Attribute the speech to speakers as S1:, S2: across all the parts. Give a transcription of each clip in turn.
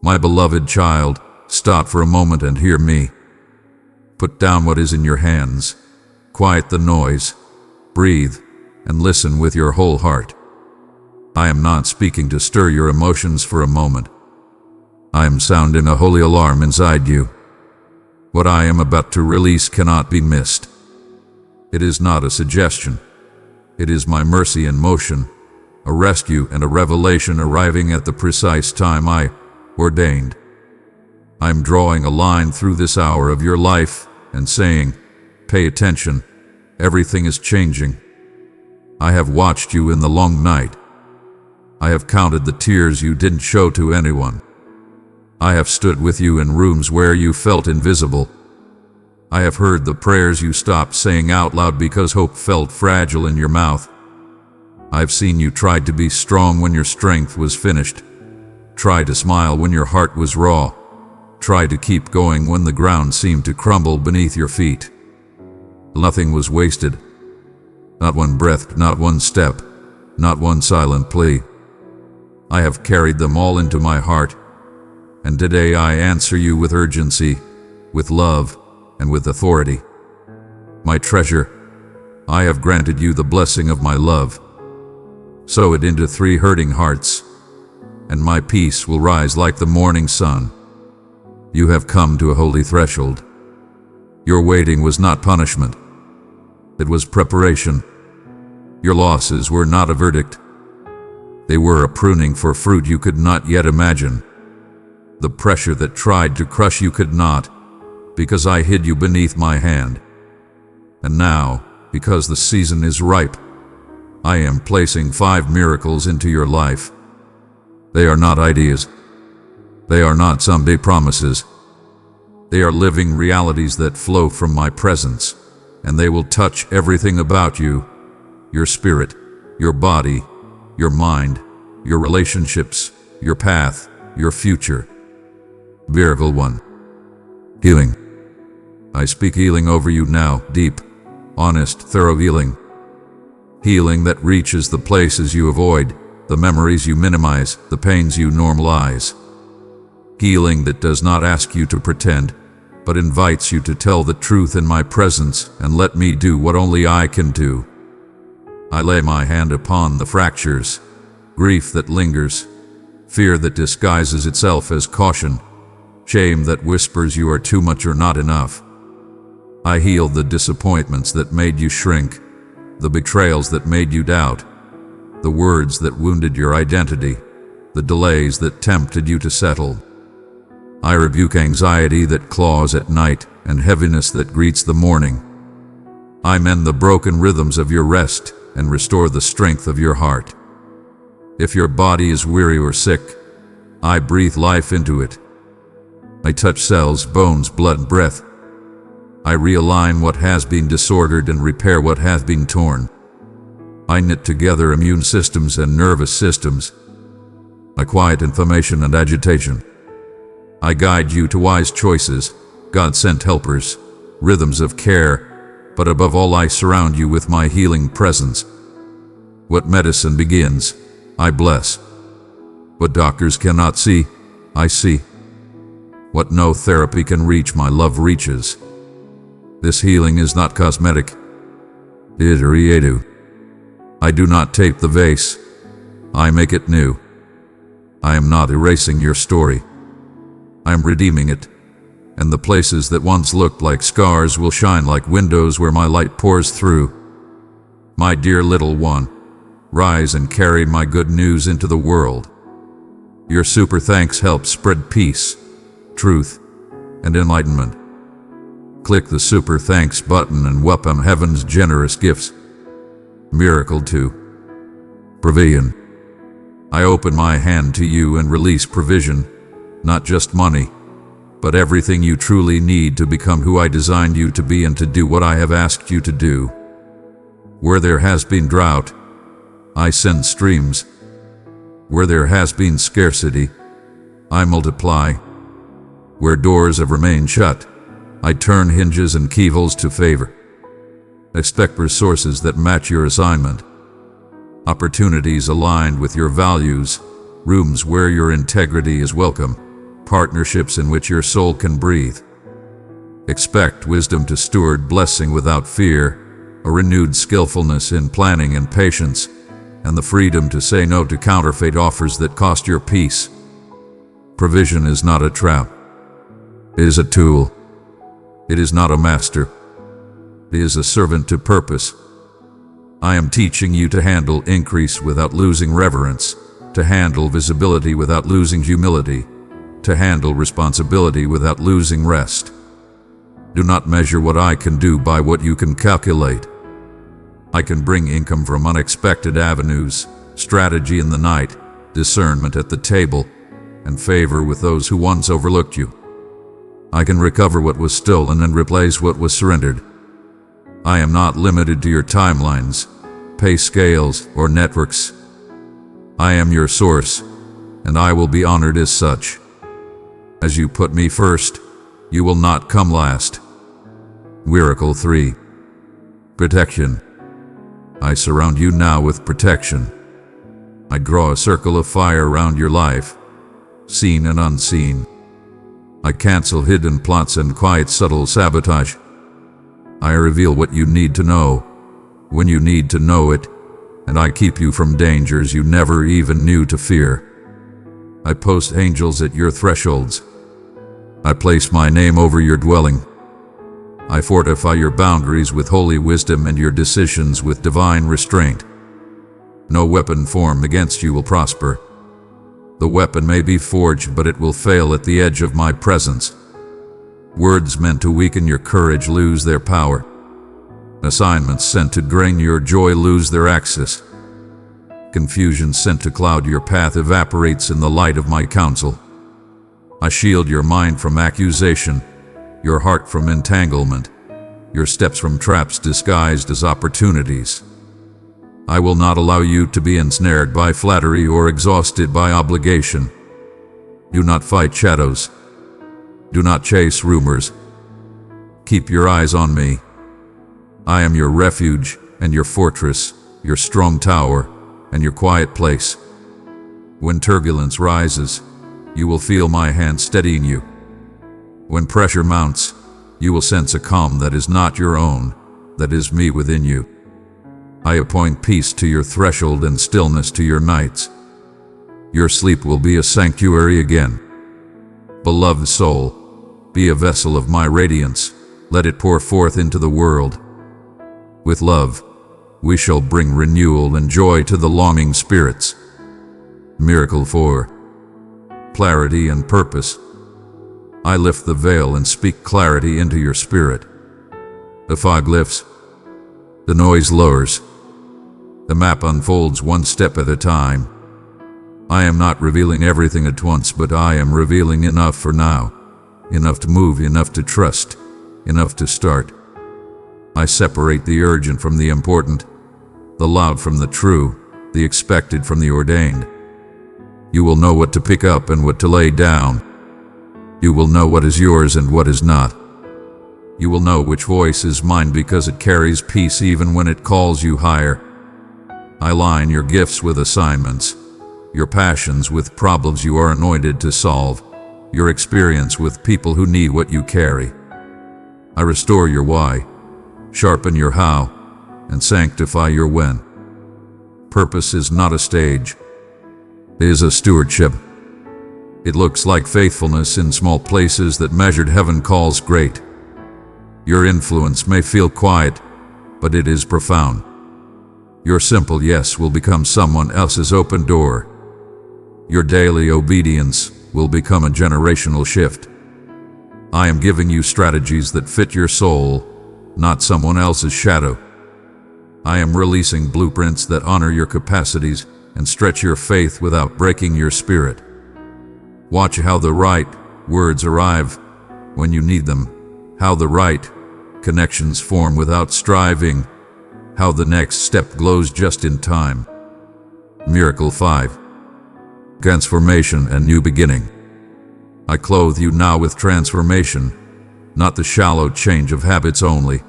S1: My beloved child, stop for a moment and hear me. Put down what is in your hands. Quiet the noise. Breathe and listen with your whole heart. I am not speaking to stir your emotions for a moment. I am sounding a holy alarm inside you. What I am about to release cannot be missed. It is not a suggestion. It is my mercy in motion, a rescue and a revelation arriving at the precise time I ordained. I am drawing a line through this hour of your life and saying, pay attention, everything is changing. I have watched you in the long night. I have counted the tears you didn't show to anyone. I have stood with you in rooms where you felt invisible. I have heard the prayers you stopped saying out loud because hope felt fragile in your mouth. I've seen you try to be strong when your strength was finished. Try to smile when your heart was raw. Try to keep going when the ground seemed to crumble beneath your feet. Nothing was wasted. Not one breath, not one step, not one silent plea. I have carried them all into my heart, and today I answer you with urgency, with love, and with authority. My treasure, I have granted you the blessing of my love. Sow it into 3 hurting hearts, and my peace will rise like the morning sun. You have come to a holy threshold. Your waiting was not punishment. It was preparation. Your losses were not a verdict. They were a pruning for fruit you could not yet imagine. The pressure that tried to crush you could not, because I hid you beneath my hand. And now, because the season is ripe, I am placing 5 miracles into your life. They are not ideas. They are not someday promises. They are living realities that flow from my presence, and they will touch everything about you, your spirit, your body, your mind, your relationships, your path, your future. Miracle 1. Healing. I speak healing over you now, deep, honest, thorough healing. Healing that reaches the places you avoid, the memories you minimize, the pains you normalize. Healing that does not ask you to pretend, but invites you to tell the truth in my presence and let me do what only I can do. I lay my hand upon the fractures, grief that lingers, fear that disguises itself as caution, shame that whispers you are too much or not enough. I heal the disappointments that made you shrink, the betrayals that made you doubt, the words that wounded your identity, the delays that tempted you to settle. I rebuke anxiety that claws at night and heaviness that greets the morning. I mend the broken rhythms of your rest and restore the strength of your heart. If your body is weary or sick, I breathe life into it. I touch cells, bones, blood, and breath. I realign what has been disordered and repair what has been torn. I knit together immune systems and nervous systems. I quiet inflammation and agitation. I guide you to wise choices, God-sent helpers, rhythms of care, but above all I surround you with my healing presence. What medicine begins, I bless. What doctors cannot see, I see. What no therapy can reach, my love reaches. This healing is not cosmetic. It is creative. I do not tape the vase. I make it new. I am not erasing your story. I am redeeming it, and the places that once looked like scars will shine like windows where my light pours through. My dear little one, rise and carry my good news into the world. Your super thanks help spread peace, truth, and enlightenment. Click the super thanks button and welcome heaven's generous gifts. Miracle 2. Provision. I open my hand to you and release provision, not just money, but everything you truly need to become who I designed you to be and to do what I have asked you to do. Where there has been drought, I send streams. Where there has been scarcity, I multiply. Where doors have remained shut, I turn hinges and keyholes to favor. Expect resources that match your assignment. Opportunities aligned with your values, rooms where your integrity is welcome. partnerships in which your soul can breathe. Expect wisdom to steward blessing without fear, a renewed skillfulness in planning and patience, and the freedom to say no to counterfeit offers that cost your peace. Provision is not a trap. It is a tool. It is not a master. It is a servant to purpose. I am teaching you to handle increase without losing reverence, to handle visibility without losing humility, to handle responsibility without losing rest. Do not measure what I can do by what you can calculate. I can bring income from unexpected avenues, strategy in the night, discernment at the table, and favor with those who once overlooked you. I can recover what was stolen and replace what was surrendered. I am not limited to your timelines, pay scales, or networks. I am your source, and I will be honored as such. As you put me first, you will not come last. Miracle 3. Protection. I surround you now with protection. I draw a circle of fire around your life, seen and unseen. I cancel hidden plots and quiet subtle sabotage. I reveal what you need to know, when you need to know it, and I keep you from dangers you never even knew to fear. I post angels at your thresholds. I place my name over your dwelling. I fortify your boundaries with holy wisdom and your decisions with divine restraint. No weapon formed against you will prosper. The weapon may be forged, but it will fail at the edge of my presence. Words meant to weaken your courage lose their power. Assignments sent to drain your joy lose their access. Confusion sent to cloud your path evaporates in the light of my counsel. I shield your mind from accusation, your heart from entanglement, your steps from traps disguised as opportunities. I will not allow you to be ensnared by flattery or exhausted by obligation. Do not fight shadows. Do not chase rumors. Keep your eyes on me. I am your refuge and your fortress, your strong tower and your quiet place. When turbulence rises, you will feel my hand steadying you. When pressure mounts, you will sense a calm that is not your own, that is me within you. I appoint peace to your threshold and stillness to your nights. Your sleep will be a sanctuary again. Beloved soul, be a vessel of my radiance, let it pour forth into the world. With love, we shall bring renewal and joy to the longing spirits. Miracle 4. Clarity and purpose. I lift the veil and speak clarity into your spirit. The fog lifts. The noise lowers. The map unfolds one step at a time. I am not revealing everything at once, but I am revealing enough for now. Enough to move, enough to trust, enough to start. I separate the urgent from the important, the loud from the true, the expected from the ordained. You will know what to pick up and what to lay down. You will know what is yours and what is not. You will know which voice is mine because it carries peace even when it calls you higher. I align your gifts with assignments, your passions with problems you are anointed to solve, your experience with people who need what you carry. I restore your why, sharpen your how, and sanctify your when. Purpose is not a stage. It is a stewardship. It looks like faithfulness in small places that measured heaven calls great. Your influence may feel quiet, but it is profound. Your simple yes will become someone else's open door. Your daily obedience will become a generational shift. I am giving you strategies that fit your soul, not someone else's shadow. I am releasing blueprints that honor your capacities and stretch your faith without breaking your spirit. Watch how the right words arrive when you need them, how the right connections form without striving, how the next step glows just in time. Miracle 5. Transformation and new beginning. I clothe you now with transformation, not the shallow change of habits only,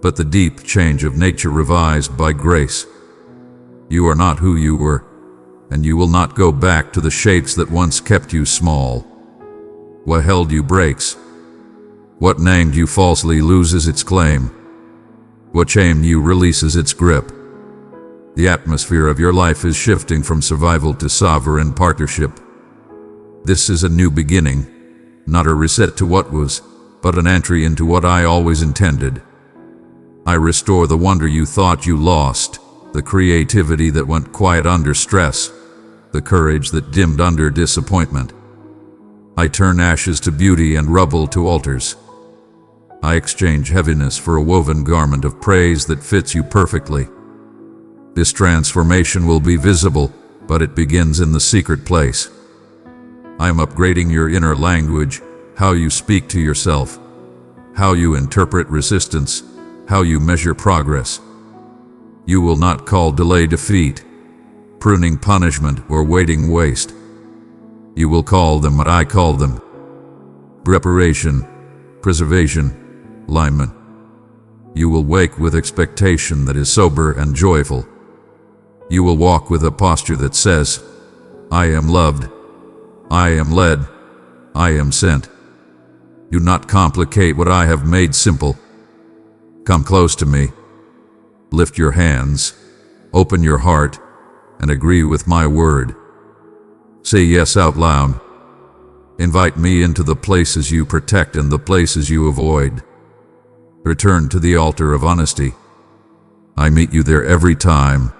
S1: but the deep change of nature revised by grace. You are not who you were, and you will not go back to the shapes that once kept you small. What held you breaks. What named you falsely loses its claim. What chained you releases its grip. The atmosphere of your life is shifting from survival to sovereign partnership. This is a new beginning, not a reset to what was, but an entry into what I always intended. I restore the wonder you thought you lost, the creativity that went quiet under stress, the courage that dimmed under disappointment. I turn ashes to beauty and rubble to altars. I exchange heaviness for a woven garment of praise that fits you perfectly. This transformation will be visible, but it begins in the secret place. I am upgrading your inner language, how you speak to yourself, how you interpret resistance, how you measure progress. You will not call delay defeat, pruning punishment, or waiting waste. You will call them what I call them: preparation, preservation, alignment. You will wake with expectation that is sober and joyful. You will walk with a posture that says, I am loved, I am led, I am sent. Do not complicate what I have made simple. Come close to me. Lift your hands, open your heart, and agree with my word. Say yes out loud. Invite me into the places you protect and the places you avoid. Return to the altar of honesty. I meet you there every time.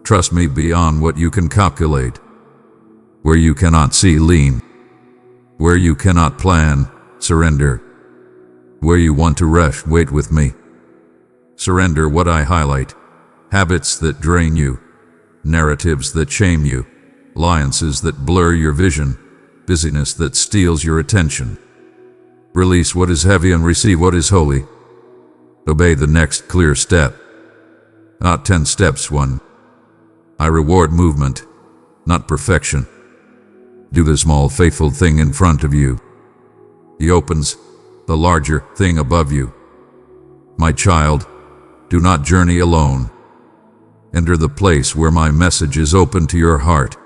S1: Trust me beyond what you can calculate. Where you cannot see, lean. Where you cannot plan, surrender. Where you want to rush, wait with me. Surrender what I highlight: habits that drain you, narratives that shame you, alliances that blur your vision, busyness that steals your attention. Release what is heavy and receive what is holy. Obey the next clear step. Not 10 steps, 1. I reward movement, not perfection. Do the small faithful thing in front of you. He opens the larger thing above you. My child, do not journey alone. Enter the place where my message is open to your heart.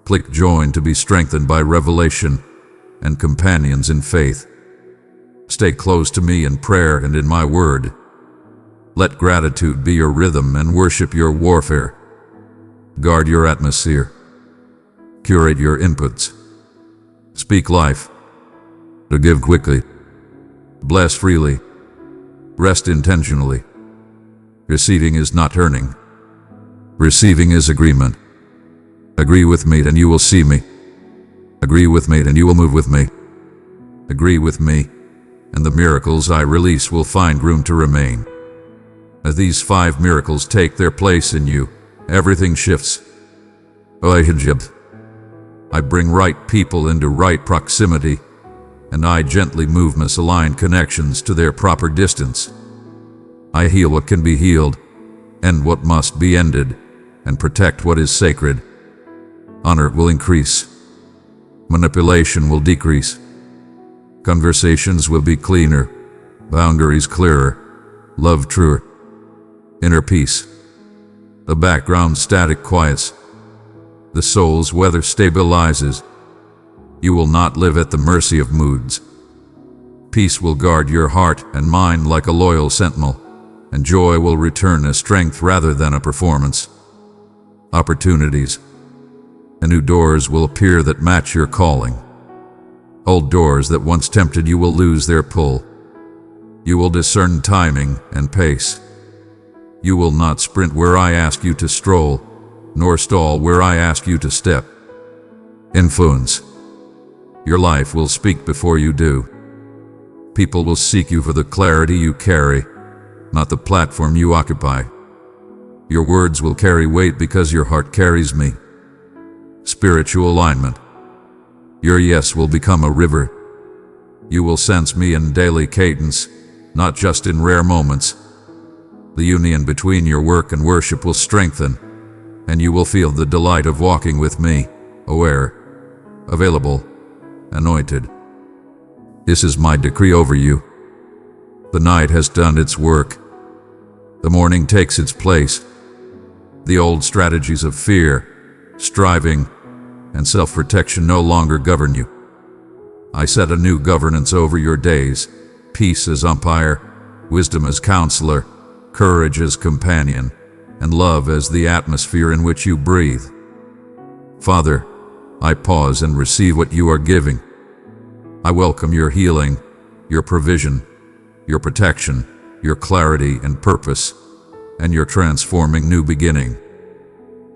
S1: Click join to be strengthened by revelation and companions in faith. Stay close to me in prayer and in my word. Let gratitude be your rhythm and worship your warfare. Guard your atmosphere. Curate your inputs. Speak life. Forgive quickly. Bless freely. Rest intentionally. Receiving is not earning. Receiving is agreement. Agree with me and you will see me. Agree with me and you will move with me. Agree with me, and the miracles I release will find room to remain. As these 5 miracles take their place in you, everything shifts. I bring right people into right proximity, and I gently move misaligned connections to their proper distance. I heal what can be healed, end what must be ended, and protect what is sacred. Honor will increase. Manipulation will decrease. Conversations will be cleaner, boundaries clearer, love truer. Inner peace. The background static quiets. The soul's weather stabilizes. You will not live at the mercy of moods. Peace will guard your heart and mind like a loyal sentinel, and joy will return as strength rather than a performance. Opportunities and new doors will appear that match your calling. Old doors that once tempted you will lose their pull. You will discern timing and pace. You will not sprint where I ask you to stroll, nor stall where I ask you to step. Influence. Your life will speak before you do. People will seek you for the clarity you carry, not the platform you occupy. Your words will carry weight because your heart carries me. Spiritual alignment. Your yes will become a river. You will sense me in daily cadence, not just in rare moments. The union between your work and worship will strengthen, and you will feel the delight of walking with me, aware, available, anointed. This is my decree over you. The night has done its work. The morning takes its place. The old strategies of fear, striving, and self-protection no longer govern you. I set a new governance over your days, peace as umpire, wisdom as counselor, courage as companion, and love as the atmosphere in which you breathe. Father, I pause and receive what you are giving. I welcome your healing, your provision, your protection, your clarity and purpose, and your transforming new beginning.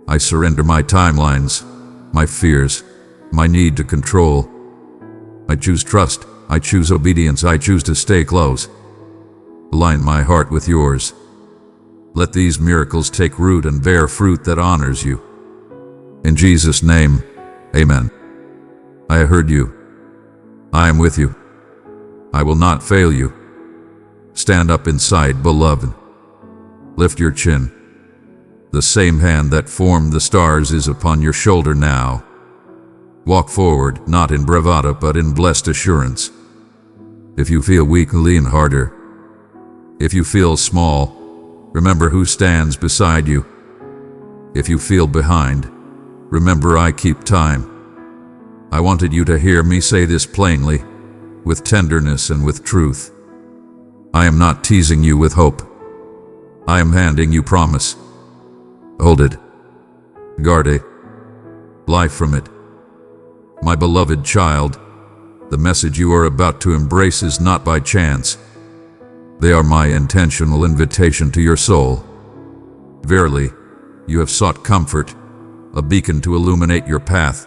S1: I surrender my timelines, my fears, my need to control. I choose trust, I choose obedience, I choose to stay close. Align my heart with yours. Let these miracles take root and bear fruit that honors you. In Jesus' name, amen. I heard you. I am with you. I will not fail you. Stand up inside, beloved. Lift your chin. The same hand that formed the stars is upon your shoulder now. Walk forward, not in bravado, but in blessed assurance. If you feel weak, lean harder. If you feel small, remember who stands beside you. If you feel behind, remember I keep time. I wanted you to hear me say this plainly, with tenderness and with truth. I am not teasing you with hope. I am handing you promise. Hold it. Guard it. Life from it. My beloved child, the message you are about to embrace is not by chance. They are my intentional invitation to your soul. Verily, you have sought comfort, a beacon to illuminate your path,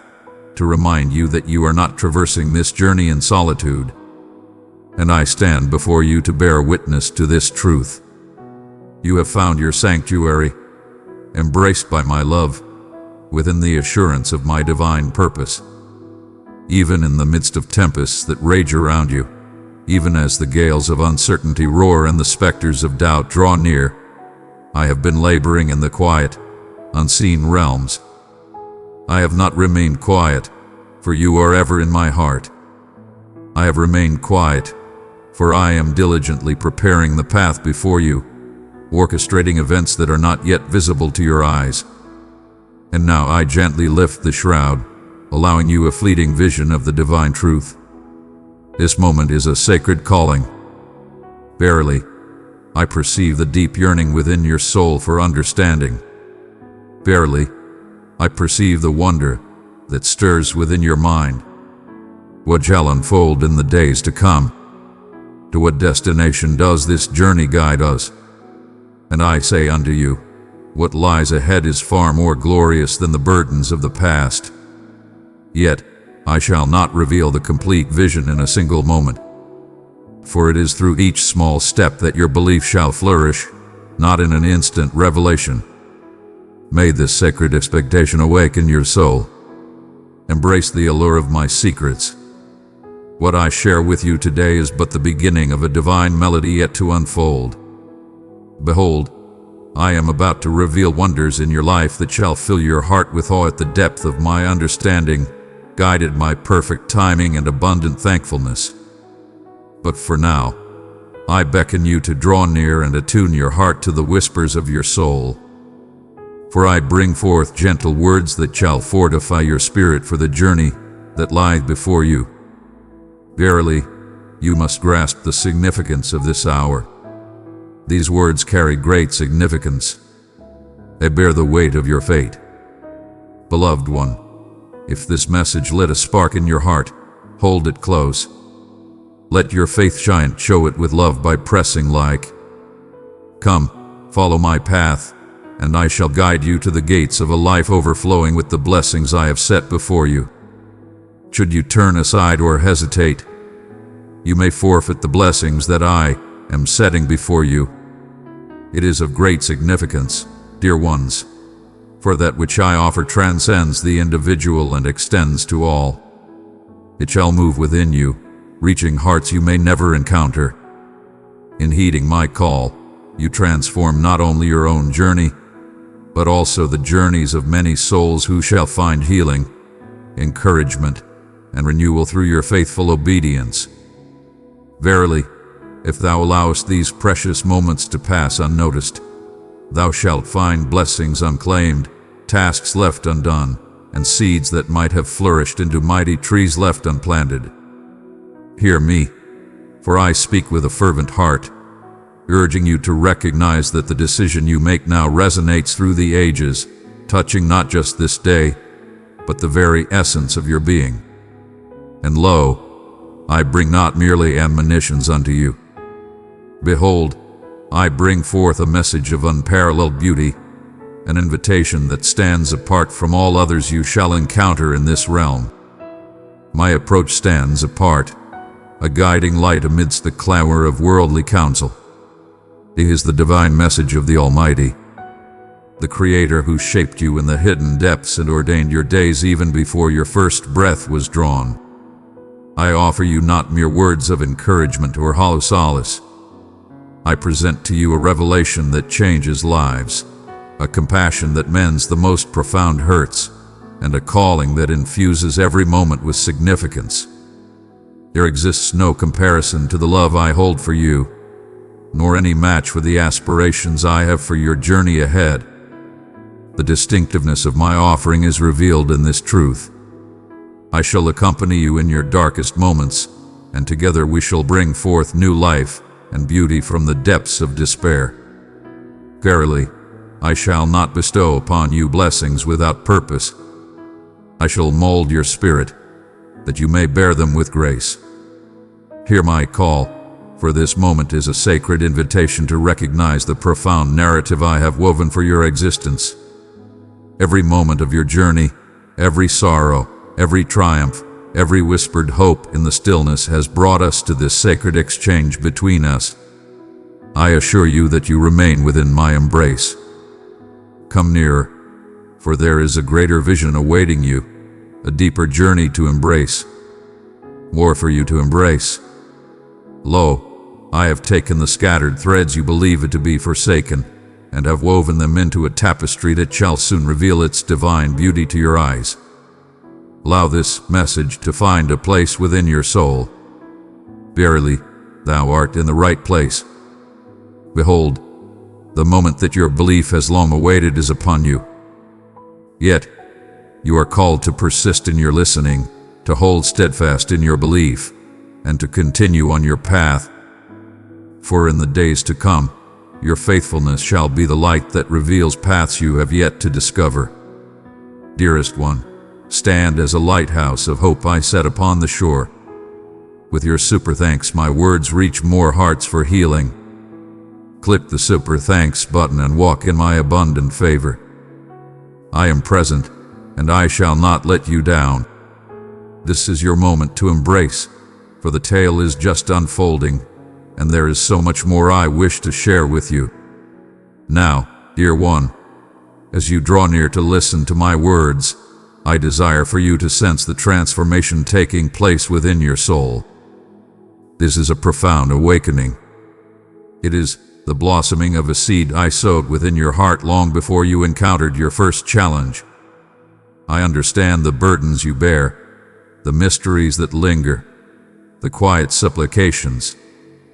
S1: to remind you that you are not traversing this journey in solitude. And I stand before you to bear witness to this truth. You have found your sanctuary, embraced by my love, within the assurance of my divine purpose. Even in the midst of tempests that rage around you, even as the gales of uncertainty roar and the specters of doubt draw near, I have been laboring in the quiet, unseen realms. I have not remained quiet, for you are ever in my heart. I have remained quiet, for I am diligently preparing the path before you, orchestrating events that are not yet visible to your eyes. And now I gently lift the shroud, allowing you a fleeting vision of the divine truth. This moment is a sacred calling. Verily, I perceive the deep yearning within your soul for understanding. Verily, I perceive the wonder that stirs within your mind. What shall unfold in the days to come? To what destination does this journey guide us? And I say unto you, what lies ahead is far more glorious than the burdens of the past. Yet, I shall not reveal the complete vision in a single moment. For it is through each small step that your belief shall flourish, not in an instant revelation. May this sacred expectation awaken your soul. Embrace the allure of my secrets. What I share with you today is but the beginning of a divine melody yet to unfold. Behold, I am about to reveal wonders in your life that shall fill your heart with awe at the depth of my understanding, guided by perfect timing and abundant thankfulness. But for now, I beckon you to draw near and attune your heart to the whispers of your soul. For I bring forth gentle words that shall fortify your spirit for the journey that lieth before you. Verily, you must grasp the significance of this hour. These words carry great significance. They bear the weight of your fate. Beloved one, if this message lit a spark in your heart, hold it close. Let your faith giant show it with love by pressing like. Come, follow my path, and I shall guide you to the gates of a life overflowing with the blessings I have set before you. Should you turn aside or hesitate, you may forfeit the blessings that I am setting before you. It is of great significance, dear ones, for that which I offer transcends the individual and extends to all. It shall move within you, reaching hearts you may never encounter. In heeding my call, you transform not only your own journey, but also the journeys of many souls who shall find healing, encouragement, and renewal through your faithful obedience. Verily, if thou allowest these precious moments to pass unnoticed, thou shalt find blessings unclaimed, tasks left undone, and seeds that might have flourished into mighty trees left unplanted. Hear me, for I speak with a fervent heart, urging you to recognize that the decision you make now resonates through the ages, touching not just this day, but the very essence of your being. And lo, I bring not merely admonitions unto you. Behold, I bring forth a message of unparalleled beauty, an invitation that stands apart from all others you shall encounter in this realm. My approach stands apart, a guiding light amidst the clamor of worldly counsel. It is the divine message of the Almighty, the Creator who shaped you in the hidden depths and ordained your days even before your first breath was drawn. I offer you not mere words of encouragement or hollow solace. I present to you a revelation that changes lives, a compassion that mends the most profound hurts, and a calling that infuses every moment with significance. There exists no comparison to the love I hold for you, nor any match for the aspirations I have for your journey ahead. The distinctiveness of my offering is revealed in this truth. I shall accompany you in your darkest moments, and together we shall bring forth new life and beauty from the depths of despair. Verily, I shall not bestow upon you blessings without purpose. I shall mold your spirit, that you may bear them with grace. Hear my call, for this moment is a sacred invitation to recognize the profound narrative I have woven for your existence. Every moment of your journey, every sorrow, every triumph, every whispered hope in the stillness has brought us to this sacred exchange between us. I assure you that you remain within my embrace. Come nearer, for there is a greater vision awaiting you, a deeper journey to embrace, more for you to embrace. Lo, I have taken the scattered threads you believe it to be forsaken, and have woven them into a tapestry that shall soon reveal its divine beauty to your eyes. Allow this message to find a place within your soul. Verily, thou art in the right place. Behold, the moment that your belief has long awaited is upon you. Yet, you are called to persist in your listening, to hold steadfast in your belief, and to continue on your path. For in the days to come, your faithfulness shall be the light that reveals paths you have yet to discover. Dearest one, stand as a lighthouse of hope I set upon the shore. With your super thanks, my words reach more hearts for healing. Click the super thanks button and walk in my abundant favor. I am present, and I shall not let you down. This is your moment to embrace, for the tale is just unfolding, and there is so much more I wish to share with you. Now, dear one, as you draw near to listen to my words, I desire for you to sense the transformation taking place within your soul. This is a profound awakening. It is the blossoming of a seed I sowed within your heart long before you encountered your first challenge. I understand the burdens you bear, the mysteries that linger, the quiet supplications,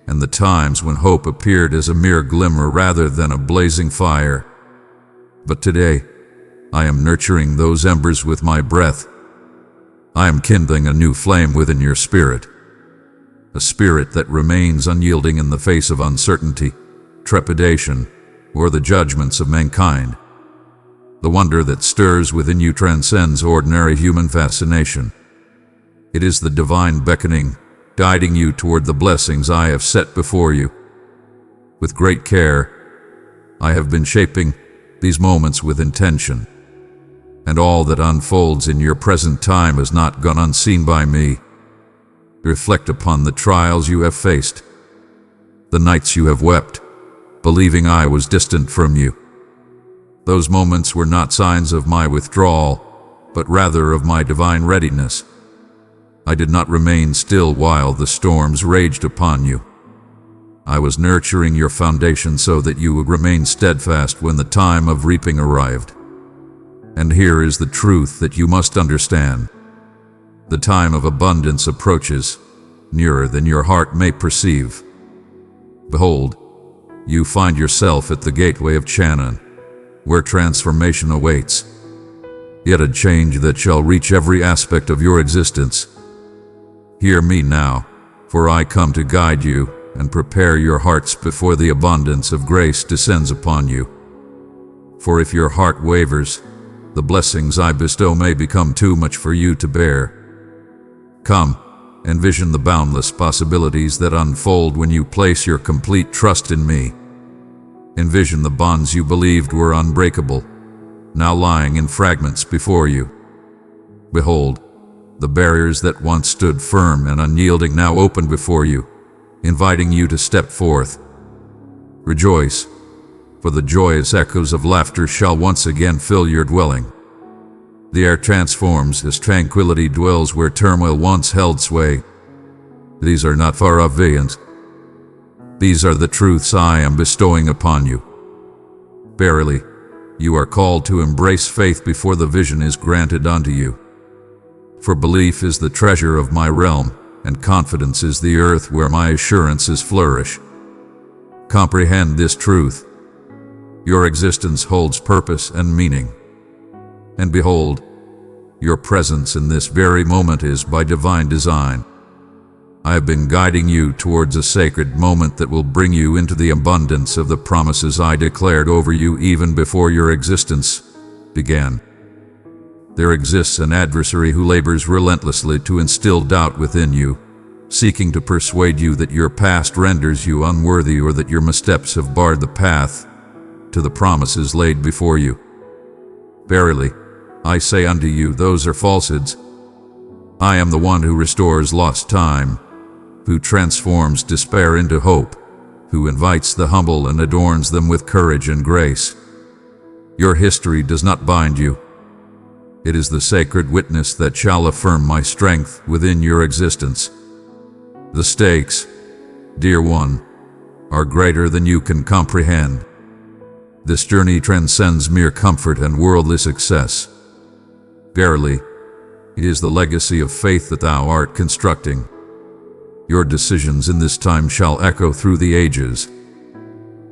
S1: and the times when hope appeared as a mere glimmer rather than a blazing fire. But today, I am nurturing those embers with my breath. I am kindling a new flame within your spirit, a spirit that remains unyielding in the face of uncertainty, trepidation, or the judgments of mankind. The wonder that stirs within you transcends ordinary human fascination. It is the divine beckoning, guiding you toward the blessings I have set before you. With great care, I have been shaping these moments with intention, and all that unfolds in your present time has not gone unseen by me. Reflect upon the trials you have faced, the nights you have wept, believing I was distant from you. Those moments were not signs of my withdrawal, but rather of my divine readiness. I did not remain still while the storms raged upon you. I was nurturing your foundation so that you would remain steadfast when the time of reaping arrived. And here is the truth that you must understand. The time of abundance approaches, nearer than your heart may perceive. Behold, you find yourself at the gateway of Chanaan, where transformation awaits, yet a change that shall reach every aspect of your existence. Hear me now, For I come to guide you and prepare your hearts before the abundance of grace descends upon you. For if your heart wavers, the blessings I bestow may become too much for you to bear. Come, envision the boundless possibilities that unfold when you place your complete trust in me. Envision the bonds you believed were unbreakable, now lying in fragments before you. Behold, the barriers that once stood firm and unyielding now open before you, inviting you to step forth. Rejoice, for the joyous echoes of laughter shall once again fill your dwelling. The air transforms as tranquility dwells where turmoil once held sway. These are not far off visions. These are the truths I am bestowing upon you. Verily, you are called to embrace faith before the vision is granted unto you. For belief is the treasure of my realm, and confidence is the earth where my assurances flourish. Comprehend this truth. Your existence holds purpose and meaning. And behold, your presence in this very moment is by divine design. I have been guiding you towards a sacred moment that will bring you into the abundance of the promises I declared over you even before your existence began. There exists an adversary who labors relentlessly to instill doubt within you, seeking to persuade you that your past renders you unworthy or that your missteps have barred the path to the promises laid before you. Verily, I say unto you, those are falsehoods. I am the one who restores lost time, who transforms despair into hope, who invites the humble and adorns them with courage and grace. Your history does not bind you. It is the sacred witness that shall affirm my strength within your existence. The stakes, dear one, are greater than you can comprehend. This journey transcends mere comfort and worldly success. Verily, it is the legacy of faith that thou art constructing. Your decisions in this time shall echo through the ages.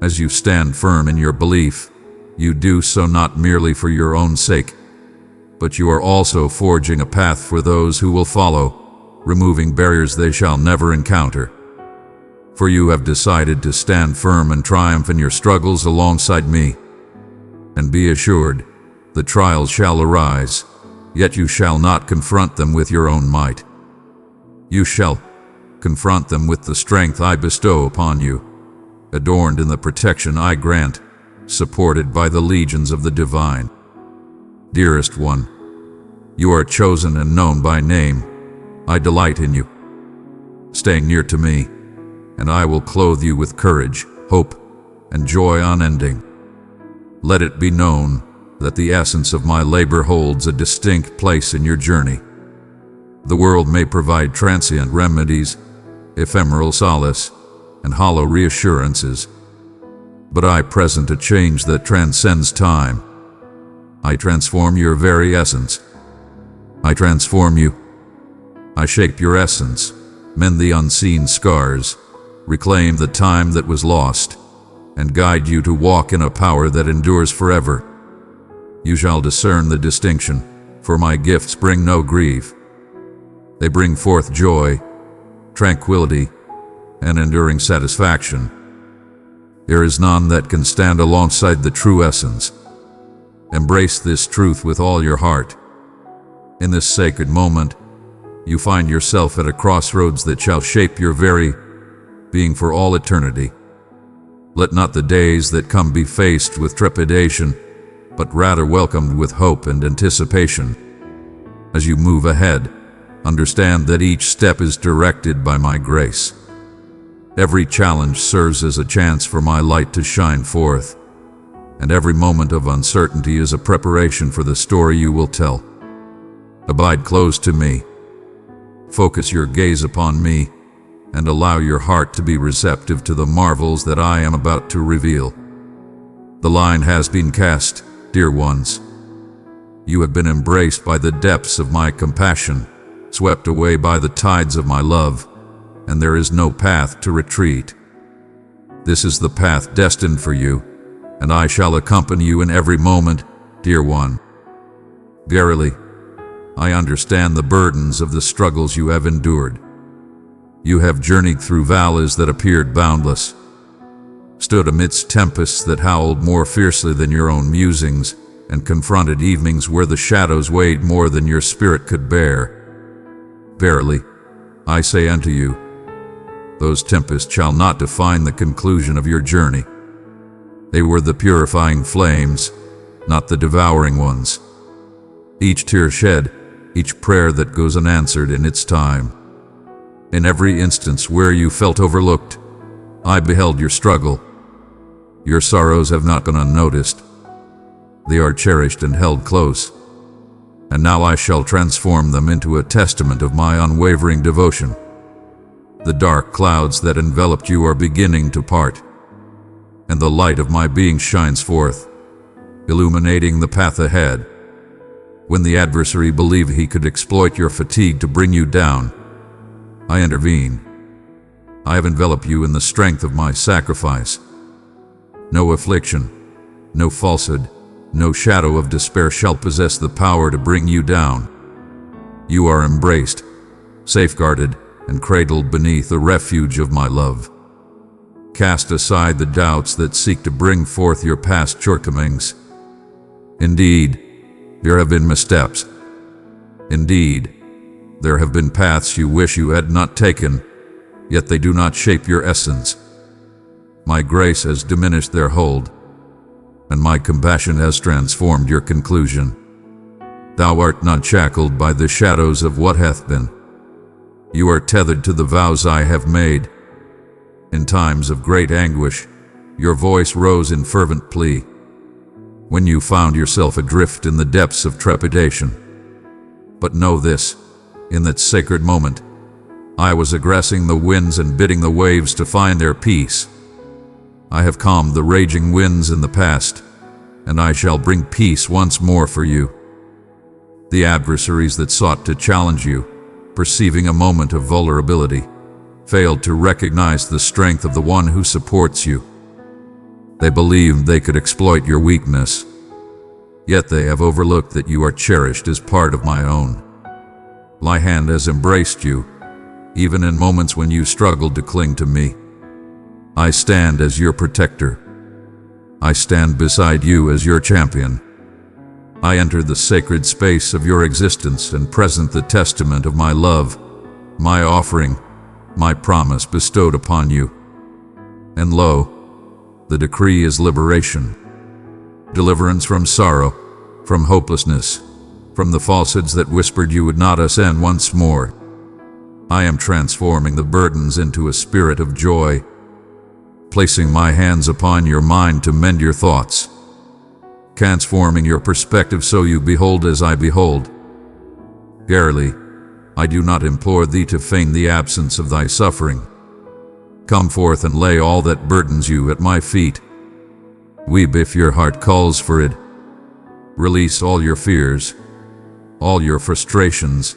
S1: As you stand firm in your belief, you do so not merely for your own sake, but you are also forging a path for those who will follow, removing barriers they shall never encounter. For you have decided to stand firm and triumph in your struggles alongside me. And be assured, the trials shall arise, yet you shall not confront them with your own might. You shall confront them with the strength I bestow upon you, adorned in the protection I grant, supported by the legions of the divine. Dearest one, you are chosen and known by name. I delight in you. Stay near to me, and I will clothe you with courage, hope, and joy unending. Let it be known that the essence of my labor holds a distinct place in your journey. The world may provide transient remedies, ephemeral solace, and hollow reassurances, but I present a change that transcends time. I transform your very essence. I transform you. I shape your essence, mend the unseen scars, reclaim the time that was lost, and guide you to walk in a power that endures forever. You shall discern the distinction, for my gifts bring no grief. They bring forth joy, tranquility, and enduring satisfaction. There is none that can stand alongside the true essence. Embrace this truth with all your heart. In this sacred moment, you find yourself at a crossroads that shall shape your very being for all eternity. Let not the days that come be faced with trepidation, but rather welcomed with hope and anticipation. As you move ahead, understand that each step is directed by my grace. Every challenge serves as a chance for my light to shine forth, and every moment of uncertainty is a preparation for the story you will tell. Abide close to me. Focus your gaze upon me, and allow your heart to be receptive to the marvels that I am about to reveal. The line has been cast, dear ones. You have been embraced by the depths of my compassion, swept away by the tides of my love, and there is no path to retreat. This is the path destined for you, and I shall accompany you in every moment, dear one. Verily, I understand the burdens of the struggles you have endured. You have journeyed through valleys that appeared boundless, stood amidst tempests that howled more fiercely than your own musings, and confronted evenings where the shadows weighed more than your spirit could bear. Verily, I say unto you, those tempests shall not define the conclusion of your journey. They were the purifying flames, not the devouring ones. Each tear shed, each prayer that goes unanswered in its time. In every instance where you felt overlooked, I beheld your struggle. Your sorrows have not gone unnoticed. They are cherished and held close. And now I shall transform them into a testament of my unwavering devotion. The dark clouds that enveloped you are beginning to part, and the light of my being shines forth, illuminating the path ahead. When the adversary believed he could exploit your fatigue to bring you down, I intervene. I have enveloped you in the strength of my sacrifice. No affliction, no falsehood, no shadow of despair shall possess the power to bring you down. You are embraced, safeguarded, and cradled beneath the refuge of my love. Cast aside the doubts that seek to bring forth your past shortcomings. Indeed, there have been missteps. Indeed, there have been paths you wish you had not taken, yet they do not shape your essence. My grace has diminished their hold, and my compassion has transformed your conclusion. Thou art not shackled by the shadows of what hath been. You are tethered to the vows I have made. In times of great anguish, your voice rose in fervent plea. When you found yourself adrift in the depths of trepidation. But know this, in that sacred moment, I was aggressing the winds and bidding the waves to find their peace. I have calmed the raging winds in the past, and I shall bring peace once more for you. The adversaries that sought to challenge you, perceiving a moment of vulnerability, failed to recognize the strength of the one who supports you. They believed they could exploit your weakness, yet they have overlooked that you are cherished as part of my own. My hand has embraced you, even in moments when you struggled to cling to me. I stand as your protector. I stand beside you as your champion. I enter the sacred space of your existence and present the testament of my love, my offering, my promise bestowed upon you. And lo, the decree is liberation, deliverance from sorrow, from hopelessness, from the falsehoods that whispered you would not ascend once more. I am transforming the burdens into a spirit of joy, placing my hands upon your mind to mend your thoughts, transforming your perspective so you behold as I behold. Verily, I do not implore thee to feign the absence of thy suffering. Come forth and lay all that burdens you at my feet. Weep if your heart calls for it. Release all your fears, all your frustrations,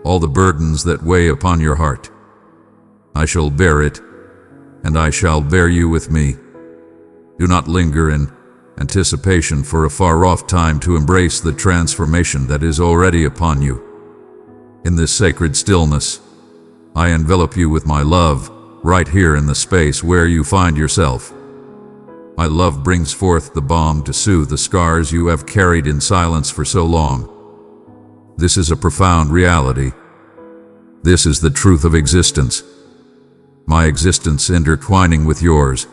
S1: all the burdens that weigh upon your heart. I shall bear it, and I shall bear you with me. Do not linger in anticipation for a far-off time to embrace the transformation that is already upon you. In this sacred stillness, I envelop you with my love, right here in the space where you find yourself. My love brings forth the balm to soothe the scars you have carried in silence for so long. This is a profound reality. This is the truth of existence. My existence intertwining with yours.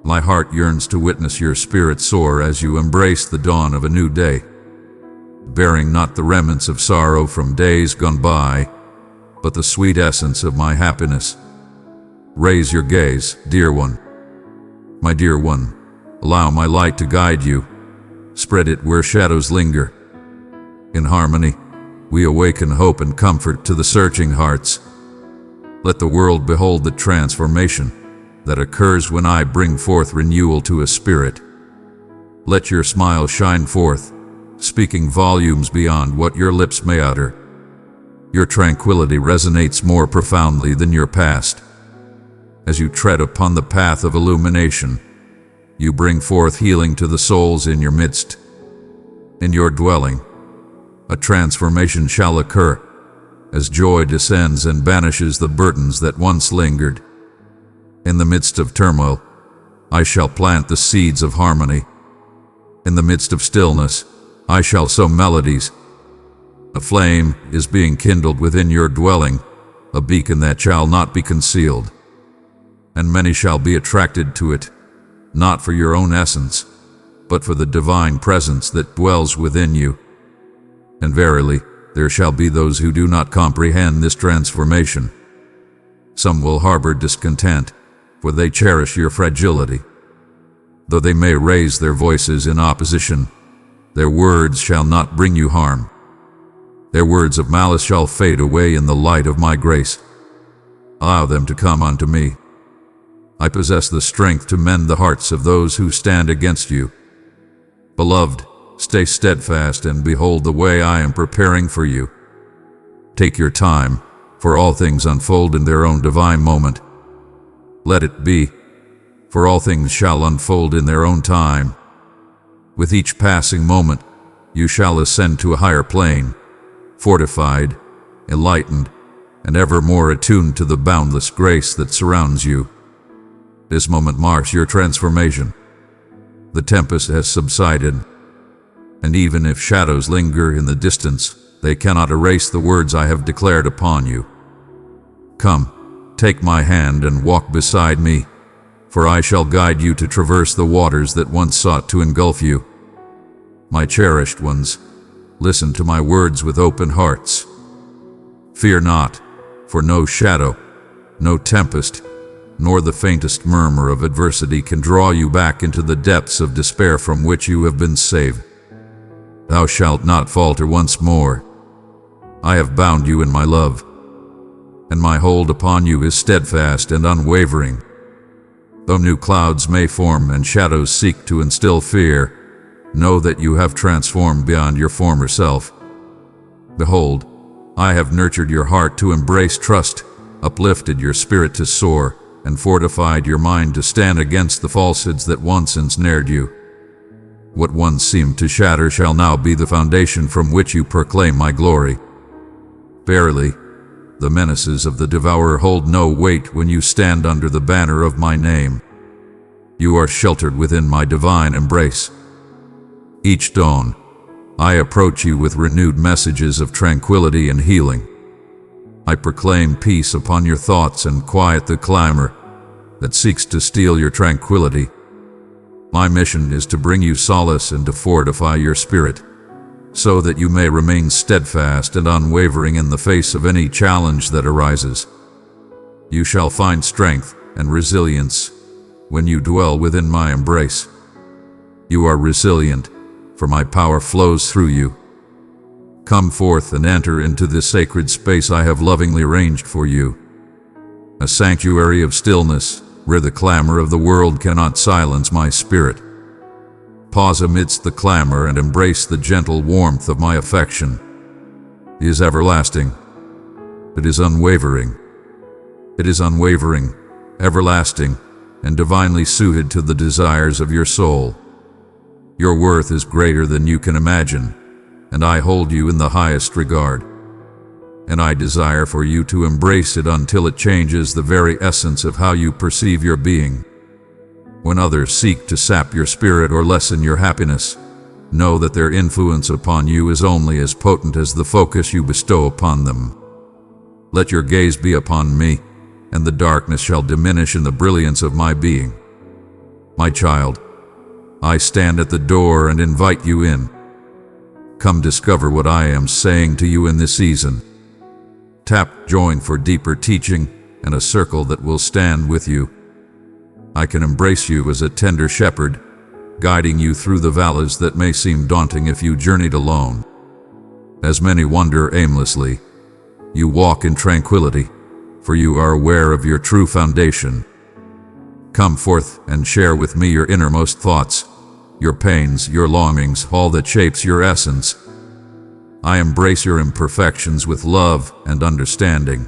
S1: My heart yearns to witness your spirit soar as you embrace the dawn of a new day, bearing not the remnants of sorrow from days gone by, but the sweet essence of my happiness. Raise your gaze, dear one. My dear one, allow my light to guide you. Spread it where shadows linger. In harmony, we awaken hope and comfort to the searching hearts. Let the world behold the transformation that occurs when I bring forth renewal to a spirit. Let your smile shine forth, speaking volumes beyond what your lips may utter. Your tranquility resonates more profoundly than your past. As you tread upon the path of illumination, you bring forth healing to the souls in your midst. In your dwelling, a transformation shall occur, as joy descends and banishes the burdens that once lingered. In the midst of turmoil, I shall plant the seeds of harmony. In the midst of stillness, I shall sow melodies. A flame is being kindled within your dwelling, a beacon that shall not be concealed. And many shall be attracted to it, not for your own essence, but for the divine presence that dwells within you. And verily, there shall be those who do not comprehend this transformation. Some will harbor discontent, for they cherish your fragility. Though they may raise their voices in opposition, their words shall not bring you harm. Their words of malice shall fade away in the light of my grace. Allow them to come unto me. I possess the strength to mend the hearts of those who stand against you. Beloved, stay steadfast and behold the way I am preparing for you. Take your time, for all things unfold in their own divine moment. Let it be, for all things shall unfold in their own time. With each passing moment, you shall ascend to a higher plane, fortified, enlightened, and ever more attuned to the boundless grace that surrounds you. This moment marks your transformation. The tempest has subsided, and even if shadows linger in the distance, they cannot erase the words I have declared upon you. Come, take my hand and walk beside me, for I shall guide you to traverse the waters that once sought to engulf you. My cherished ones, listen to my words with open hearts. Fear not, for no shadow, no tempest, nor the faintest murmur of adversity can draw you back into the depths of despair from which you have been saved. Thou shalt not falter once more. I have bound you in my love, and my hold upon you is steadfast and unwavering. Though new clouds may form and shadows seek to instill fear, know that you have transformed beyond your former self. Behold, I have nurtured your heart to embrace trust, uplifted your spirit to soar, and fortified your mind to stand against the falsehoods that once ensnared you. What once seemed to shatter shall now be the foundation from which you proclaim my glory. Verily, the menaces of the devourer hold no weight when you stand under the banner of my name. You are sheltered within my divine embrace. Each dawn, I approach you with renewed messages of tranquility and healing. I proclaim peace upon your thoughts and quiet the clamor that seeks to steal your tranquility. My mission is to bring you solace and to fortify your spirit, so that you may remain steadfast and unwavering in the face of any challenge that arises. You shall find strength and resilience when you dwell within my embrace. You are resilient, for my power flows through you. Come forth and enter into this sacred space I have lovingly arranged for you, a sanctuary of stillness where the clamor of the world cannot silence my spirit. Pause amidst the clamor and embrace the gentle warmth of my affection. It is everlasting. It is unwavering. It is unwavering, everlasting, and divinely suited to the desires of your soul. Your worth is greater than you can imagine, and I hold you in the highest regard. And I desire for you to embrace it until it changes the very essence of how you perceive your being. When others seek to sap your spirit or lessen your happiness, know that their influence upon you is only as potent as the focus you bestow upon them. Let your gaze be upon me, and the darkness shall diminish in the brilliance of my being. My child, I stand at the door and invite you in. Come discover what I am saying to you in this season. Tap join for deeper teaching and a circle that will stand with you. I can embrace you as a tender shepherd, guiding you through the valleys that may seem daunting if you journeyed alone. As many wander aimlessly, you walk in tranquility, for you are aware of your true foundation. Come forth and share with me your innermost thoughts, your pains, your longings, all that shapes your essence. I embrace your imperfections with love and understanding.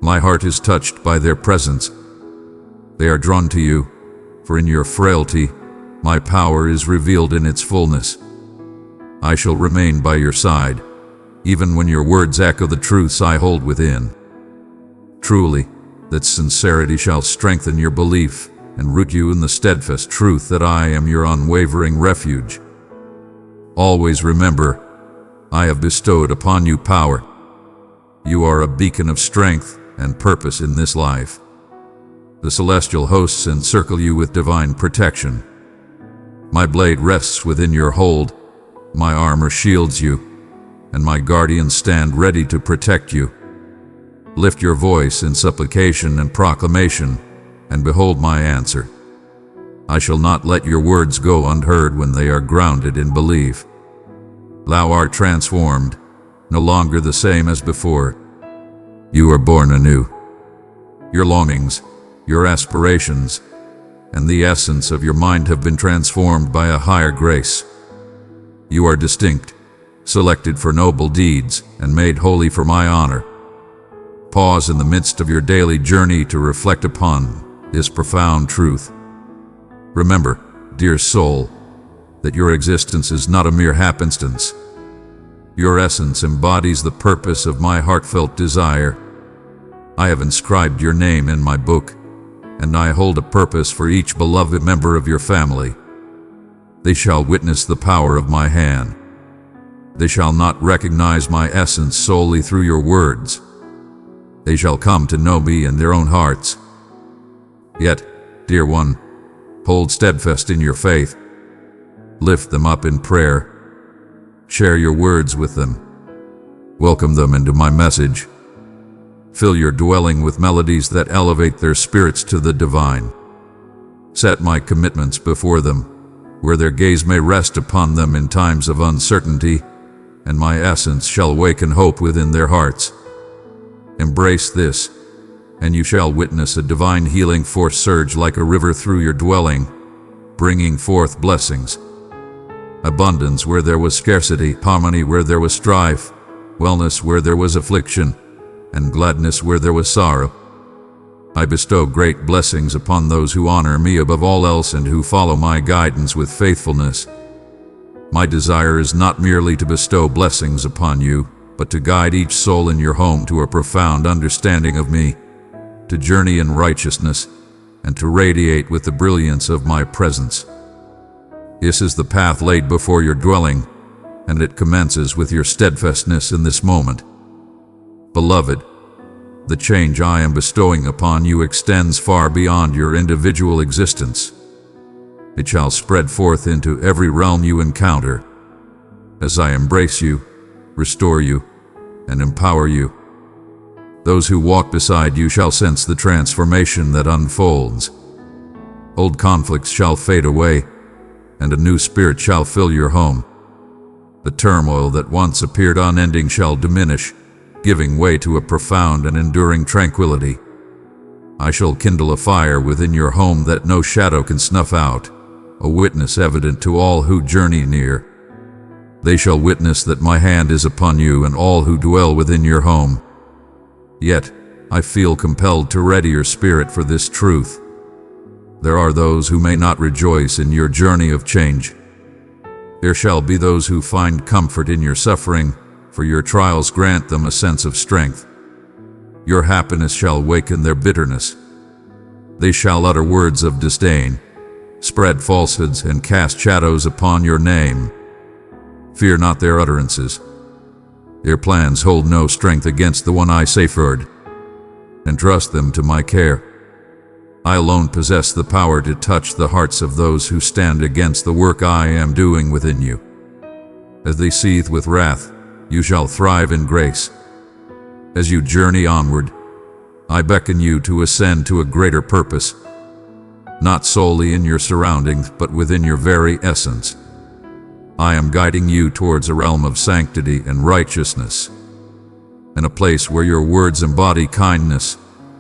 S1: My heart is touched by their presence. They are drawn to you, for in your frailty, my power is revealed in its fullness. I shall remain by your side, even when your words echo the truths I hold within. Truly, that sincerity shall strengthen your belief and root you in the steadfast truth that I am your unwavering refuge. Always remember, I have bestowed upon you power. You are a beacon of strength and purpose in this life. The celestial hosts encircle you with divine protection. My blade rests within your hold, my armor shields you, and my guardians stand ready to protect you. Lift your voice in supplication and proclamation, and behold my answer. I shall not let your words go unheard when they are grounded in belief. Thou art transformed, no longer the same as before. You are born anew. Your longings, your aspirations, and the essence of your mind have been transformed by a higher grace. You are distinct, selected for noble deeds, and made holy for my honor. Pause in the midst of your daily journey to reflect upon this profound truth. Remember, dear soul, that your existence is not a mere happenstance. Your essence embodies the purpose of my heartfelt desire. I have inscribed your name in my book, and I hold a purpose for each beloved member of your family. They shall witness the power of my hand. They shall not recognize my essence solely through your words. They shall come to know me in their own hearts. Yet, dear one, hold steadfast in your faith. Lift them up in prayer. Share your words with them. Welcome them into my message. Fill your dwelling with melodies that elevate their spirits to the divine. Set my commitments before them, where their gaze may rest upon them in times of uncertainty, and my essence shall awaken hope within their hearts. Embrace this, and you shall witness a divine healing force surge like a river through your dwelling, bringing forth blessings. Abundance where there was scarcity, harmony where there was strife, wellness where there was affliction, and gladness where there was sorrow. I bestow great blessings upon those who honor me above all else and who follow my guidance with faithfulness. My desire is not merely to bestow blessings upon you, but to guide each soul in your home to a profound understanding of me, to journey in righteousness, and to radiate with the brilliance of my presence. This is the path laid before your dwelling, and it commences with your steadfastness in this moment. Beloved, the change I am bestowing upon you extends far beyond your individual existence. It shall spread forth into every realm you encounter. As I embrace you, restore you, and empower you, those who walk beside you shall sense the transformation that unfolds. Old conflicts shall fade away, and a new spirit shall fill your home. The turmoil that once appeared unending shall diminish, giving way to a profound and enduring tranquility. I shall kindle a fire within your home that no shadow can snuff out, a witness evident to all who journey near. They shall witness that my hand is upon you and all who dwell within your home. Yet, I feel compelled to ready your spirit for this truth. There are those who may not rejoice in your journey of change. There shall be those who find comfort in your suffering, for your trials grant them a sense of strength. Your happiness shall awaken their bitterness. They shall utter words of disdain, spread falsehoods, and cast shadows upon your name. Fear not their utterances. Their plans hold no strength against the one I safeguard. Entrust them to my care. I alone possess the power to touch the hearts of those who stand against the work I am doing within you. As they seethe with wrath, you shall thrive in grace. As you journey onward, I beckon you to ascend to a greater purpose, not solely in your surroundings, but within your very essence. I am guiding you towards a realm of sanctity and righteousness, in a place where your words embody kindness,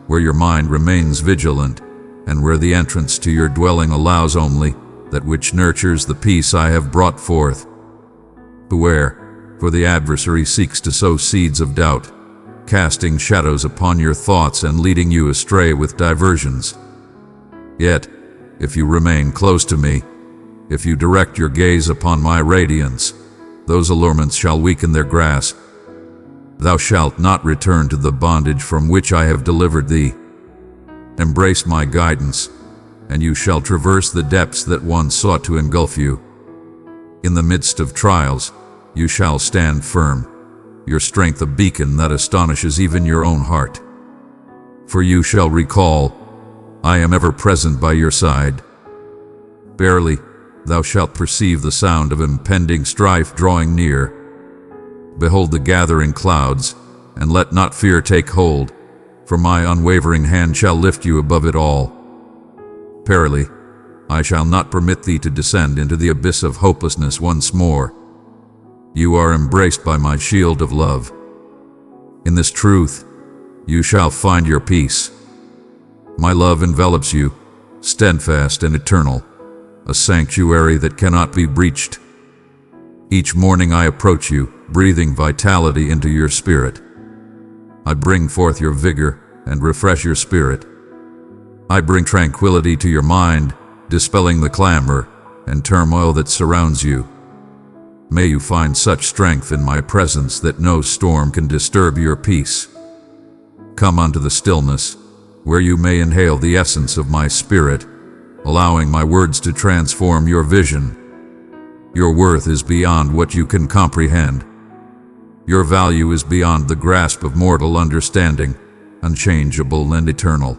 S1: where your mind remains vigilant, and where the entrance to your dwelling allows only that which nurtures the peace I have brought forth. Beware, for the adversary seeks to sow seeds of doubt, casting shadows upon your thoughts and leading you astray with diversions. Yet, if you remain close to me, if you direct your gaze upon my radiance, those allurements shall weaken their grasp, Thou shalt not return to the bondage from which I have delivered thee. Embrace my guidance, and you shall traverse the depths that once sought to engulf you. In the midst of trials, you shall stand firm, your strength a beacon that astonishes even your own heart. For you shall recall, I am ever present by your side. Barely, thou shalt perceive the sound of impending strife drawing near. Behold the gathering clouds, and let not fear take hold, for my unwavering hand shall lift you above it all. Verily, I shall not permit thee to descend into the abyss of hopelessness once more. You are embraced by my shield of love. In this truth, you shall find your peace. My love envelops you, steadfast and eternal, a sanctuary that cannot be breached. Each morning I approach you, breathing vitality into your spirit. I bring forth your vigor and refresh your spirit. I bring tranquility to your mind, dispelling the clamor and turmoil that surrounds you. May you find such strength in my presence that no storm can disturb your peace. Come unto the stillness, where you may inhale the essence of my spirit, allowing my words to transform your vision. Your worth is beyond what you can comprehend. Your value is beyond the grasp of mortal understanding, unchangeable and eternal.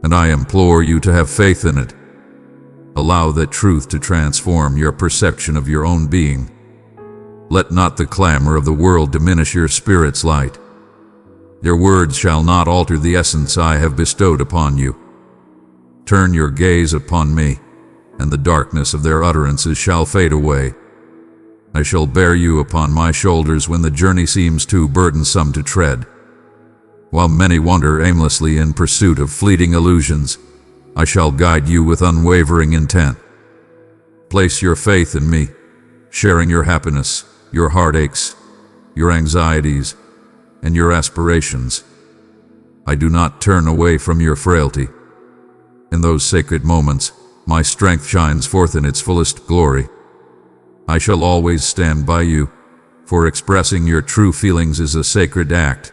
S1: And I implore you to have faith in it. Allow that truth to transform your perception of your own being. Let not the clamor of the world diminish your spirit's light. Your words shall not alter the essence I have bestowed upon you. Turn your gaze upon me, and the darkness of their utterances shall fade away. I shall bear you upon my shoulders when the journey seems too burdensome to tread. While many wander aimlessly in pursuit of fleeting illusions, I shall guide you with unwavering intent. Place your faith in me, sharing your happiness, your heartaches, your anxieties, and your aspirations. I do not turn away from your frailty. In those sacred moments, my strength shines forth in its fullest glory. I shall always stand by you, for expressing your true feelings is a sacred act.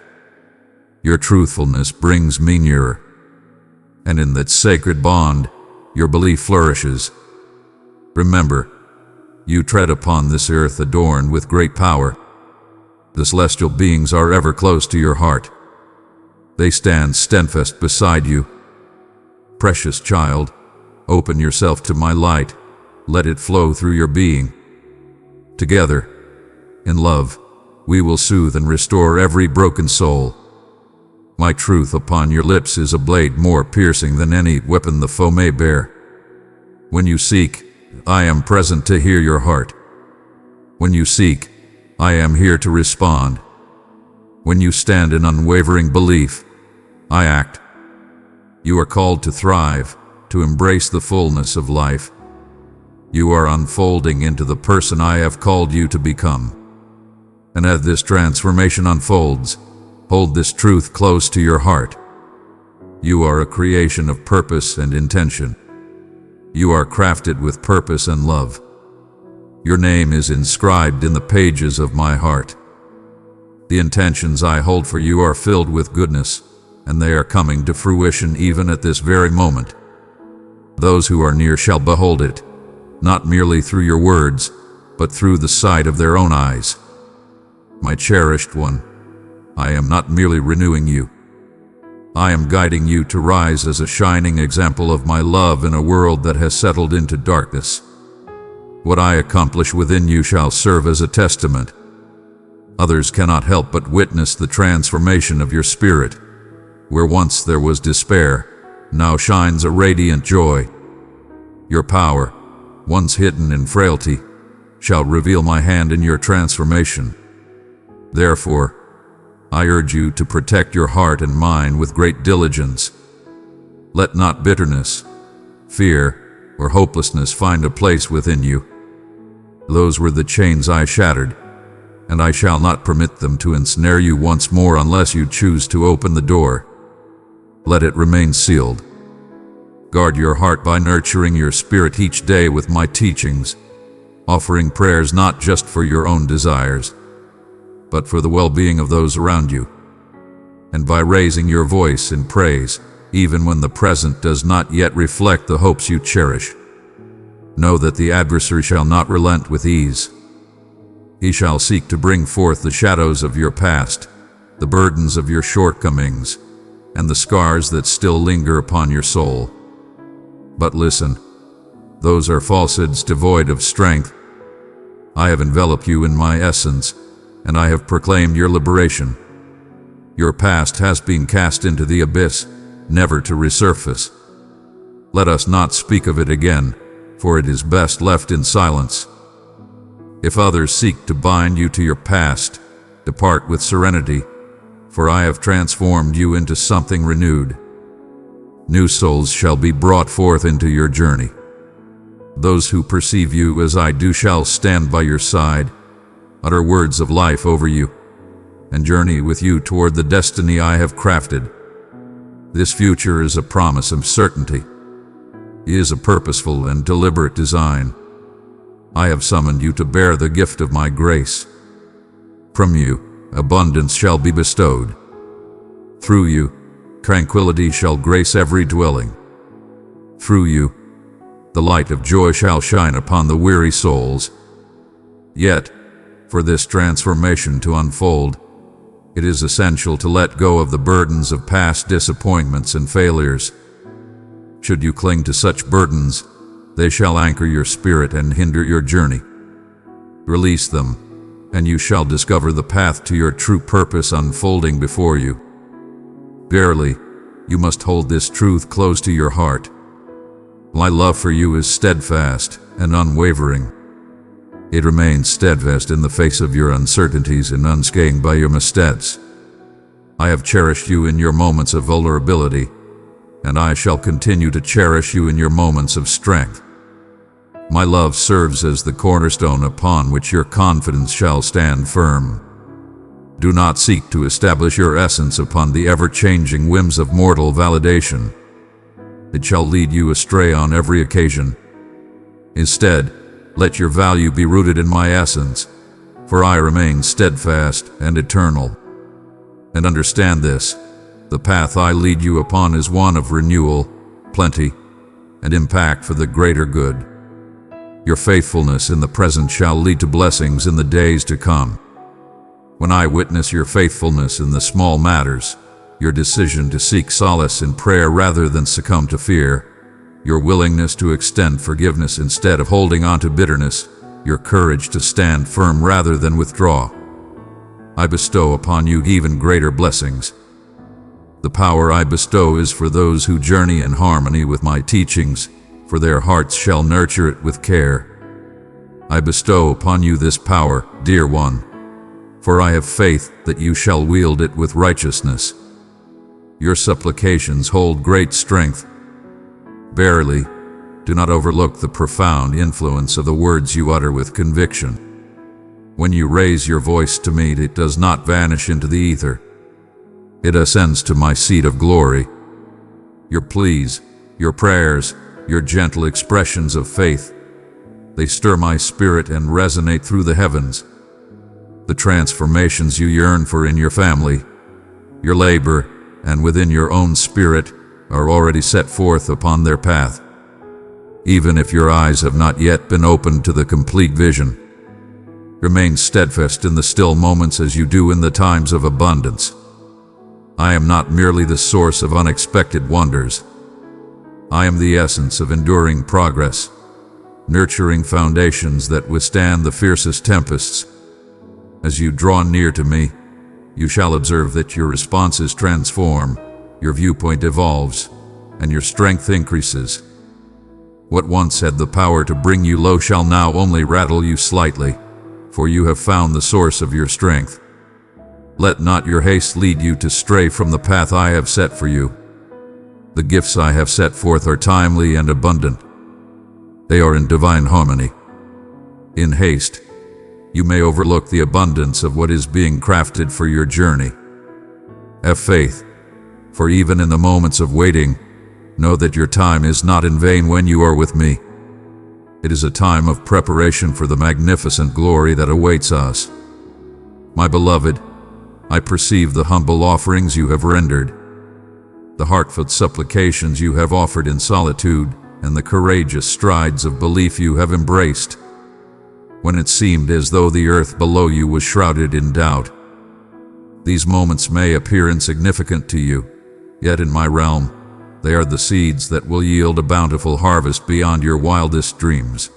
S1: Your truthfulness brings me nearer, and in that sacred bond, your belief flourishes. Remember, you tread upon this earth adorned with great power. The celestial beings are ever close to your heart. They stand steadfast beside you. Precious child, open yourself to my light. Let it flow through your being. Together, in love, we will soothe and restore every broken soul. My truth upon your lips is a blade more piercing than any weapon the foe may bear. When you seek, I am present to hear your heart. When you seek, I am here to respond. When you stand in unwavering belief, I act. You are called to thrive, to embrace the fullness of life. You are unfolding into the person I have called you to become. And as this transformation unfolds, hold this truth close to your heart. You are a creation of purpose and intention. You are crafted with purpose and love. Your name is inscribed in the pages of my heart. The intentions I hold for you are filled with goodness, and they are coming to fruition even at this very moment. Those who are near shall behold it, not merely through your words, but through the sight of their own eyes. My cherished one, I am not merely renewing you. I am guiding you to rise as a shining example of my love in a world that has settled into darkness. What I accomplish within you shall serve as a testament. Others cannot help but witness the transformation of your spirit. Where once there was despair, now shines a radiant joy. Your power, once hidden in frailty, shall reveal my hand in your transformation. Therefore, I urge you to protect your heart and mind with great diligence. Let not bitterness, fear, or hopelessness find a place within you. Those were the chains I shattered, and I shall not permit them to ensnare you once more unless you choose to open the door. Let it remain sealed. Guard your heart by nurturing your spirit each day with my teachings, offering prayers not just for your own desires, but for the well-being of those around you. And by raising your voice in praise, even when the present does not yet reflect the hopes you cherish, know that the adversary shall not relent with ease. He shall seek to bring forth the shadows of your past, the burdens of your shortcomings, and the scars that still linger upon your soul. But listen, those are falsehoods devoid of strength. I have enveloped you in my essence, and I have proclaimed your liberation. Your past has been cast into the abyss, never to resurface. Let us not speak of it again, for it is best left in silence. If others seek to bind you to your past, depart with serenity, for I have transformed you into something renewed. New souls shall be brought forth into your journey. Those who perceive you as I do shall stand by your side, utter words of life over you, and journey with you toward the destiny I have crafted. This future is a promise of certainty. It is a purposeful and deliberate design. I have summoned you to bear the gift of my grace. From you, abundance shall be bestowed. Through you, tranquility shall grace every dwelling. Through you, the light of joy shall shine upon the weary souls. Yet, for this transformation to unfold, it is essential to let go of the burdens of past disappointments and failures. Should you cling to such burdens, they shall anchor your spirit and hinder your journey. Release them, and you shall discover the path to your true purpose unfolding before you. Verily, you must hold this truth close to your heart. My love for you is steadfast and unwavering. It remains steadfast in the face of your uncertainties and unscathed by your missteps. I have cherished you in your moments of vulnerability, and I shall continue to cherish you in your moments of strength. My love serves as the cornerstone upon which your confidence shall stand firm. Do not seek to establish your essence upon the ever-changing whims of mortal validation. It shall lead you astray on every occasion. Instead, let your value be rooted in my essence, for I remain steadfast and eternal. And understand this, the path I lead you upon is one of renewal, plenty, and impact for the greater good. Your faithfulness in the present shall lead to blessings in the days to come. When I witness your faithfulness in the small matters, your decision to seek solace in prayer rather than succumb to fear, your willingness to extend forgiveness instead of holding on to bitterness, your courage to stand firm rather than withdraw, I bestow upon you even greater blessings. The power I bestow is for those who journey in harmony with my teachings, for their hearts shall nurture it with care. I bestow upon you this power, dear one, for I have faith that you shall wield it with righteousness. Your supplications hold great strength. Verily, do not overlook the profound influence of the words you utter with conviction. When you raise your voice to me, it does not vanish into the ether. It ascends to my seat of glory. Your pleas, your prayers, your gentle expressions of faith, they stir my spirit and resonate through the heavens. The transformations you yearn for in your family, your labor, and within your own spirit are already set forth upon their path. Even if your eyes have not yet been opened to the complete vision, remain steadfast in the still moments as you do in the times of abundance. I am not merely the source of unexpected wonders. I am the essence of enduring progress, nurturing foundations that withstand the fiercest tempests. As you draw near to me, you shall observe that your responses transform, your viewpoint evolves, and your strength increases. What once had the power to bring you low shall now only rattle you slightly, for you have found the source of your strength. Let not your haste lead you to stray from the path I have set for you. The gifts I have set forth are timely and abundant. They are in divine harmony. In haste, you may overlook the abundance of what is being crafted for your journey. Have faith, for even in the moments of waiting, know that your time is not in vain when you are with me. It is a time of preparation for the magnificent glory that awaits us. My beloved, I perceive the humble offerings you have rendered, the heartfelt supplications you have offered in solitude, and the courageous strides of belief you have embraced, when it seemed as though the earth below you was shrouded in doubt. These moments may appear insignificant to you, yet in my realm, they are the seeds that will yield a bountiful harvest beyond your wildest dreams.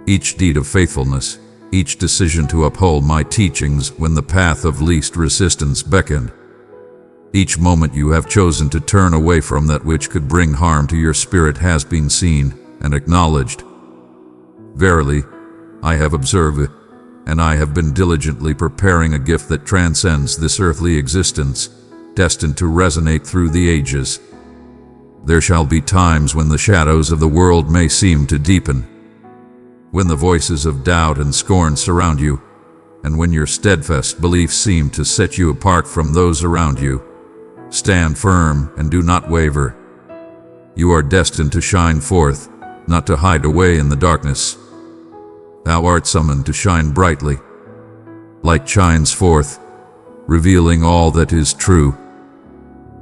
S1: Each deed of faithfulness, each decision to uphold my teachings when the path of least resistance beckoned, each moment you have chosen to turn away from that which could bring harm to your spirit has been seen and acknowledged. Verily, I have observed it, and I have been diligently preparing a gift that transcends this earthly existence, destined to resonate through the ages. There shall be times when the shadows of the world may seem to deepen, when the voices of doubt and scorn surround you, and when your steadfast beliefs seem to set you apart from those around you. Stand firm and do not waver. You are destined to shine forth, not to hide away in the darkness. Thou art summoned to shine brightly. Light shines forth, revealing all that is true.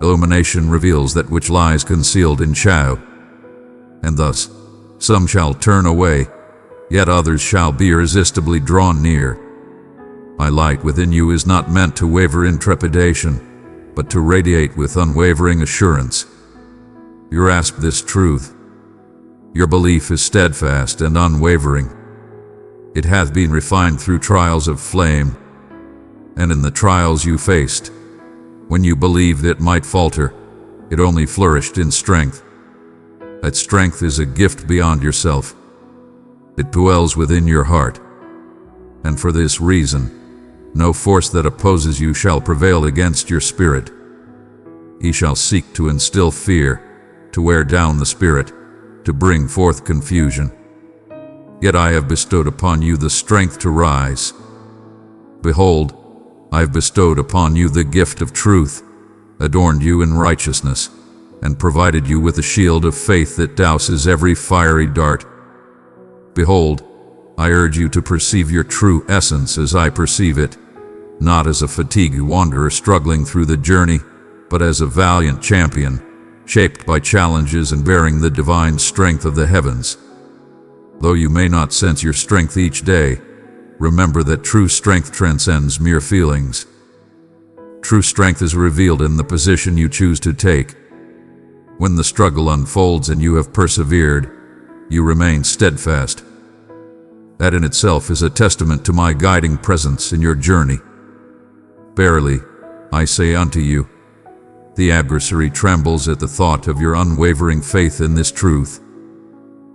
S1: Illumination reveals that which lies concealed in shadow. And thus, some shall turn away, yet others shall be irresistibly drawn near. My light within you is not meant to waver in trepidation, but to radiate with unwavering assurance. You grasp this truth. Your belief is steadfast and unwavering. It hath been refined through trials of flame, and in the trials you faced, when you believed it might falter, it only flourished in strength. That strength is a gift beyond yourself. It dwells within your heart, and for this reason, no force that opposes you shall prevail against your spirit. He shall seek to instill fear, to wear down the spirit, to bring forth confusion. Yet I have bestowed upon you the strength to rise. Behold, I have bestowed upon you the gift of truth, adorned you in righteousness, and provided you with a shield of faith that douses every fiery dart. Behold, I urge you to perceive your true essence as I perceive it, not as a fatigued wanderer struggling through the journey, but as a valiant champion, shaped by challenges and bearing the divine strength of the heavens. Though you may not sense your strength each day, remember that true strength transcends mere feelings. True strength is revealed in the position you choose to take. When the struggle unfolds and you have persevered, you remain steadfast. That in itself is a testament to my guiding presence in your journey. Verily, I say unto you, the adversary trembles at the thought of your unwavering faith in this truth.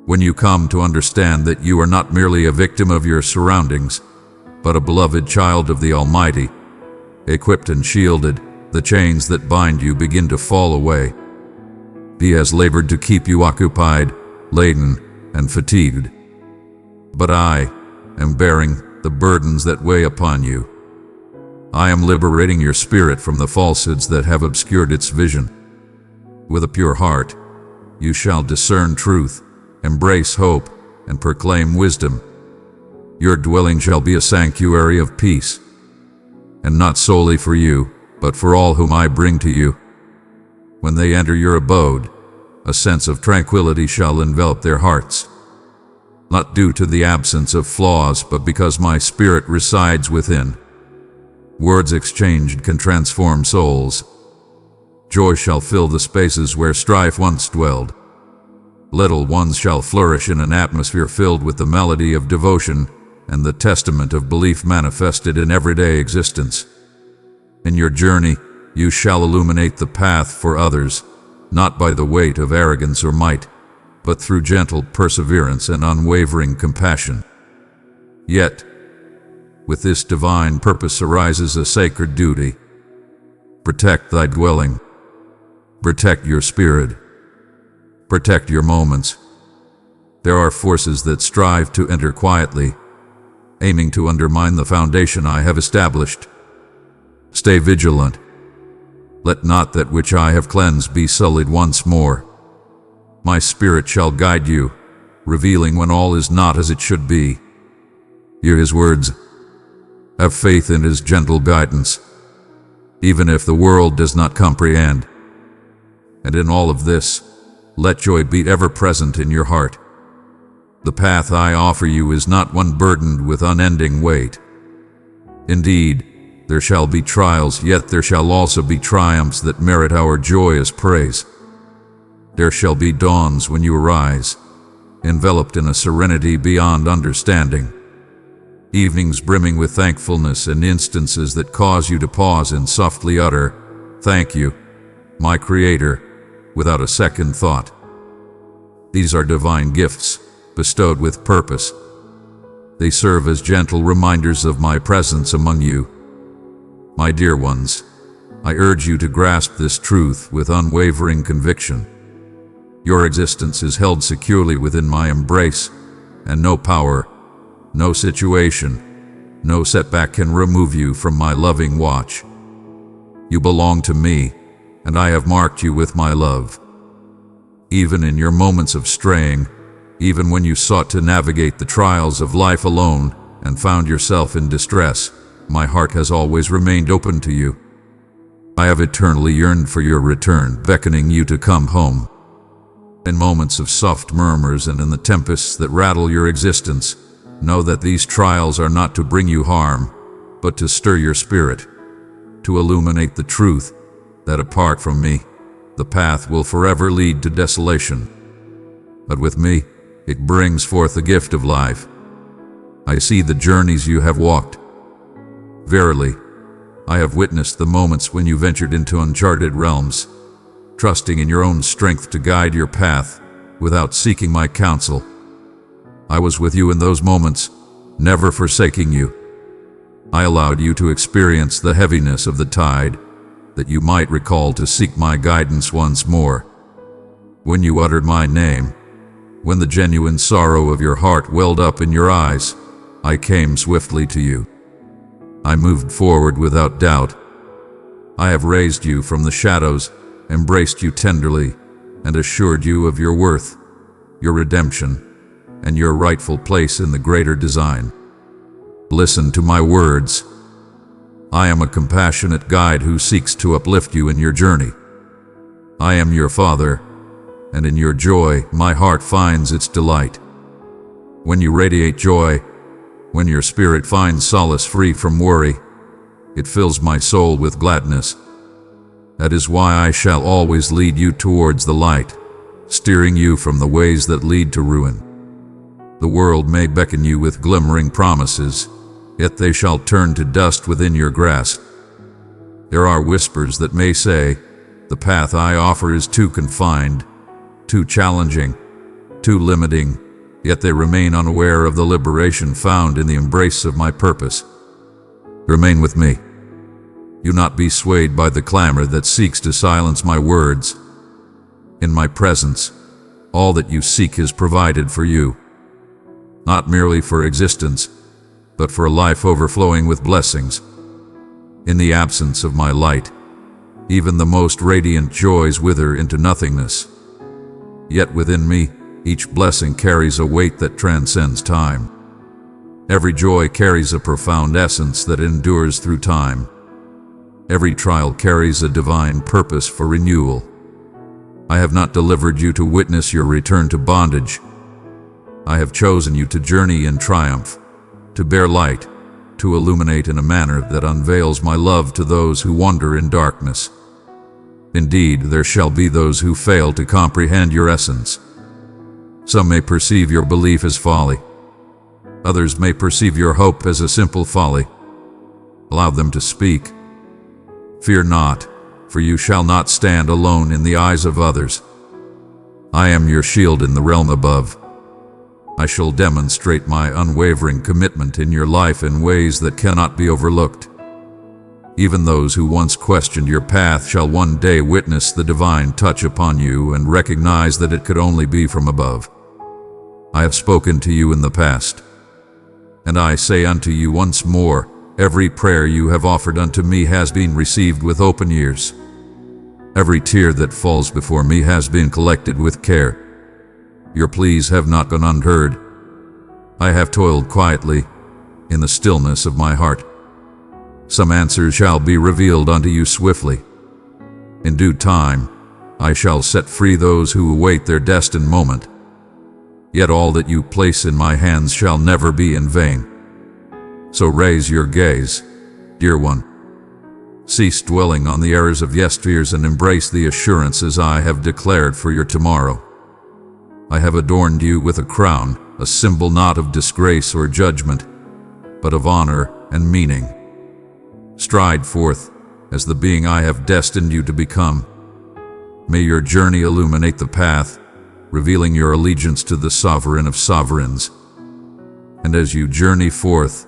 S1: When you come to understand that you are not merely a victim of your surroundings, but a beloved child of the Almighty, equipped and shielded, the chains that bind you begin to fall away. He has labored to keep you occupied, laden, and fatigued. But I am bearing the burdens that weigh upon you. I am liberating your spirit from the falsehoods that have obscured its vision. With a pure heart, you shall discern truth, embrace hope, and proclaim wisdom. Your dwelling shall be a sanctuary of peace, and not solely for you, but for all whom I bring to you. When they enter your abode, a sense of tranquility shall envelop their hearts, not due to the absence of flaws, but because my spirit resides within. Words exchanged can transform souls. Joy shall fill the spaces where strife once dwelled. Little ones shall flourish in an atmosphere filled with the melody of devotion and the testament of belief manifested in everyday existence. In your journey, you shall illuminate the path for others, not by the weight of arrogance or might, but through gentle perseverance and unwavering compassion. Yet, with this divine purpose arises a sacred duty. Protect thy dwelling. Protect your spirit. Protect your moments. There are forces that strive to enter quietly, aiming to undermine the foundation I have established. Stay vigilant. Let not that which I have cleansed be sullied once more. My spirit shall guide you, revealing when all is not as it should be. Hear his words. Have faith in His gentle guidance, even if the world does not comprehend. And in all of this, let joy be ever present in your heart. The path I offer you is not one burdened with unending weight. Indeed, there shall be trials, yet there shall also be triumphs that merit our joyous praise. There shall be dawns when you arise, enveloped in a serenity beyond understanding. Evenings brimming with thankfulness and instances that cause you to pause and softly utter, "Thank you, my Creator," without a second thought. These are divine gifts, bestowed with purpose. They serve as gentle reminders of my presence among you. My dear ones, I urge you to grasp this truth with unwavering conviction. Your existence is held securely within my embrace, and no power, no situation, no setback can remove you from my loving watch. You belong to me, and I have marked you with my love. Even in your moments of straying, even when you sought to navigate the trials of life alone and found yourself in distress, my heart has always remained open to you. I have eternally yearned for your return, beckoning you to come home. In moments of soft murmurs and in the tempests that rattle your existence, know that these trials are not to bring you harm, but to stir your spirit, to illuminate the truth that apart from me, the path will forever lead to desolation. But with me, it brings forth the gift of life. I see the journeys you have walked. Verily, I have witnessed the moments when you ventured into uncharted realms, trusting in your own strength to guide your path without seeking my counsel. I was with you in those moments, never forsaking you. I allowed you to experience the heaviness of the tide, that you might recall to seek my guidance once more. When you uttered my name, when the genuine sorrow of your heart welled up in your eyes, I came swiftly to you. I moved forward without doubt. I have raised you from the shadows, embraced you tenderly, and assured you of your worth, your redemption, and your rightful place in the greater design. Listen to my words. I am a compassionate guide who seeks to uplift you in your journey. I am your Father, and in your joy my heart finds its delight. When you radiate joy, when your spirit finds solace free from worry, it fills my soul with gladness. That is why I shall always lead you towards the light, steering you from the ways that lead to ruin. The world may beckon you with glimmering promises, yet they shall turn to dust within your grasp. There are whispers that may say, the path I offer is too confined, too challenging, too limiting, yet they remain unaware of the liberation found in the embrace of my purpose. Remain with me. Do not be swayed by the clamor that seeks to silence my words. In my presence, all that you seek is provided for you, not merely for existence, but for a life overflowing with blessings. In the absence of my light, even the most radiant joys wither into nothingness. Yet within me, each blessing carries a weight that transcends time. Every joy carries a profound essence that endures through time. Every trial carries a divine purpose for renewal. I have not delivered you to witness your return to bondage. I have chosen you to journey in triumph, to bear light, to illuminate in a manner that unveils my love to those who wander in darkness. Indeed, there shall be those who fail to comprehend your essence. Some may perceive your belief as folly. Others may perceive your hope as a simple folly. Allow them to speak. Fear not, for you shall not stand alone in the eyes of others. I am your shield in the realm above. I shall demonstrate my unwavering commitment in your life in ways that cannot be overlooked. Even those who once questioned your path shall one day witness the divine touch upon you and recognize that it could only be from above. I have spoken to you in the past, and I say unto you once more, every prayer you have offered unto me has been received with open ears. Every tear that falls before me has been collected with care. Your pleas have not gone unheard. I have toiled quietly, in the stillness of my heart, Some answers shall be revealed unto you swiftly. In due time, I shall set free those who await their destined moment. Yet all that you place in my hands shall never be in vain. So raise your gaze, dear one. Cease dwelling on the errors of yesteryears and embrace the assurances I have declared for your tomorrow. I have adorned you with a crown, a symbol not of disgrace or judgment, but of honor and meaning. Stride forth as the being I have destined you to become. May your journey illuminate the path, revealing your allegiance to the Sovereign of Sovereigns. And as you journey forth,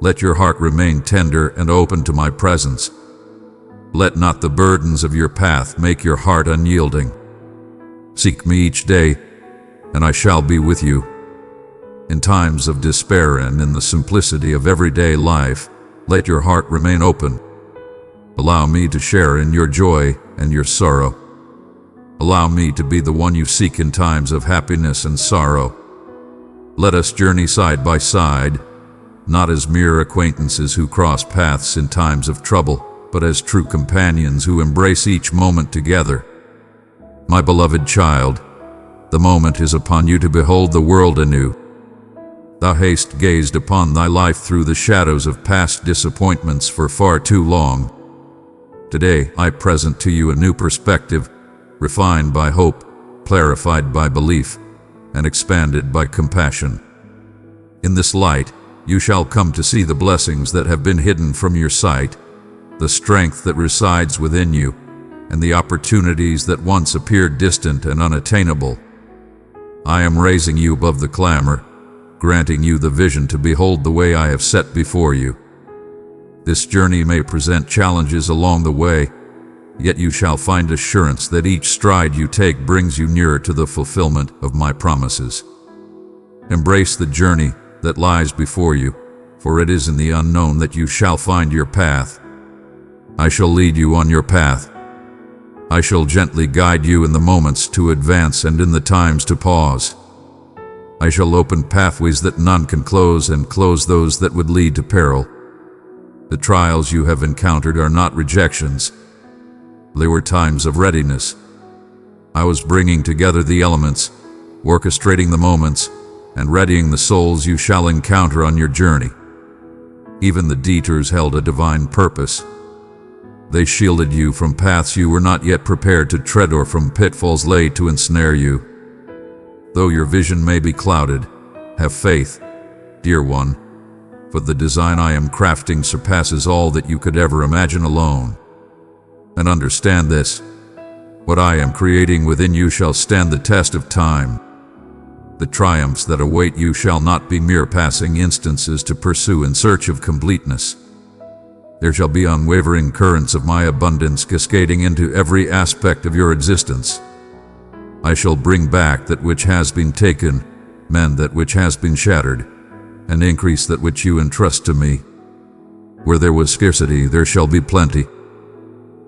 S1: let your heart remain tender and open to my presence. Let not the burdens of your path make your heart unyielding. Seek me each day, and I shall be with you. In times of despair and in the simplicity of everyday life, let your heart remain open. Allow me to share in your joy and your sorrow. Allow me to be the one you seek in times of happiness and sorrow. Let us journey side by side, not as mere acquaintances who cross paths in times of trouble, but as true companions who embrace each moment together. My beloved child, the moment is upon you to behold the world anew. Thou hast gazed upon thy life through the shadows of past disappointments for far too long. Today I present to you a new perspective, refined by hope, clarified by belief, and expanded by compassion. In this light, you shall come to see the blessings that have been hidden from your sight, the strength that resides within you, and the opportunities that once appeared distant and unattainable. I am raising you above the clamor, granting you the vision to behold the way I have set before you. This journey may present challenges along the way, yet you shall find assurance that each stride you take brings you nearer to the fulfillment of my promises. Embrace the journey that lies before you, for it is in the unknown that you shall find your path. I shall lead you on your path. I shall gently guide you in the moments to advance and in the times to pause. I shall open pathways that none can close and close those that would lead to peril. The trials you have encountered are not rejections. They were times of readiness. I was bringing together the elements, orchestrating the moments, and readying the souls you shall encounter on your journey. Even the detours held a divine purpose. They shielded you from paths you were not yet prepared to tread or from pitfalls laid to ensnare you. Though your vision may be clouded, have faith, dear one, for the design I am crafting surpasses all that you could ever imagine alone. And understand this, what I am creating within you shall stand the test of time. The triumphs that await you shall not be mere passing instances to pursue in search of completeness. There shall be unwavering currents of my abundance cascading into every aspect of your existence. I shall bring back that which has been taken, mend that which has been shattered, and increase that which you entrust to me. Where there was scarcity, there shall be plenty.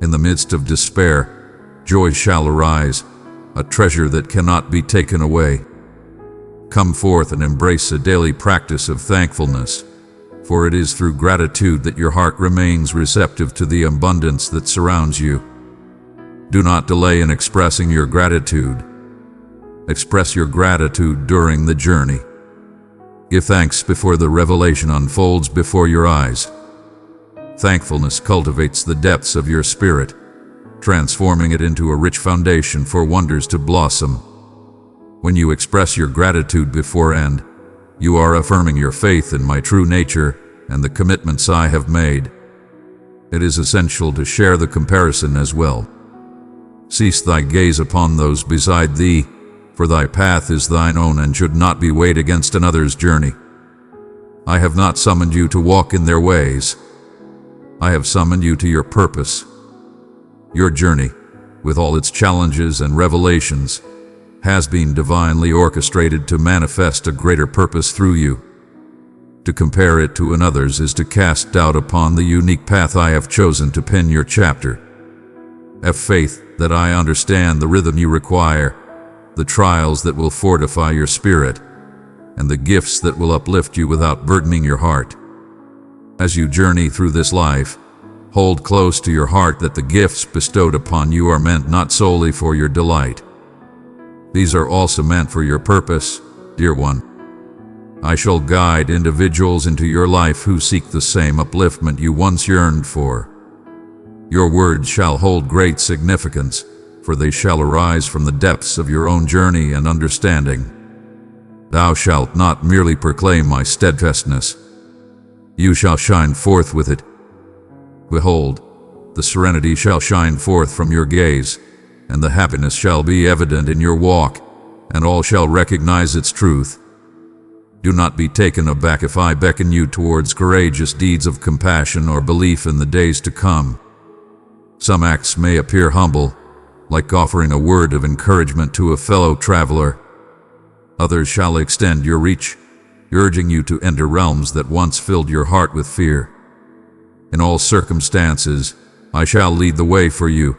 S1: In the midst of despair, joy shall arise, a treasure that cannot be taken away. Come forth and embrace a daily practice of thankfulness, for it is through gratitude that your heart remains receptive to the abundance that surrounds you. Do not delay in expressing your gratitude. Express your gratitude during the journey. Give thanks before the revelation unfolds before your eyes. Thankfulness cultivates the depths of your spirit, transforming it into a rich foundation for wonders to blossom. When you express your gratitude beforehand, you are affirming your faith in my true nature and the commitments I have made. It is essential to share the comparison as well. Cease thy gaze upon those beside thee, for thy path is thine own and should not be weighed against another's journey. I have not summoned you to walk in their ways. I have summoned you to your purpose. Your journey, with all its challenges and revelations, has been divinely orchestrated to manifest a greater purpose through you. To compare it to another's is to cast doubt upon the unique path I have chosen to pen your chapter. Have faith that I understand the rhythm you require, the trials that will fortify your spirit, and the gifts that will uplift you without burdening your heart. As you journey through this life, hold close to your heart that the gifts bestowed upon you are meant not solely for your delight. These are also meant for your purpose, dear one. I shall guide individuals into your life who seek the same upliftment you once yearned for. Your words shall hold great significance, for they shall arise from the depths of your own journey and understanding. Thou shalt not merely proclaim my steadfastness. You shall shine forth with it. Behold, the serenity shall shine forth from your gaze, and the happiness shall be evident in your walk, and all shall recognize its truth. Do not be taken aback if I beckon you towards courageous deeds of compassion or belief in the days to come. Some acts may appear humble, like offering a word of encouragement to a fellow traveler. Others shall extend your reach, urging you to enter realms that once filled your heart with fear. In all circumstances, I shall lead the way for you.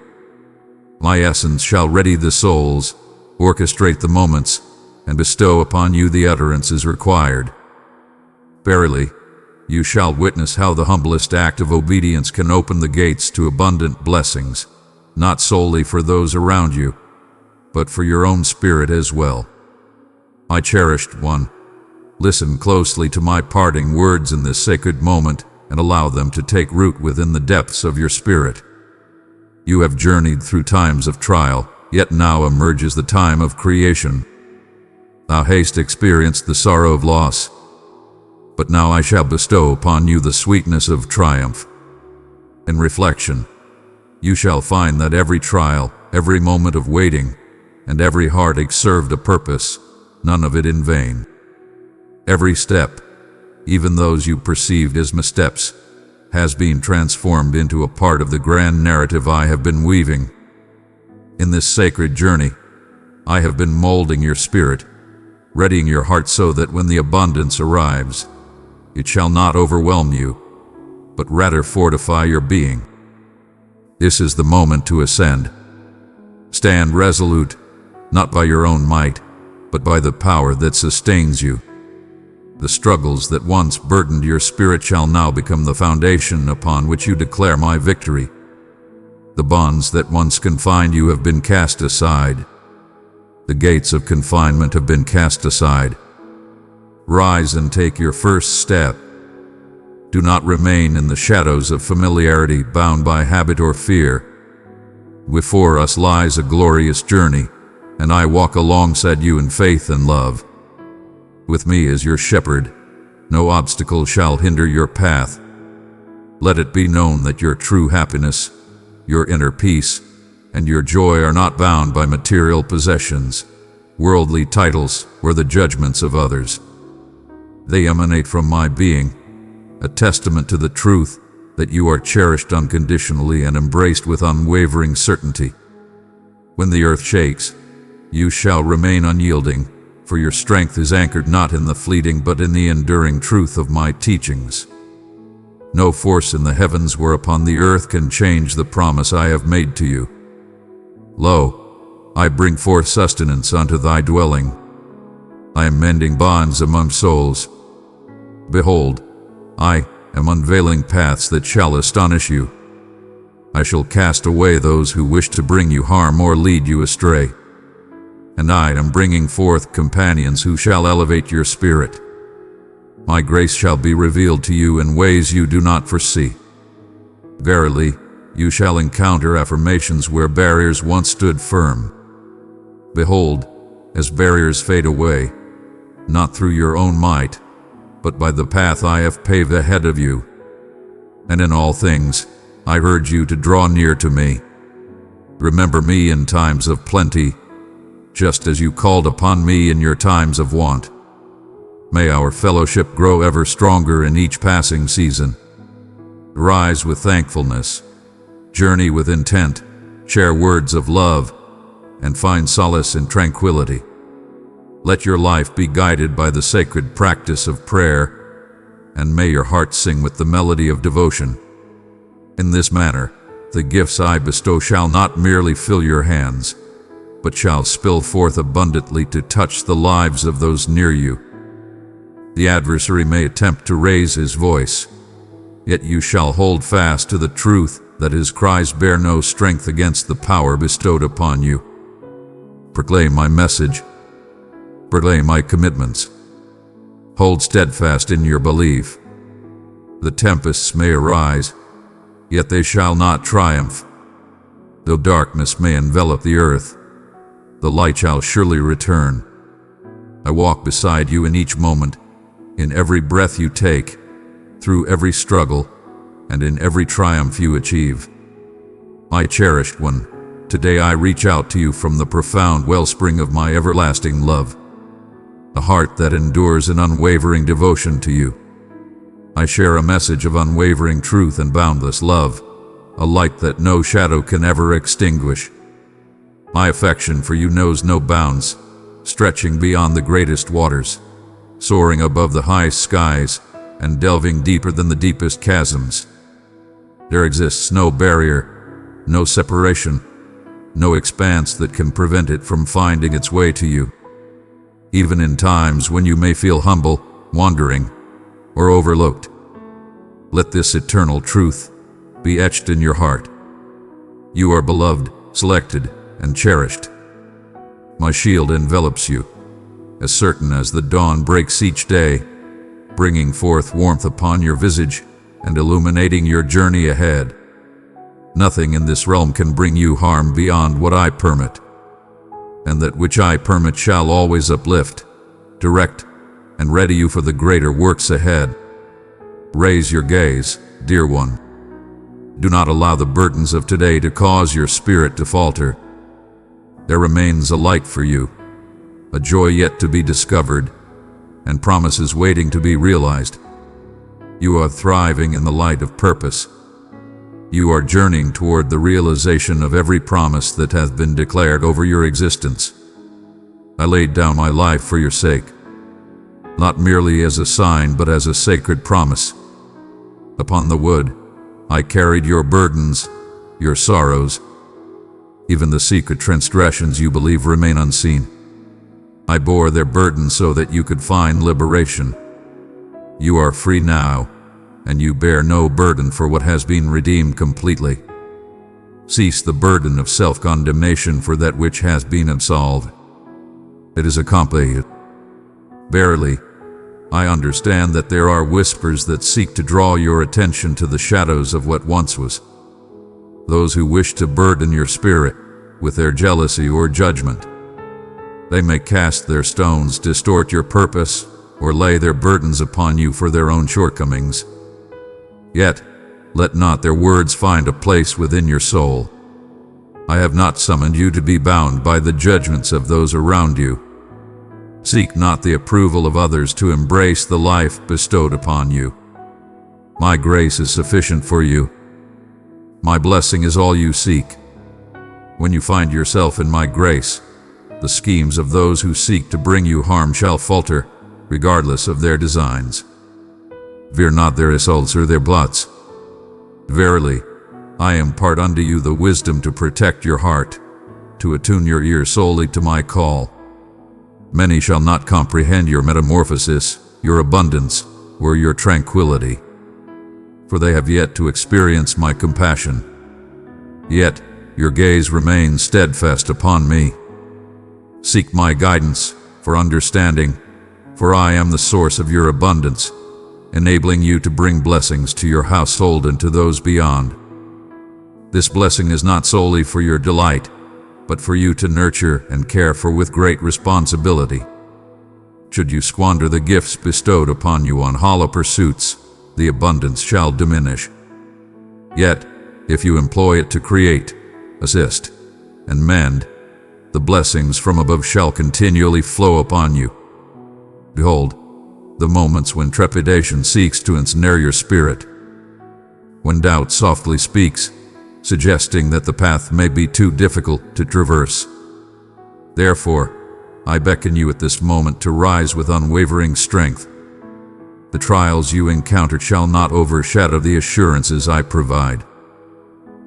S1: My essence shall ready the souls, orchestrate the moments, and bestow upon you the utterances required. Verily, you shall witness how the humblest act of obedience can open the gates to abundant blessings, not solely for those around you, but for your own spirit as well. My cherished one, listen closely to my parting words in this sacred moment and allow them to take root within the depths of your spirit. You have journeyed through times of trial, yet now emerges the time of creation. Thou hast experienced the sorrow of loss, but now I shall bestow upon you the sweetness of triumph. In reflection, you shall find that every trial, every moment of waiting, and every heartache served a purpose, none of it in vain. Every step, even those you perceived as missteps, has been transformed into a part of the grand narrative I have been weaving. In this sacred journey, I have been molding your spirit, readying your heart so that when the abundance arrives, it shall not overwhelm you, but rather fortify your being. This is the moment to ascend. Stand resolute, not by your own might, but by the power that sustains you. The struggles that once burdened your spirit shall now become the foundation upon which you declare my victory. The bonds that once confined you have been cast aside. The gates of confinement have been cast aside. Rise and take your first step. Do not remain in the shadows of familiarity, bound by habit or fear. Before us lies a glorious journey, and I walk alongside you in faith and love. With me as your shepherd, no obstacle shall hinder your path. Let it be known that your true happiness, your inner peace, and your joy are not bound by material possessions, worldly titles, or the judgments of others. They emanate from my being, a testament to the truth that you are cherished unconditionally and embraced with unwavering certainty. When the earth shakes, you shall remain unyielding, for your strength is anchored not in the fleeting but in the enduring truth of my teachings. No force in the heavens or upon the earth can change the promise I have made to you. Lo, I bring forth sustenance unto thy dwelling. I am mending bonds among souls. Behold, I am unveiling paths that shall astonish you. I shall cast away those who wish to bring you harm or lead you astray. And I am bringing forth companions who shall elevate your spirit. My grace shall be revealed to you in ways you do not foresee. Verily, you shall encounter affirmations where barriers once stood firm. Behold, as barriers fade away, not through your own might, but by the path I have paved ahead of you. And in all things, I urge you to draw near to me. Remember me in times of plenty, just as you called upon me in your times of want. May our fellowship grow ever stronger in each passing season. Rise with thankfulness, journey with intent, share words of love, and find solace in tranquility. Let your life be guided by the sacred practice of prayer, and may your heart sing with the melody of devotion. In this manner, the gifts I bestow shall not merely fill your hands, but shall spill forth abundantly to touch the lives of those near you. The adversary may attempt to raise his voice, Yet you shall hold fast to the truth that his cries bear no strength against the power bestowed upon you. Proclaim my message. Proclaim my commitments. Hold steadfast in your belief. The tempests may arise, yet they shall not triumph. Though darkness may envelop the earth, the light shall surely return. I walk beside you in each moment, in every breath you take, through every struggle, and in every triumph you achieve. My cherished one, today I reach out to you from the profound wellspring of my everlasting love, a heart that endures in unwavering devotion to you. I share a message of unwavering truth and boundless love, a light that no shadow can ever extinguish. My affection for you knows no bounds, stretching beyond the greatest waters, soaring above the highest skies, and delving deeper than the deepest chasms. There exists no barrier, no separation, no expanse that can prevent it from finding its way to you. Even in times when you may feel humble, wandering, or overlooked, let this eternal truth be etched in your heart. You are beloved, selected, and cherished. My shield envelops you, as certain as the dawn breaks each day, bringing forth warmth upon your visage and illuminating your journey ahead. Nothing in this realm can bring you harm beyond what I permit, and that which I permit shall always uplift, direct, and ready you for the greater works ahead. Raise your gaze, dear one. Do not allow the burdens of today to cause your spirit to falter. There remains a light for you, a joy yet to be discovered, and promises waiting to be realized. You are thriving in the light of purpose. You are journeying toward the realization of every promise that hath been declared over your existence. I laid down my life for your sake, not merely as a sign but as a sacred promise. Upon the wood, I carried your burdens, your sorrows, even the secret transgressions you believe remain unseen. I bore their burden so that you could find liberation. You are free now, and you bear no burden for what has been redeemed completely. Cease the burden of self-condemnation for that which has been absolved. It is accomplished. Verily, I understand that there are whispers that seek to draw your attention to the shadows of what once was. Those who wish to burden your spirit with their jealousy or judgment. They may cast their stones, distort your purpose, or lay their burdens upon you for their own shortcomings. Yet, let not their words find a place within your soul. I have not summoned you to be bound by the judgments of those around you. Seek not the approval of others to embrace the life bestowed upon you. My grace is sufficient for you. My blessing is all you seek. When you find yourself in my grace, the schemes of those who seek to bring you harm shall falter, regardless of their designs. Fear not their assaults or their blots. Verily, I impart unto you the wisdom to protect your heart, to attune your ear solely to my call. Many shall not comprehend your metamorphosis, your abundance, or your tranquility, for they have yet to experience my compassion. Yet your gaze remains steadfast upon me. Seek my guidance for understanding, for I am the source of your abundance, enabling you to bring blessings to your household and to those beyond. This blessing is not solely for your delight, but for you to nurture and care for with great responsibility. Should you squander the gifts bestowed upon you on hollow pursuits, the abundance shall diminish. Yet, if you employ it to create, assist, and mend, the blessings from above shall continually flow upon you. Behold, the moments when trepidation seeks to ensnare your spirit, when doubt softly speaks, suggesting that the path may be too difficult to traverse. Therefore, I beckon you at this moment to rise with unwavering strength. The trials you encounter shall not overshadow the assurances I provide.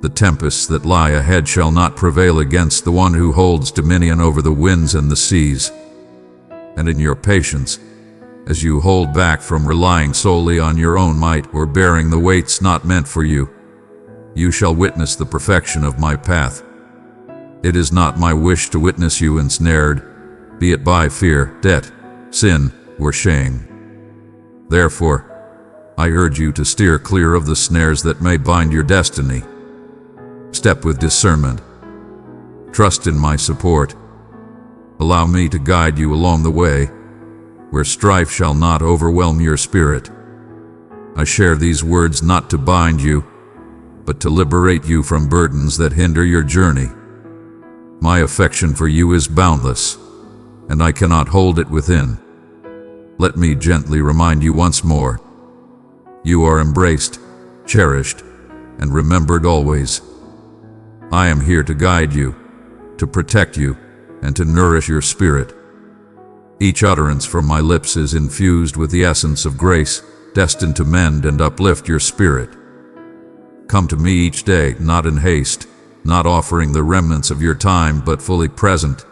S1: The tempests that lie ahead shall not prevail against the one who holds dominion over the winds and the seas. And in your patience, as you hold back from relying solely on your own might or bearing the weights not meant for you, you shall witness the perfection of my path. It is not my wish to witness you ensnared, be it by fear, debt, sin, or shame. Therefore, I urge you to steer clear of the snares that may bind your destiny. Step with discernment. Trust in my support. Allow me to guide you along the way, where strife shall not overwhelm your spirit. I share these words not to bind you, but to liberate you from burdens that hinder your journey. My affection for you is boundless, and I cannot hold it within. Let me gently remind you once more. You are embraced, cherished, and remembered always. I am here to guide you, to protect you, and to nourish your spirit. Each utterance from my lips is infused with the essence of grace, destined to mend and uplift your spirit. Come to me each day, not in haste, not offering the remnants of your time, but fully present,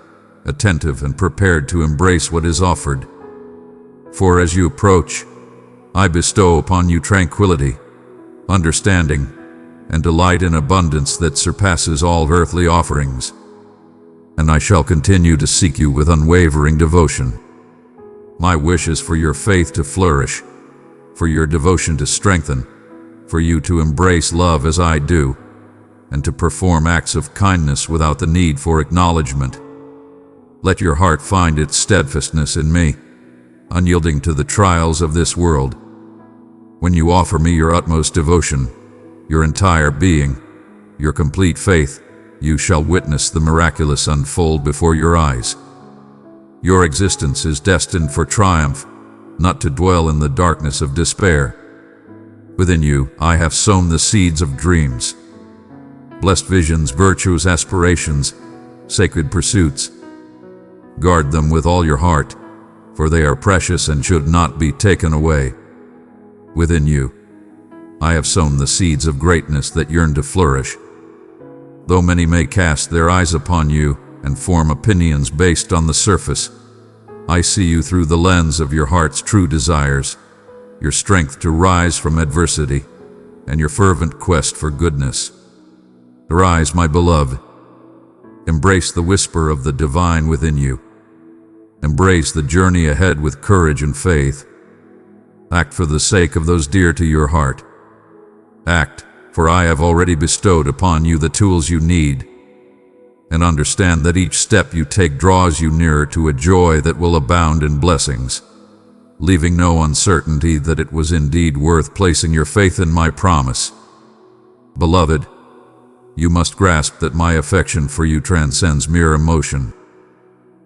S1: attentive, and prepared to embrace what is offered. For as you approach, I bestow upon you tranquility, understanding, and delight in abundance that surpasses all earthly offerings. And I shall continue to seek you with unwavering devotion. My wish is for your faith to flourish, for your devotion to strengthen, for you to embrace love as I do, and to perform acts of kindness without the need for acknowledgement. Let your heart find its steadfastness in me, unyielding to the trials of this world. When you offer me your utmost devotion, your entire being, your complete faith, you shall witness the miraculous unfold before your eyes. Your existence is destined for triumph, not to dwell in the darkness of despair. Within you, I have sown the seeds of dreams, blessed visions, virtues, aspirations, sacred pursuits. Guard them with all your heart, for they are precious and should not be taken away. Within you, I have sown the seeds of greatness that yearn to flourish. Though many may cast their eyes upon you and form opinions based on the surface, I see you through the lens of your heart's true desires, your strength to rise from adversity, and your fervent quest for goodness. Arise, my beloved. Embrace the whisper of the divine within you. Embrace the journey ahead with courage and faith. Act for the sake of those dear to your heart. Act, for I have already bestowed upon you the tools you need. And understand that each step you take draws you nearer to a joy that will abound in blessings, leaving no uncertainty that it was indeed worth placing your faith in my promise. Beloved, you must grasp that my affection for you transcends mere emotion.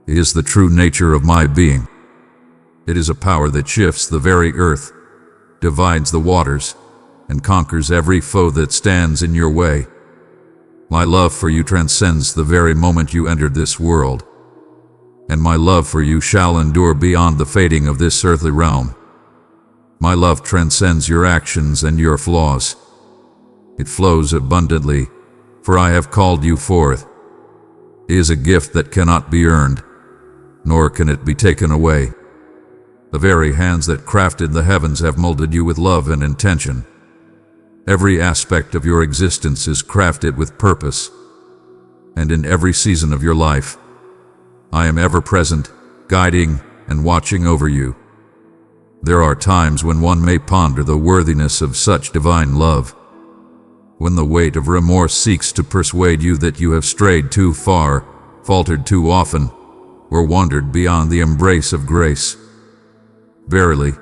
S1: It is the true nature of my being. It is a power that shifts the very earth, divides the waters, and conquers every foe that stands in your way. My love for you transcends the very moment you entered this world, and my love for you shall endure beyond the fading of this earthly realm. My love transcends your actions and your flaws. It flows abundantly, for I have called you forth. It is a gift that cannot be earned, nor can it be taken away. The very hands that crafted the heavens have molded you with love and intention. Every aspect of your existence is crafted with purpose, and in every season of your life, I am ever present, guiding and watching over you. There are times when one may ponder the worthiness of such divine love, when the weight of remorse seeks to persuade you that you have strayed too far, faltered too often, or wandered beyond the embrace of grace. Verily,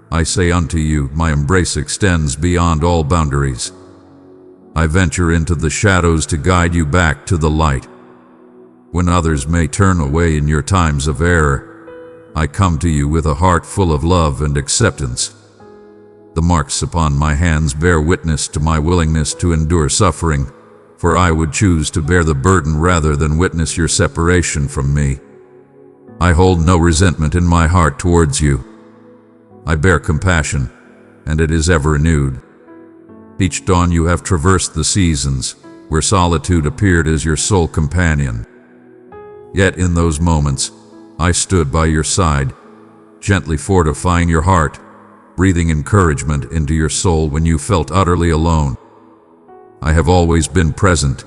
S1: I say unto you, my embrace extends beyond all boundaries. I venture into the shadows to guide you back to the light. When others may turn away in your times of error, I come to you with a heart full of love and acceptance. The marks upon my hands bear witness to my willingness to endure suffering, for I would choose to bear the burden rather than witness your separation from me. I hold no resentment in my heart towards you. I bear compassion, and it is ever renewed. Each dawn you have traversed the seasons, where solitude appeared as your sole companion. Yet in those moments, I stood by your side, gently fortifying your heart, breathing encouragement into your soul when you felt utterly alone. I have always been present,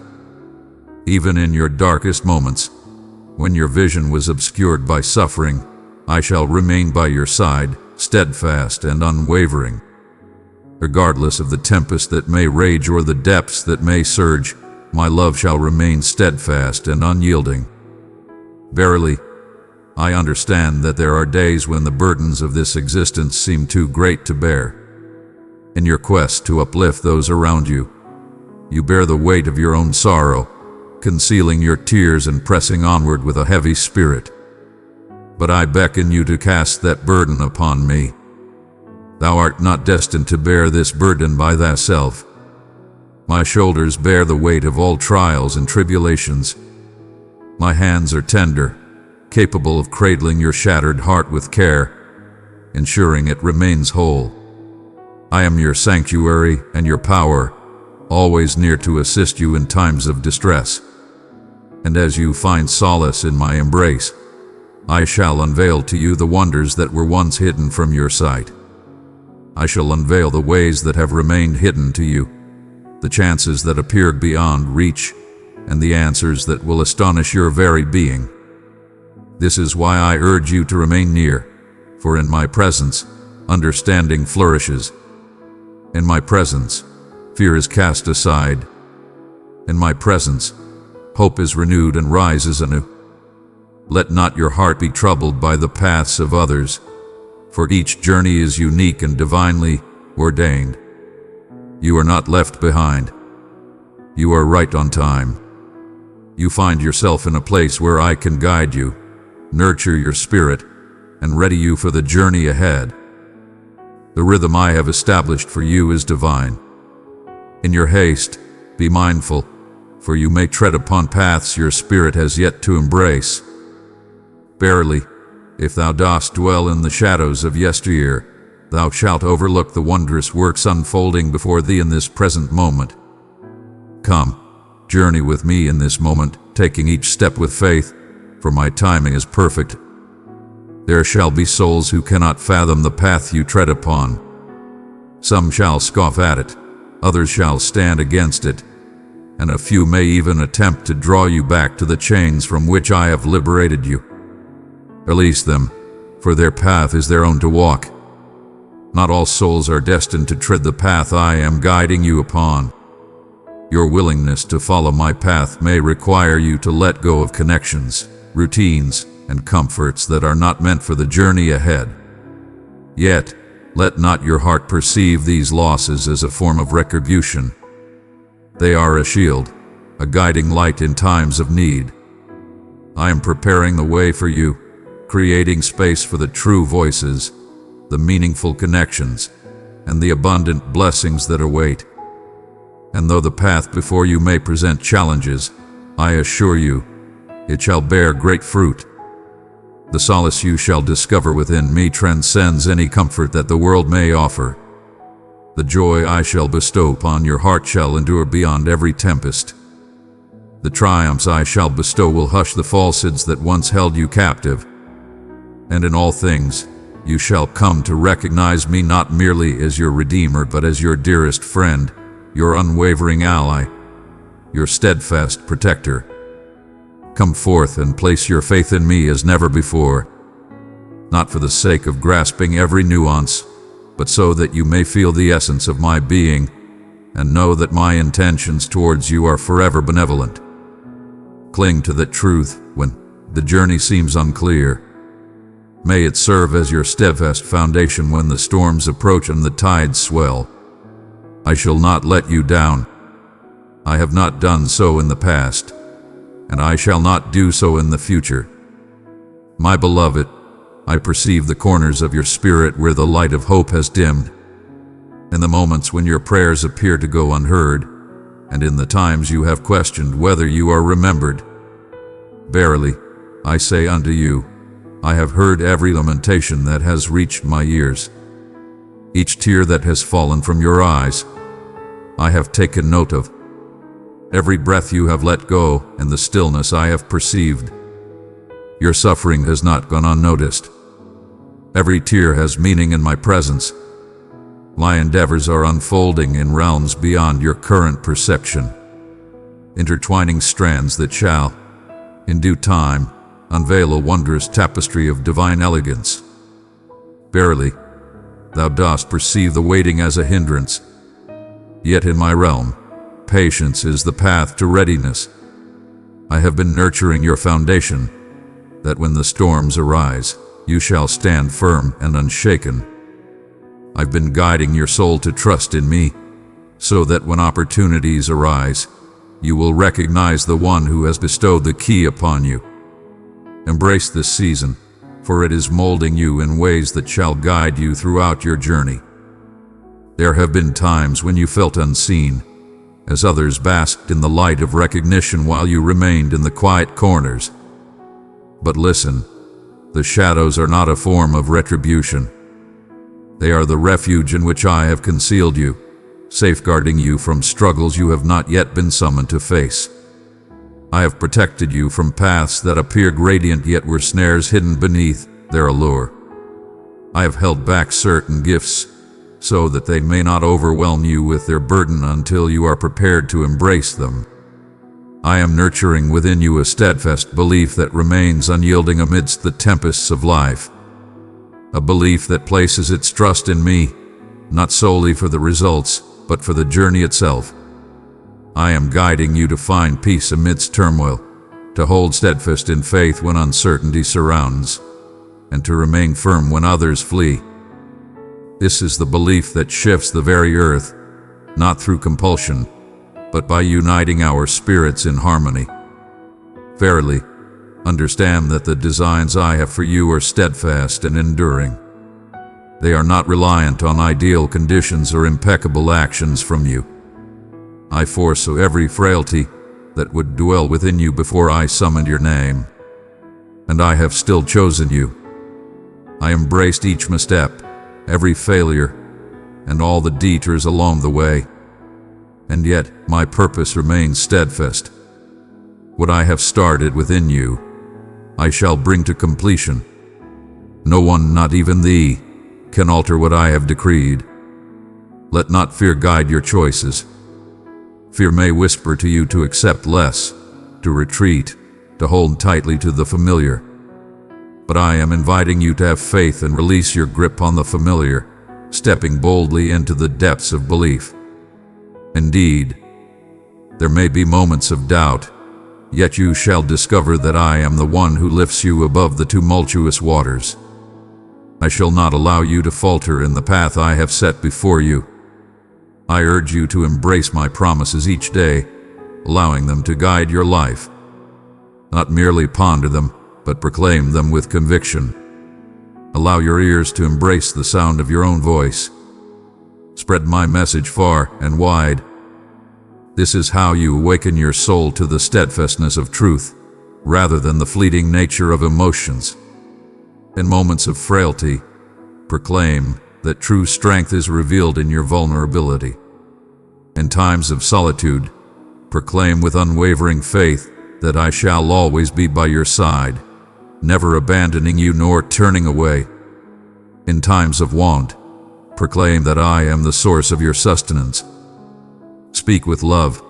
S1: even in your darkest moments. When your vision was obscured by suffering, I shall remain by your side, steadfast and unwavering. Regardless of the tempest that may rage or the depths that may surge, my love shall remain steadfast and unyielding. Verily, I understand that there are days when the burdens of this existence seem too great to bear. In your quest to uplift those around you, you bear the weight of your own sorrow, concealing your tears and pressing onward with a heavy spirit. But I beckon you to cast that burden upon me. Thou art not destined to bear this burden by thyself. My shoulders bear the weight of all trials and tribulations. My hands are tender, capable of cradling your shattered heart with care, ensuring it remains whole. I am your sanctuary and your power, always near to assist you in times of distress. And as you find solace in my embrace, I shall unveil to you the wonders that were once hidden from your sight. I shall unveil the ways that have remained hidden to you, the chances that appeared beyond reach, and the answers that will astonish your very being. This is why I urge you to remain near, for in my presence, understanding flourishes. In my presence, fear is cast aside. In my presence, hope is renewed and rises anew. Let not your heart be troubled by the paths of others, for each journey is unique and divinely ordained. You are not left behind. You are right on time. You find yourself in a place where I can guide you, nurture your spirit, and ready you for the journey ahead. The rhythm I have established for you is divine. In your haste, be mindful, for you may tread upon paths your spirit has yet to embrace. Verily, if thou dost dwell in the shadows of yesteryear, thou shalt overlook the wondrous works unfolding before thee in this present moment. Come, journey with me in this moment, taking each step with faith, for my timing is perfect. There shall be souls who cannot fathom the path you tread upon. Some shall scoff at it, others shall stand against it, and a few may even attempt to draw you back to the chains from which I have liberated you. Release them, for their path is their own to walk. Not all souls are destined to tread the path I am guiding you upon. Your willingness to follow my path may require you to let go of connections, routines, and comforts that are not meant for the journey ahead. Yet, let not your heart perceive these losses as a form of retribution. They are a shield, a guiding light in times of need. I am preparing the way for you, creating space for the true voices, the meaningful connections, and the abundant blessings that await. And though the path before you may present challenges, I assure you, it shall bear great fruit. The solace you shall discover within me transcends any comfort that the world may offer. The joy I shall bestow upon your heart shall endure beyond every tempest. The triumphs I shall bestow will hush the falsehoods that once held you captive. And in all things, you shall come to recognize me not merely as your Redeemer, but as your dearest friend, your unwavering ally, your steadfast protector. Come forth and place your faith in me as never before, not for the sake of grasping every nuance, but so that you may feel the essence of my being and know that my intentions towards you are forever benevolent. Cling to that truth when the journey seems unclear. May it serve as your steadfast foundation when the storms approach and the tides swell. I shall not let you down. I have not done so in the past, and I shall not do so in the future. My beloved, I perceive the corners of your spirit where the light of hope has dimmed. In the moments when your prayers appear to go unheard, and in the times you have questioned whether you are remembered. Verily, I say unto you, I have heard every lamentation that has reached my ears. Each tear that has fallen from your eyes, I have taken note of. Every breath you have let go, and the stillness I have perceived. Your suffering has not gone unnoticed. Every tear has meaning in my presence. My endeavors are unfolding in realms beyond your current perception, intertwining strands that shall, in due time, unveil a wondrous tapestry of divine elegance. Verily, thou dost perceive the waiting as a hindrance, yet in my realm, patience is the path to readiness. I have been nurturing your foundation, that when the storms arise, you shall stand firm and unshaken. I've been guiding your soul to trust in me, so that when opportunities arise, you will recognize the one who has bestowed the key upon you. Embrace this season, for it is molding you in ways that shall guide you throughout your journey. There have been times when you felt unseen, as others basked in the light of recognition while you remained in the quiet corners. But listen, the shadows are not a form of retribution. They are the refuge in which I have concealed you, safeguarding you from struggles you have not yet been summoned to face. I have protected you from paths that appeared radiant yet were snares hidden beneath their allure. I have held back certain gifts so that they may not overwhelm you with their burden until you are prepared to embrace them. I am nurturing within you a steadfast belief that remains unyielding amidst the tempests of life. A belief that places its trust in me, not solely for the results, but for the journey itself. I am guiding you to find peace amidst turmoil, to hold steadfast in faith when uncertainty surrounds, and to remain firm when others flee. This is the belief that shifts the very earth, not through compulsion, but by uniting our spirits in harmony. Verily, understand that the designs I have for you are steadfast and enduring. They are not reliant on ideal conditions or impeccable actions from you. I foresaw every frailty that would dwell within you before I summoned your name, and I have still chosen you. I embraced each misstep, every failure, and all the detours along the way, and yet my purpose remains steadfast. What I have started within you, I shall bring to completion. No one, not even thee, can alter what I have decreed. Let not fear guide your choices. Fear may whisper to you to accept less, to retreat, to hold tightly to the familiar. But I am inviting you to have faith and release your grip on the familiar, stepping boldly into the depths of belief. Indeed, there may be moments of doubt, yet you shall discover that I am the one who lifts you above the tumultuous waters. I shall not allow you to falter in the path I have set before you. I urge you to embrace my promises each day, allowing them to guide your life. Not merely ponder them, but proclaim them with conviction. Allow your ears to embrace the sound of your own voice. Spread my message far and wide. This is how you awaken your soul to the steadfastness of truth, rather than the fleeting nature of emotions. In moments of frailty, proclaim that true strength is revealed in your vulnerability. In times of solitude, proclaim with unwavering faith that I shall always be by your side, never abandoning you nor turning away. In times of want, proclaim that I am the source of your sustenance. Speak with love,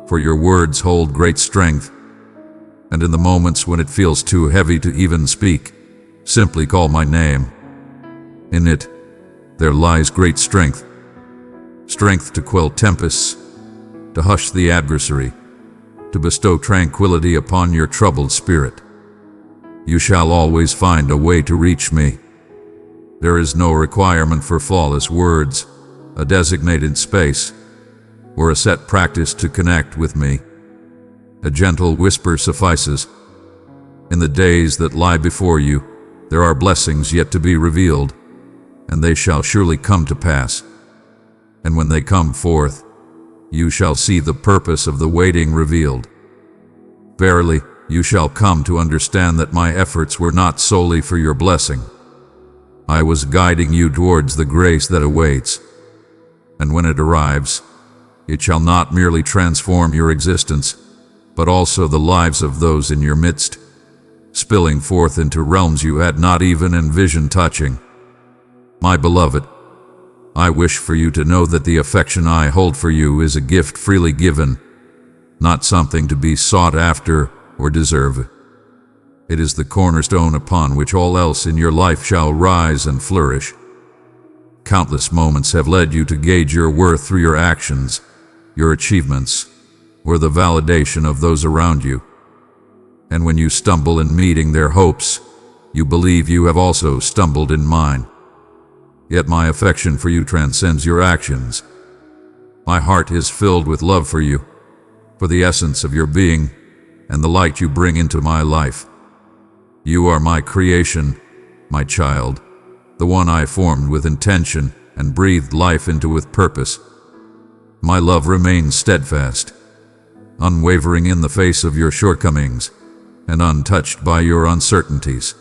S1: for your words hold great strength. And in the moments when it feels too heavy to even speak, simply call my name. In it, there lies great strength. Strength to quell tempests, to hush the adversary, to bestow tranquility upon your troubled spirit. You shall always find a way to reach me. There is no requirement for flawless words, a designated space, or a set practice to connect with me. A gentle whisper suffices. In the days that lie before you, there are blessings yet to be revealed, and they shall surely come to pass. And when they come forth, you shall see the purpose of the waiting revealed. Verily, you shall come to understand that my efforts were not solely for your blessing. I was guiding you towards the grace that awaits. And when it arrives, it shall not merely transform your existence, but also the lives of those in your midst. spilling forth into realms you had not even envisioned touching. My beloved, I wish for you to know that the affection I hold for you is a gift freely given, not something to be sought after or deserve. It is the cornerstone upon which all else in your life shall rise and flourish. Countless moments have led you to gauge your worth through your actions, your achievements, or the validation of those around you. And when you stumble in meeting their hopes, you believe you have also stumbled in mine. Yet my affection for you transcends your actions. My heart is filled with love for you, for the essence of your being and the light you bring into my life. You are my creation, my child, the one I formed with intention and breathed life into with purpose. My love remains steadfast, unwavering in the face of your shortcomings, and untouched by your uncertainties.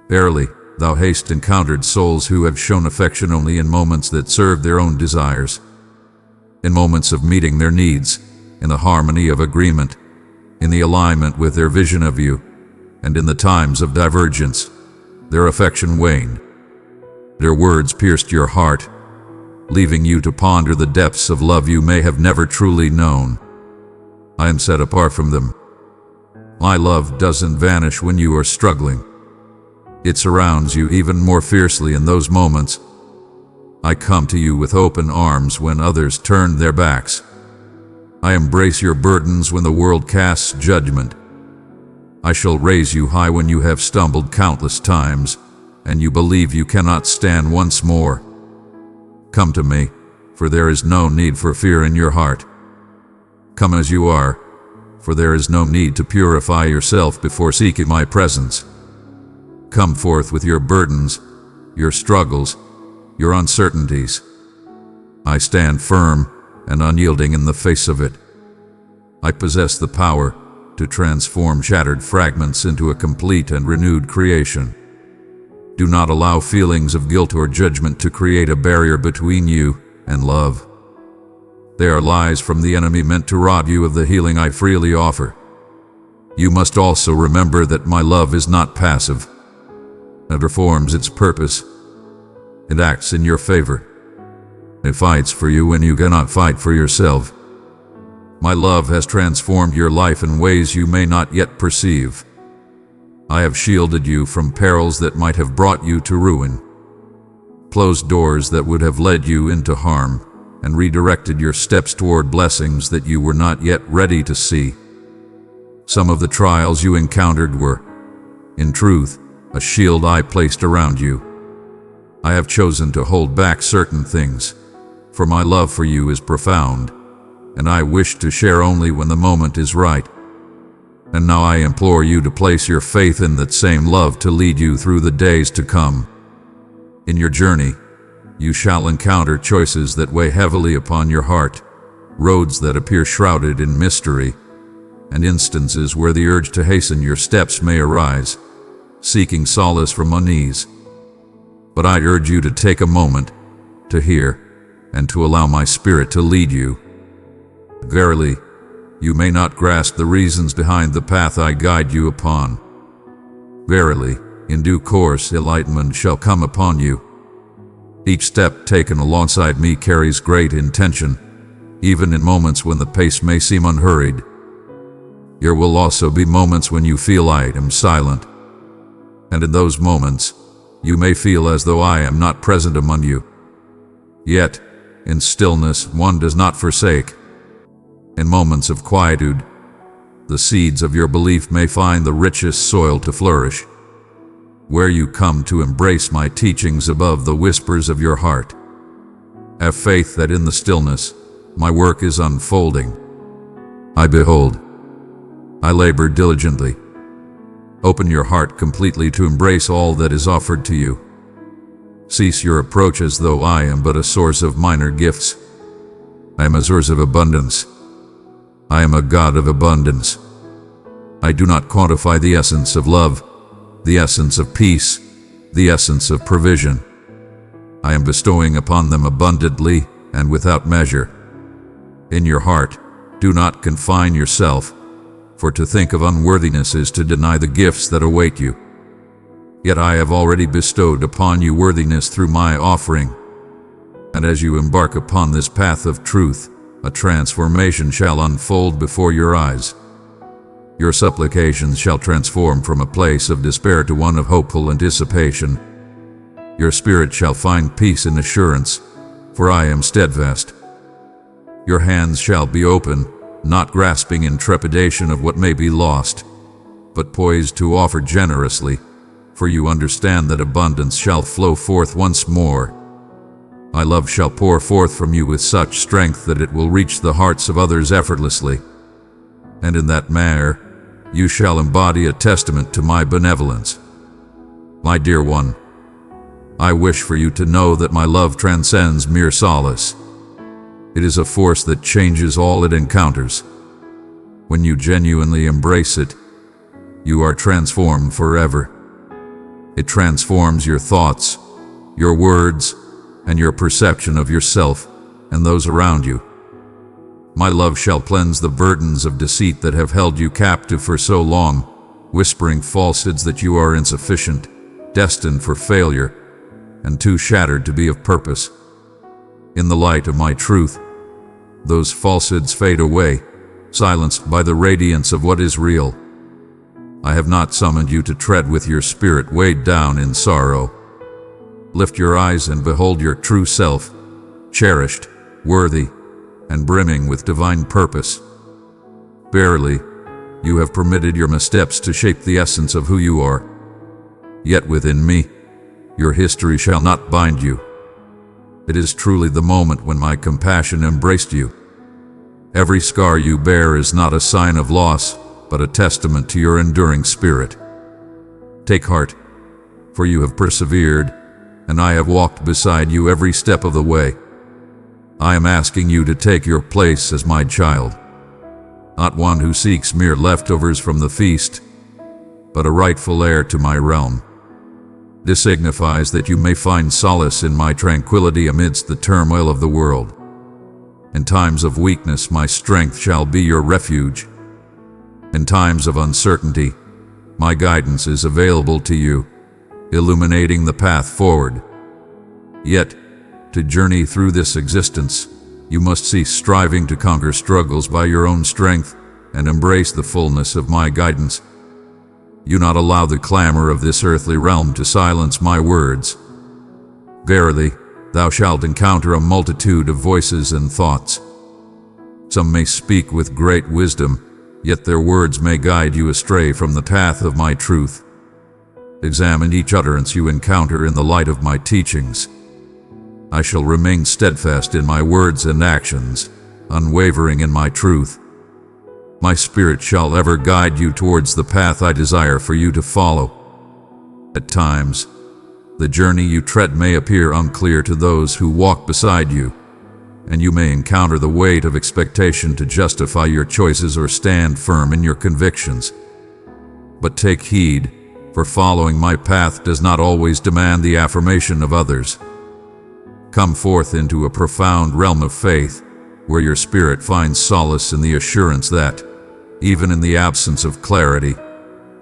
S1: Verily, thou hast encountered souls who have shown affection only in moments that serve their own desires, in moments of meeting their needs, in the harmony of agreement, in the alignment with their vision of you, and in the times of divergence, their affection waned. Their words pierced your heart, leaving you to ponder the depths of love you may have never truly known. I am set apart from them. My love doesn't vanish when you are struggling. It surrounds you even more fiercely in those moments. I come to you with open arms when others turn their backs. I embrace your burdens when the world casts judgment. I shall raise you high when you have stumbled countless times, and you believe you cannot stand once more. Come to me, for there is no need for fear in your heart. Come as you are, for there is no need to purify yourself before seeking my presence. Come forth with your burdens, your struggles, your uncertainties. I stand firm and unyielding in the face of it. I possess the power to transform shattered fragments into a complete and renewed creation. Do not allow feelings of guilt or judgment to create a barrier between you and love. They are lies from the enemy meant to rob you of the healing I freely offer. You must also remember that my love is not passive. It performs its purpose. It acts in your favor. It fights for you when you cannot fight for yourself. My love has transformed your life in ways you may not yet perceive. I have shielded you from perils that might have brought you to ruin, closed doors that would have led you into harm, and redirected your steps toward blessings that you were not yet ready to see. Some of the trials you encountered were, in truth, a shield I placed around you. I have chosen to hold back certain things, for my love for you is profound, and I wish to share only when the moment is right. And now I implore you to place your faith in that same love to lead you through the days to come. In your journey, you shall encounter choices that weigh heavily upon your heart, roads that appear shrouded in mystery, and instances where the urge to hasten your steps may arise, seeking solace from unease. But I urge you to take a moment to hear and to allow my Spirit to lead you. Verily, you may not grasp the reasons behind the path I guide you upon. Verily, in due course enlightenment shall come upon you. Each step taken alongside me carries great intention, even in moments when the pace may seem unhurried. There will also be moments when you feel I am silent. And in those moments, you may feel as though I am not present among you. Yet, in stillness one does not forsake. In moments of quietude, the seeds of your belief may find the richest soil to flourish, where you come to embrace my teachings above the whispers of your heart. Have faith that in the stillness, my work is unfolding. I behold. I labor diligently. Open your heart completely to embrace all that is offered to you. Cease your approach as though I am but a source of minor gifts. I am a source of abundance. I am a God of abundance. I do not quantify the essence of love, the essence of peace, the essence of provision. I am bestowing upon them abundantly and without measure. In your heart, do not confine yourself. for to think of unworthiness is to deny the gifts that await you. Yet I have already bestowed upon you worthiness through my offering. And as you embark upon this path of truth, a transformation shall unfold before your eyes. Your supplications shall transform from a place of despair to one of hopeful anticipation. Your spirit shall find peace and assurance, for I am steadfast. Your hands shall be open, not grasping in trepidation of what may be lost, but poised to offer generously, for you understand that abundance shall flow forth once more. My love shall pour forth from you with such strength that it will reach the hearts of others effortlessly, and in that manner you shall embody a testament to my benevolence. My dear one, I wish for you to know that my love transcends mere solace. It is a force that changes all it encounters. When you genuinely embrace it, you are transformed forever. It transforms your thoughts, your words, and your perception of yourself and those around you. My love shall cleanse the burdens of deceit that have held you captive for so long, whispering falsehoods that you are insufficient, destined for failure, and too shattered to be of purpose. In the light of my truth, those falsehoods fade away, silenced by the radiance of what is real. I have not summoned you to tread with your spirit weighed down in sorrow. Lift your eyes and behold your true self, cherished, worthy, and brimming with divine purpose. Verily, you have permitted your missteps to shape the essence of who you are. Yet within me, your history shall not bind you. It is truly the moment when my compassion embraced you. Every scar you bear is not a sign of loss, but a testament to your enduring spirit. Take heart, for you have persevered, and I have walked beside you every step of the way. I am asking you to take your place as my child, not one who seeks mere leftovers from the feast, but a rightful heir to my realm. This signifies that you may find solace in my tranquility amidst the turmoil of the world. In times of weakness, my strength shall be your refuge. In times of uncertainty, my guidance is available to you, illuminating the path forward. Yet, to journey through this existence, you must cease striving to conquer struggles by your own strength and embrace the fullness of my guidance. Do not allow the clamor of this earthly realm to silence my words. Verily, thou shalt encounter a multitude of voices and thoughts. Some may speak with great wisdom, yet their words may guide you astray from the path of my truth. Examine each utterance you encounter in the light of my teachings. I shall remain steadfast in my words and actions, unwavering in my truth. My spirit shall ever guide you towards the path I desire for you to follow. At times, the journey you tread may appear unclear to those who walk beside you, and you may encounter the weight of expectation to justify your choices or stand firm in your convictions. But take heed, for following my path does not always demand the affirmation of others. Come forth into a profound realm of faith, where your spirit finds solace in the assurance that, even in the absence of clarity,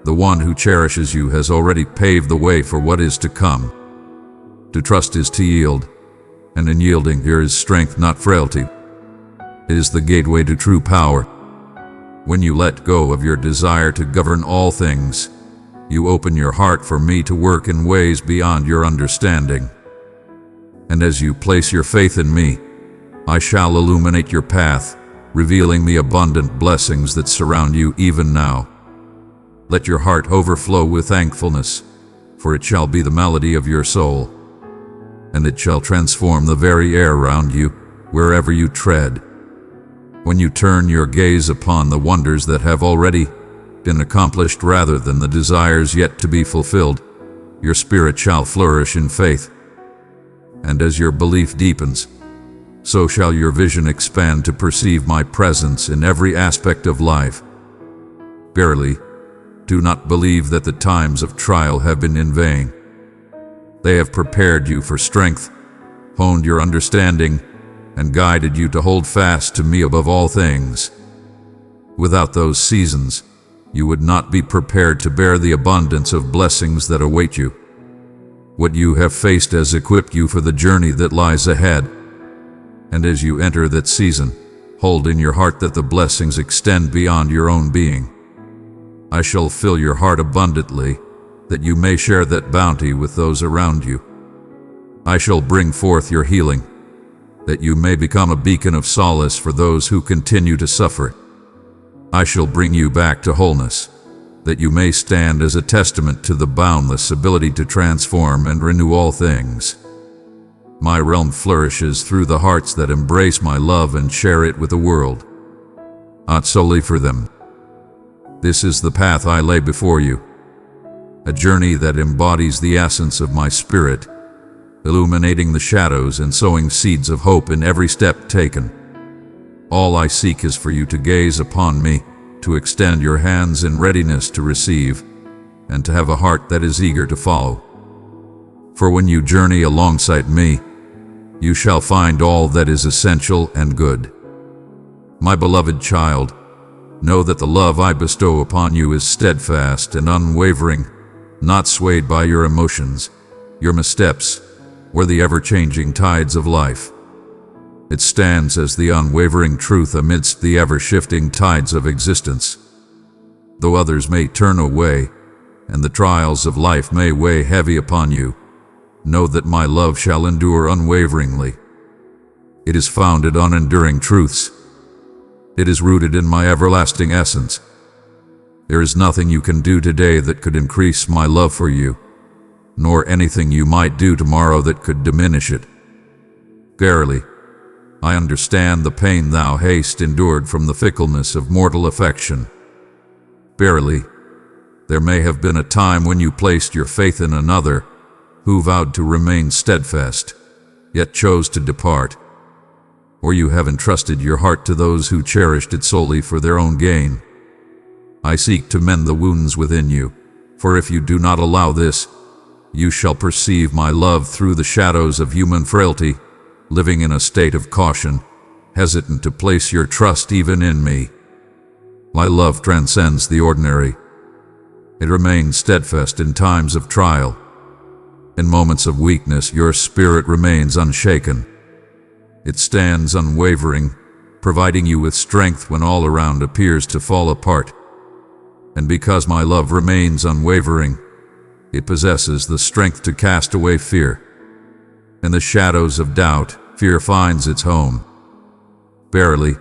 S1: the one who cherishes you has already paved the way for what is to come. To trust is to yield, and in yielding there is strength, not frailty. It is the gateway to true power. When you let go of your desire to govern all things, you open your heart for me to work in ways beyond your understanding. And as you place your faith in me, I shall illuminate your path, revealing the abundant blessings that surround you even now. Let your heart overflow with thankfulness, for it shall be the melody of your soul, and it shall transform the very air around you, wherever you tread. When you turn your gaze upon the wonders that have already been accomplished rather than the desires yet to be fulfilled, your spirit shall flourish in faith. And as your belief deepens, so shall your vision expand to perceive my presence in every aspect of life. Verily, do not believe that the times of trial have been in vain. They have prepared you for strength, honed your understanding, and guided you to hold fast to me above all things. Without those seasons, you would not be prepared to bear the abundance of blessings that await you. What you have faced has equipped you for the journey that lies ahead. And as you enter that season, hold in your heart that the blessings extend beyond your own being. I shall fill your heart abundantly, that you may share that bounty with those around you. I shall bring forth your healing, that you may become a beacon of solace for those who continue to suffer. I shall bring you back to wholeness, that you may stand as a testament to the boundless ability to transform and renew all things. My realm flourishes through the hearts that embrace my love and share it with the world, not solely for them. This is the path I lay before you, a journey that embodies the essence of my spirit, illuminating the shadows and sowing seeds of hope in every step taken. All I seek is for you to gaze upon me, to extend your hands in readiness to receive, and to have a heart that is eager to follow. For when you journey alongside me, you shall find all that is essential and good. My beloved child, know that the love I bestow upon you is steadfast and unwavering, not swayed by your emotions, your missteps, or the ever-changing tides of life. It stands as the unwavering truth amidst the ever-shifting tides of existence. Though others may turn away, and the trials of life may weigh heavy upon you, know that my love shall endure unwaveringly. It is founded on enduring truths. It is rooted in my everlasting essence. There is nothing you can do today that could increase my love for you, nor anything you might do tomorrow that could diminish it. Verily, I understand the pain thou hast endured from the fickleness of mortal affection. Verily, there may have been a time when you placed your faith in another, who vowed to remain steadfast, yet chose to depart. Or you have entrusted your heart to those who cherished it solely for their own gain. I seek to mend the wounds within you, for if you do not allow this, you shall perceive my love through the shadows of human frailty, living in a state of caution, hesitant to place your trust even in me. My love transcends the ordinary. It remains steadfast in times of trial. In moments of weakness, your spirit remains unshaken. It stands unwavering, providing you with strength when all around appears to fall apart. And because my love remains unwavering, it possesses the strength to cast away fear. In the shadows of doubt, fear finds its home. Verily,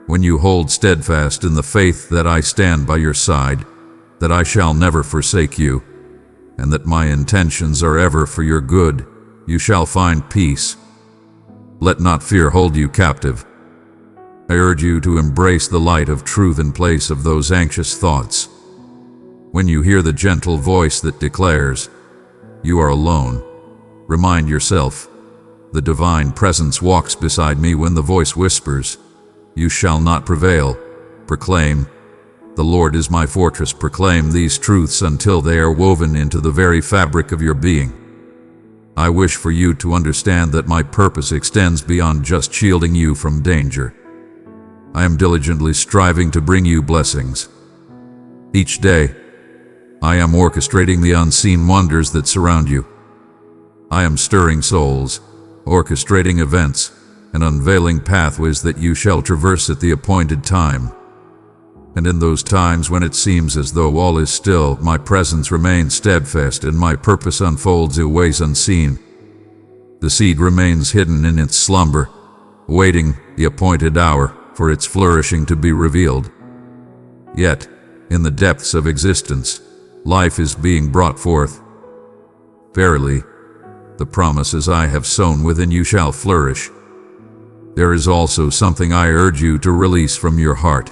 S1: when you hold steadfast in the faith that I stand by your side, that I shall never forsake you, and that my intentions are ever for your good, you shall find peace. Let not fear hold you captive. I urge you to embrace the light of truth in place of those anxious thoughts. When you hear the gentle voice that declares, "You are alone," remind yourself, the divine presence walks beside me. When the voice whispers, "You shall not prevail," proclaim, "The Lord is my fortress." Proclaim these truths until they are woven into the very fabric of your being. I wish for you to understand that my purpose extends beyond just shielding you from danger. I am diligently striving to bring you blessings. Each day, I am orchestrating the unseen wonders that surround you. I am stirring souls, orchestrating events, and unveiling pathways that you shall traverse at the appointed time. And in those times when it seems as though all is still, my presence remains steadfast and my purpose unfolds in ways unseen. The seed remains hidden in its slumber, waiting the appointed hour for its flourishing to be revealed. Yet, in the depths of existence, life is being brought forth. Verily, the promises I have sown within you shall flourish. There is also something I urge you to release from your heart.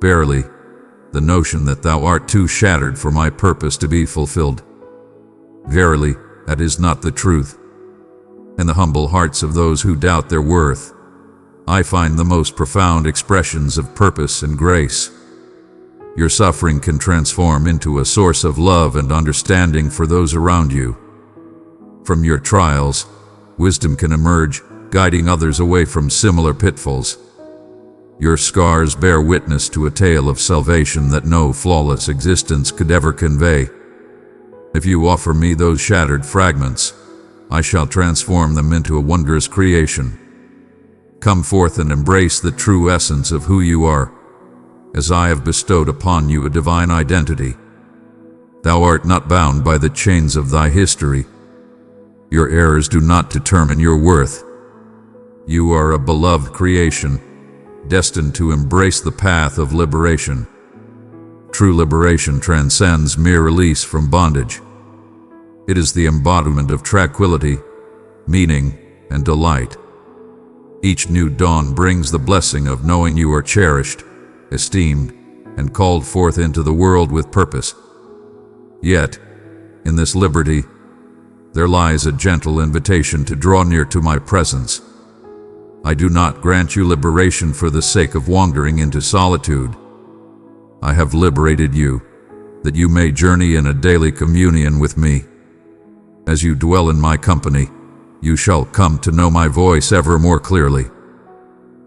S1: Verily, the notion that thou art too shattered for my purpose to be fulfilled. Verily, that is not the truth. In the humble hearts of those who doubt their worth, I find the most profound expressions of purpose and grace. Your suffering can transform into a source of love and understanding for those around you. From your trials, wisdom can emerge, guiding others away from similar pitfalls. Your scars bear witness to a tale of salvation that no flawless existence could ever convey. If you offer me those shattered fragments, I shall transform them into a wondrous creation. Come forth and embrace the true essence of who you are, as I have bestowed upon you a divine identity. Thou art not bound by the chains of thy history. Your errors do not determine your worth. You are a beloved creation, destined to embrace the path of liberation. True liberation transcends mere release from bondage. It is the embodiment of tranquility, meaning, and delight. Each new dawn brings the blessing of knowing you are cherished, esteemed, and called forth into the world with purpose. Yet, in this liberty, there lies a gentle invitation to draw near to my presence. I do not grant you liberation for the sake of wandering into solitude. I have liberated you, that you may journey in a daily communion with me. As you dwell in my company, you shall come to know my voice ever more clearly.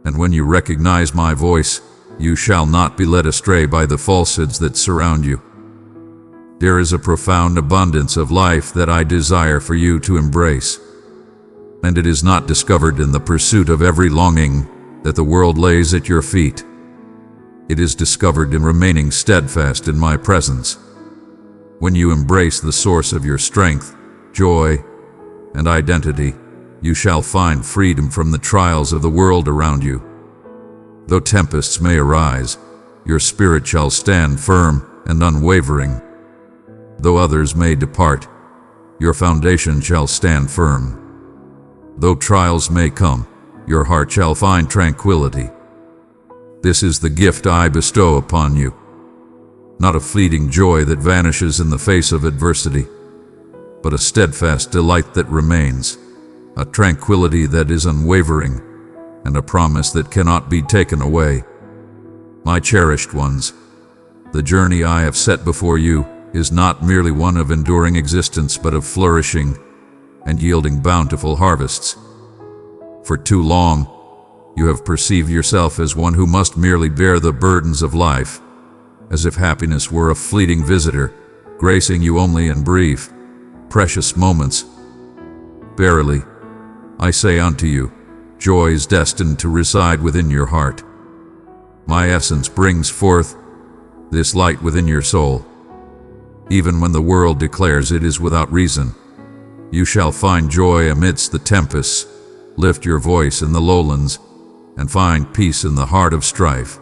S1: And when you recognize my voice, you shall not be led astray by the falsehoods that surround you. There is a profound abundance of life that I desire for you to embrace, and it is not discovered in the pursuit of every longing that the world lays at your feet. It is discovered in remaining steadfast in my presence. When you embrace the source of your strength, joy, and identity, you shall find freedom from the trials of the world around you. Though tempests may arise, your spirit shall stand firm and unwavering. Though others may depart, your foundation shall stand firm. Though trials may come, your heart shall find tranquility. This is the gift I bestow upon you, not a fleeting joy that vanishes in the face of adversity, but a steadfast delight that remains, a tranquility that is unwavering, and a promise that cannot be taken away. My cherished ones, the journey I have set before you is not merely one of enduring existence, but of flourishing and yielding bountiful harvests. For too long, you have perceived yourself as one who must merely bear the burdens of life, as if happiness were a fleeting visitor, gracing you only in brief, precious moments. Verily, I say unto you, joy is destined to reside within your heart. My essence brings forth this light within your soul. Even when the world declares it is without reason, you shall find joy amidst the tempests, lift your voice in the lowlands, and find peace in the heart of strife.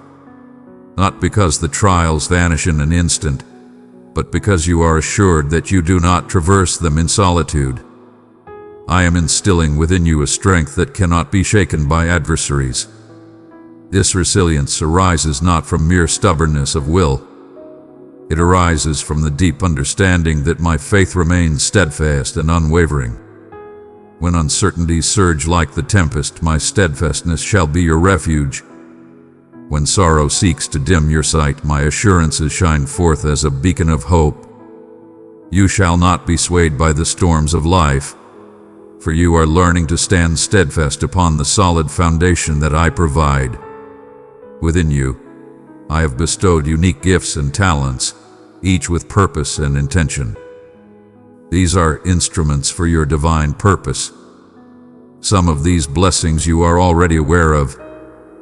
S1: Not because the trials vanish in an instant, but because you are assured that you do not traverse them in solitude. I am instilling within you a strength that cannot be shaken by adversaries. This resilience arises not from mere stubbornness of will. It arises from the deep understanding that my faith remains steadfast and unwavering. When uncertainties surge like the tempest, my steadfastness shall be your refuge. When sorrow seeks to dim your sight, my assurances shine forth as a beacon of hope. You shall not be swayed by the storms of life, for you are learning to stand steadfast upon the solid foundation that I provide. Within you, I have bestowed unique gifts and talents, each with purpose and intention. These are instruments for your divine purpose. Some of these blessings you are already aware of,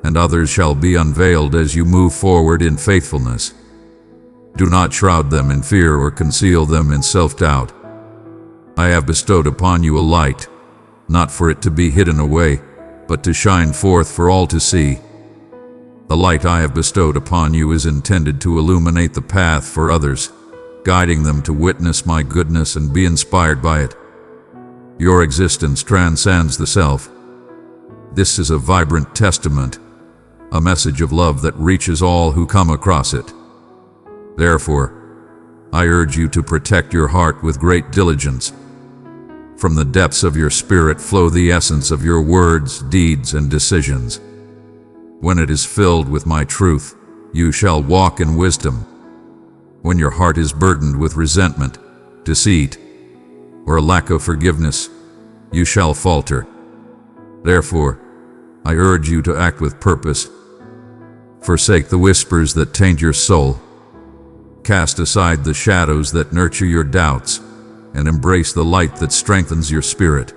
S1: and others shall be unveiled as you move forward in faithfulness. Do not shroud them in fear or conceal them in self-doubt. I have bestowed upon you a light, not for it to be hidden away, but to shine forth for all to see. The light I have bestowed upon you is intended to illuminate the path for others, guiding them to witness my goodness and be inspired by it. Your existence transcends the self. This is a vibrant testament, a message of love that reaches all who come across it. Therefore, I urge you to protect your heart with great diligence. From the depths of your spirit flow the essence of your words, deeds, and decisions. When it is filled with my truth, you shall walk in wisdom. When your heart is burdened with resentment, deceit, or a lack of forgiveness, you shall falter. Therefore, I urge you to act with purpose, Forsake the whispers that taint your soul. Cast aside the shadows that nurture your doubts, and embrace the light that strengthens your spirit.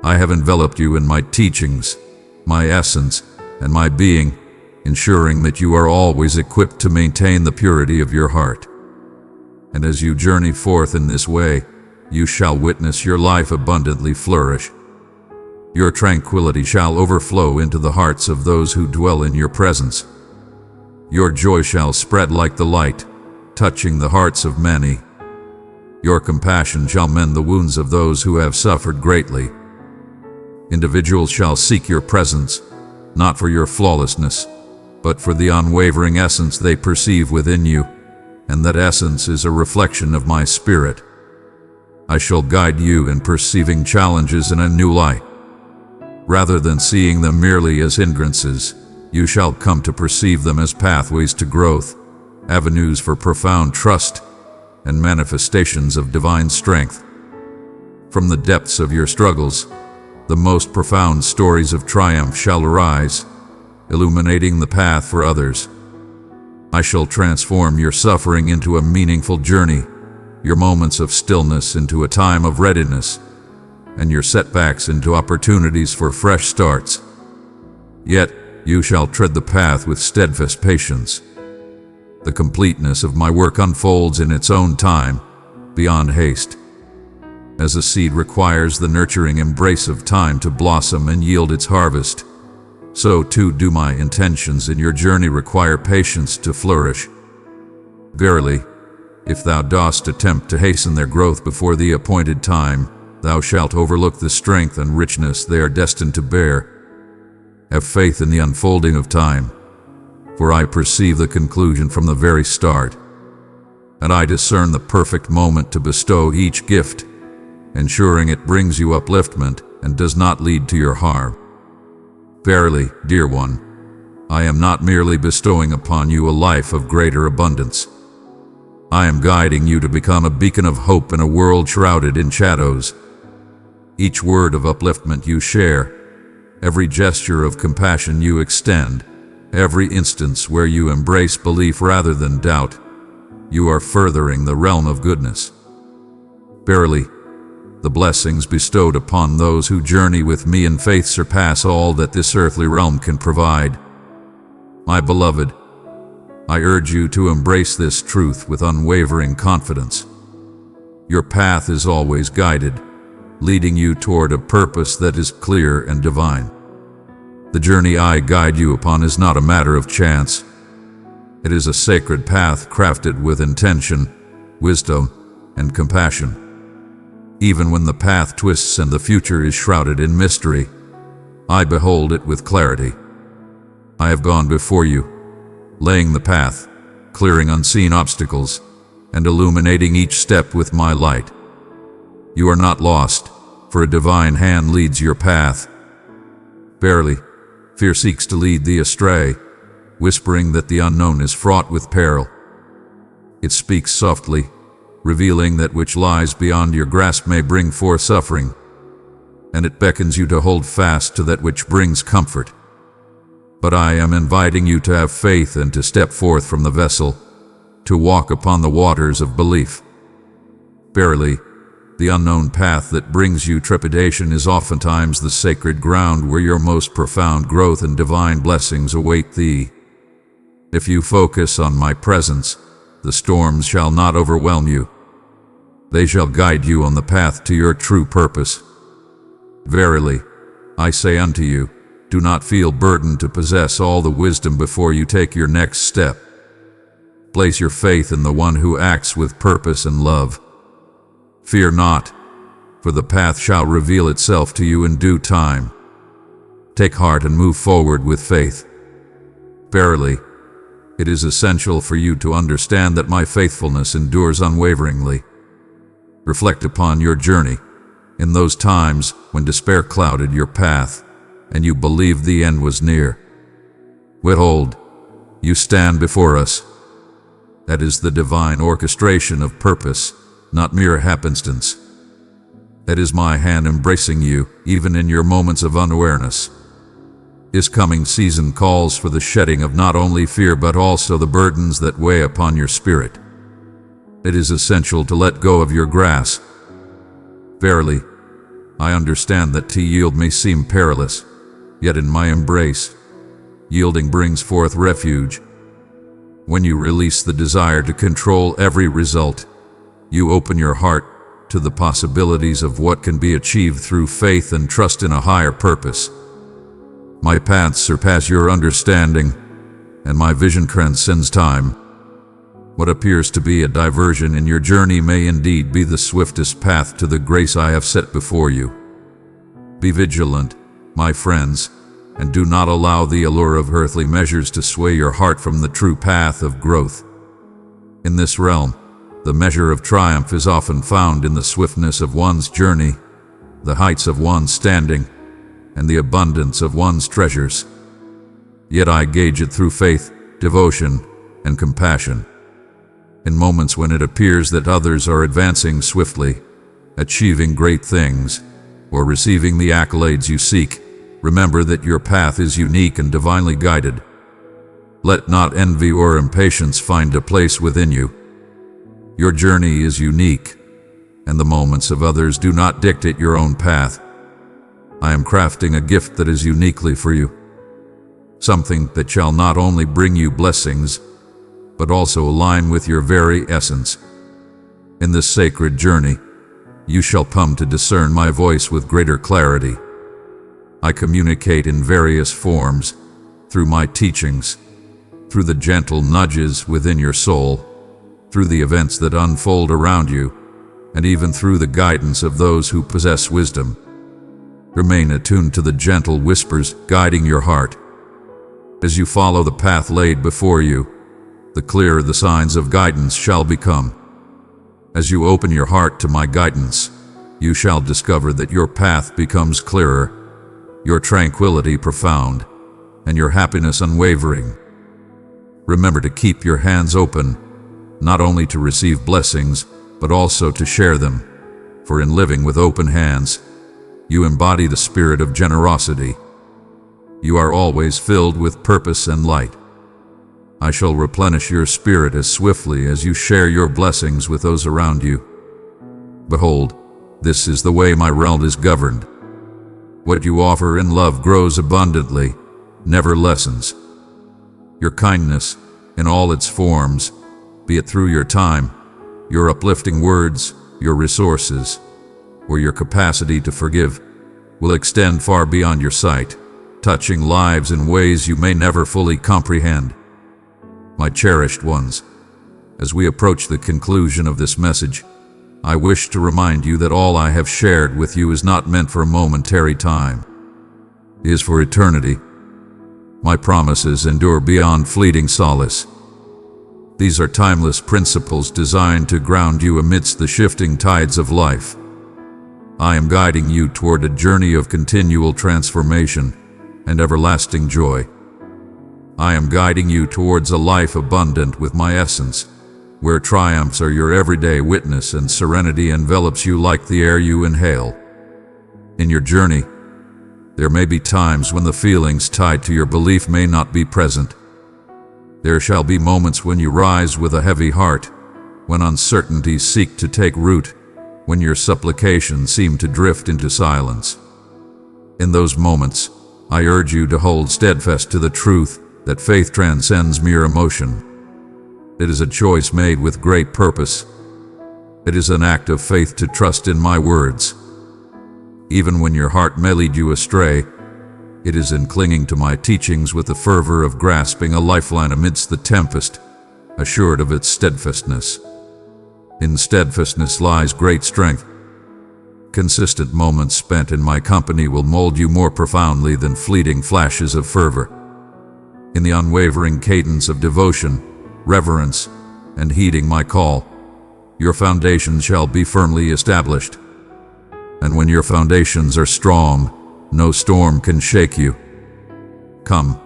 S1: I have enveloped you in my teachings, my essence, and my being, ensuring that you are always equipped to maintain the purity of your heart. And as you journey forth in this way, you shall witness your life abundantly flourish. Your tranquility shall overflow into the hearts of those who dwell in your presence. Your joy shall spread like the light, touching the hearts of many. Your compassion shall mend the wounds of those who have suffered greatly. Individuals shall seek your presence, not for your flawlessness, but for the unwavering essence they perceive within you, and that essence is a reflection of my spirit. I shall guide you in perceiving challenges in a new light. Rather than seeing them merely as hindrances, you shall come to perceive them as pathways to growth, avenues for profound trust, and manifestations of divine strength. From the depths of your struggles, the most profound stories of triumph shall arise, illuminating the path for others. I shall transform your suffering into a meaningful journey, your moments of stillness into a time of readiness, and your setbacks into opportunities for fresh starts. Yet you shall tread the path with steadfast patience. The completeness of my work unfolds in its own time, beyond haste. As a seed requires the nurturing embrace of time to blossom and yield its harvest, so too do my intentions in your journey require patience to flourish. Verily, if thou dost attempt to hasten their growth before the appointed time, thou shalt overlook the strength and richness they are destined to bear. Have faith in the unfolding of time, for I perceive the conclusion from the very start, and I discern the perfect moment to bestow each gift, ensuring it brings you upliftment and does not lead to your harm. Verily, dear one, I am not merely bestowing upon you a life of greater abundance. I am guiding you to become a beacon of hope in a world shrouded in shadows. Each word of upliftment you share, every gesture of compassion you extend, every instance where you embrace belief rather than doubt, you are furthering the realm of goodness. Verily, the blessings bestowed upon those who journey with me in faith surpass all that this earthly realm can provide. My beloved, I urge you to embrace this truth with unwavering confidence. Your path is always guided, leading you toward a purpose that is clear and divine. The journey I guide you upon is not a matter of chance. It is a sacred path crafted with intention, wisdom, and compassion. Even when the path twists and the future is shrouded in mystery, I behold it with clarity. I have gone before you, laying the path, clearing unseen obstacles, and illuminating each step with my light. You are not lost, for a divine hand leads your path. Verily, fear seeks to lead thee astray, whispering that the unknown is fraught with peril. It speaks softly, revealing that which lies beyond your grasp may bring forth suffering, and it beckons you to hold fast to that which brings comfort. But I am inviting you to have faith and to step forth from the vessel, to walk upon the waters of belief. Verily, the unknown path that brings you trepidation is oftentimes the sacred ground where your most profound growth and divine blessings await thee. If you focus on my presence, the storms shall not overwhelm you. They shall guide you on the path to your true purpose. Verily, I say unto you, do not feel burdened to possess all the wisdom before you take your next step. Place your faith in the one who acts with purpose and love. Fear not, for the path shall reveal itself to you in due time. Take heart and move forward with faith. Verily, it is essential for you to understand that my faithfulness endures unwaveringly. Reflect upon your journey, in those times when despair clouded your path, and you believed the end was near. Behold, you stand before us. That is the divine orchestration of purpose, not mere happenstance. That is my hand embracing you, even in your moments of unawareness. This coming season calls for the shedding of not only fear but also the burdens that weigh upon your spirit. It is essential to let go of your grasp. Verily, I understand that to yield may seem perilous, yet in my embrace, yielding brings forth refuge. When you release the desire to control every result, you open your heart to the possibilities of what can be achieved through faith and trust in a higher purpose. My paths surpass your understanding, and my vision transcends time. What appears to be a diversion in your journey may indeed be the swiftest path to the grace I have set before you. Be vigilant, my friends, and do not allow the allure of earthly measures to sway your heart from the true path of growth. In this realm, the measure of triumph is often found in the swiftness of one's journey, the heights of one's standing, and the abundance of one's treasures. Yet I gauge it through faith, devotion, and compassion. In moments when it appears that others are advancing swiftly, achieving great things, or receiving the accolades you seek, remember that your path is unique and divinely guided. Let not envy or impatience find a place within you. Your journey is unique, and the moments of others do not dictate your own path. I am crafting a gift that is uniquely for you, something that shall not only bring you blessings, but also align with your very essence. In this sacred journey, you shall come to discern my voice with greater clarity. I communicate in various forms, through my teachings, through the gentle nudges within your soul, through the events that unfold around you, and even through the guidance of those who possess wisdom. Remain attuned to the gentle whispers guiding your heart. As you follow the path laid before you, the clearer the signs of guidance shall become. As you open your heart to my guidance, you shall discover that your path becomes clearer, your tranquility profound, and your happiness unwavering. Remember to keep your hands open, not only to receive blessings, but also to share them, for in living with open hands, you embody the spirit of generosity. You are always filled with purpose and light. I shall replenish your spirit as swiftly as you share your blessings with those around you. Behold, this is the way my realm is governed. What you offer in love grows abundantly, never lessens. Your kindness, in all its forms, be it through your time, your uplifting words, your resources, or your capacity to forgive, will extend far beyond your sight, touching lives in ways you may never fully comprehend. My cherished ones, as we approach the conclusion of this message, I wish to remind you that all I have shared with you is not meant for a momentary time. It is for eternity. My promises endure beyond fleeting solace. These are timeless principles designed to ground you amidst the shifting tides of life. I am guiding you toward a journey of continual transformation and everlasting joy. I am guiding you towards a life abundant with my essence, where triumphs are your everyday witness and serenity envelops you like the air you inhale. In your journey, there may be times when the feelings tied to your belief may not be present. There shall be moments when you rise with a heavy heart, when uncertainties seek to take root, when your supplications seem to drift into silence. In those moments, I urge you to hold steadfast to the truth that faith transcends mere emotion. It is a choice made with great purpose. It is an act of faith to trust in my words. Even when your heart may lead you astray, it is in clinging to my teachings with the fervor of grasping a lifeline amidst the tempest, assured of its steadfastness. In steadfastness lies great strength. Consistent moments spent in my company will mold you more profoundly than fleeting flashes of fervor. In the unwavering cadence of devotion, reverence, and heeding my call, your foundations shall be firmly established. And when your foundations are strong, no storm can shake you. Come,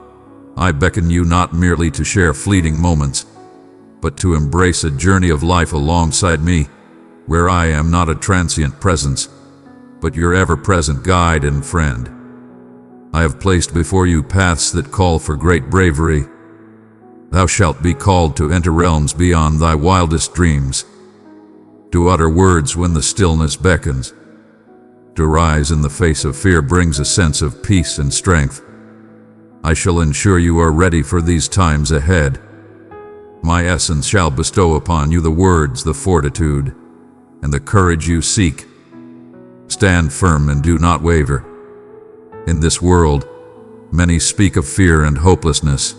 S1: I beckon you not merely to share fleeting moments, but to embrace a journey of life alongside me, where I am not a transient presence, but your ever-present guide and friend. I have placed before you paths that call for great bravery. Thou shalt be called to enter realms beyond thy wildest dreams, to utter words when the stillness beckons. To rise in the face of fear brings a sense of peace and strength. I shall ensure you are ready for these times ahead. My essence shall bestow upon you the words, the fortitude, and the courage you seek. Stand firm and do not waver. In this world, many speak of fear and hopelessness,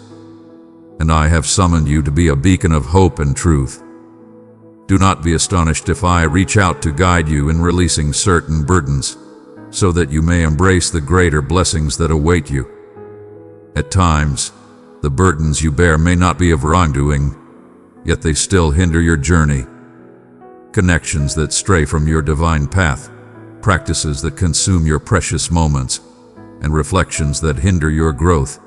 S1: and I have summoned you to be a beacon of hope and truth. Do not be astonished if I reach out to guide you in releasing certain burdens, so that you may embrace the greater blessings that await you. At times, the burdens you bear may not be of wrongdoing, yet they still hinder your journey. Connections that stray from your divine path, practices that consume your precious moments, and reflections that hinder your growth.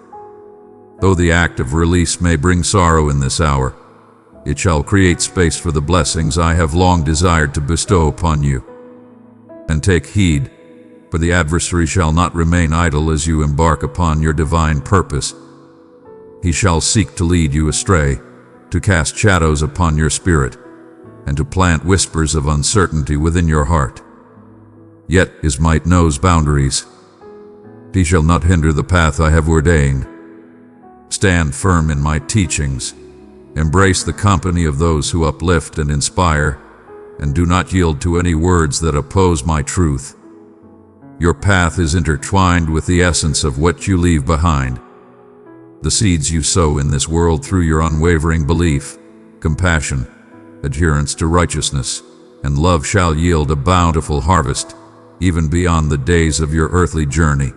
S1: Though the act of release may bring sorrow in this hour, it shall create space for the blessings I have long desired to bestow upon you. And take heed, for the adversary shall not remain idle as you embark upon your divine purpose. He shall seek to lead you astray, to cast shadows upon your spirit, and to plant whispers of uncertainty within your heart. Yet his might knows boundaries. He shall not hinder the path I have ordained. Stand firm in my teachings. Embrace the company of those who uplift and inspire, and do not yield to any words that oppose my truth. Your path is intertwined with the essence of what you leave behind. The seeds you sow in this world through your unwavering belief, compassion, adherence to righteousness, and love shall yield a bountiful harvest, even beyond the days of your earthly journey.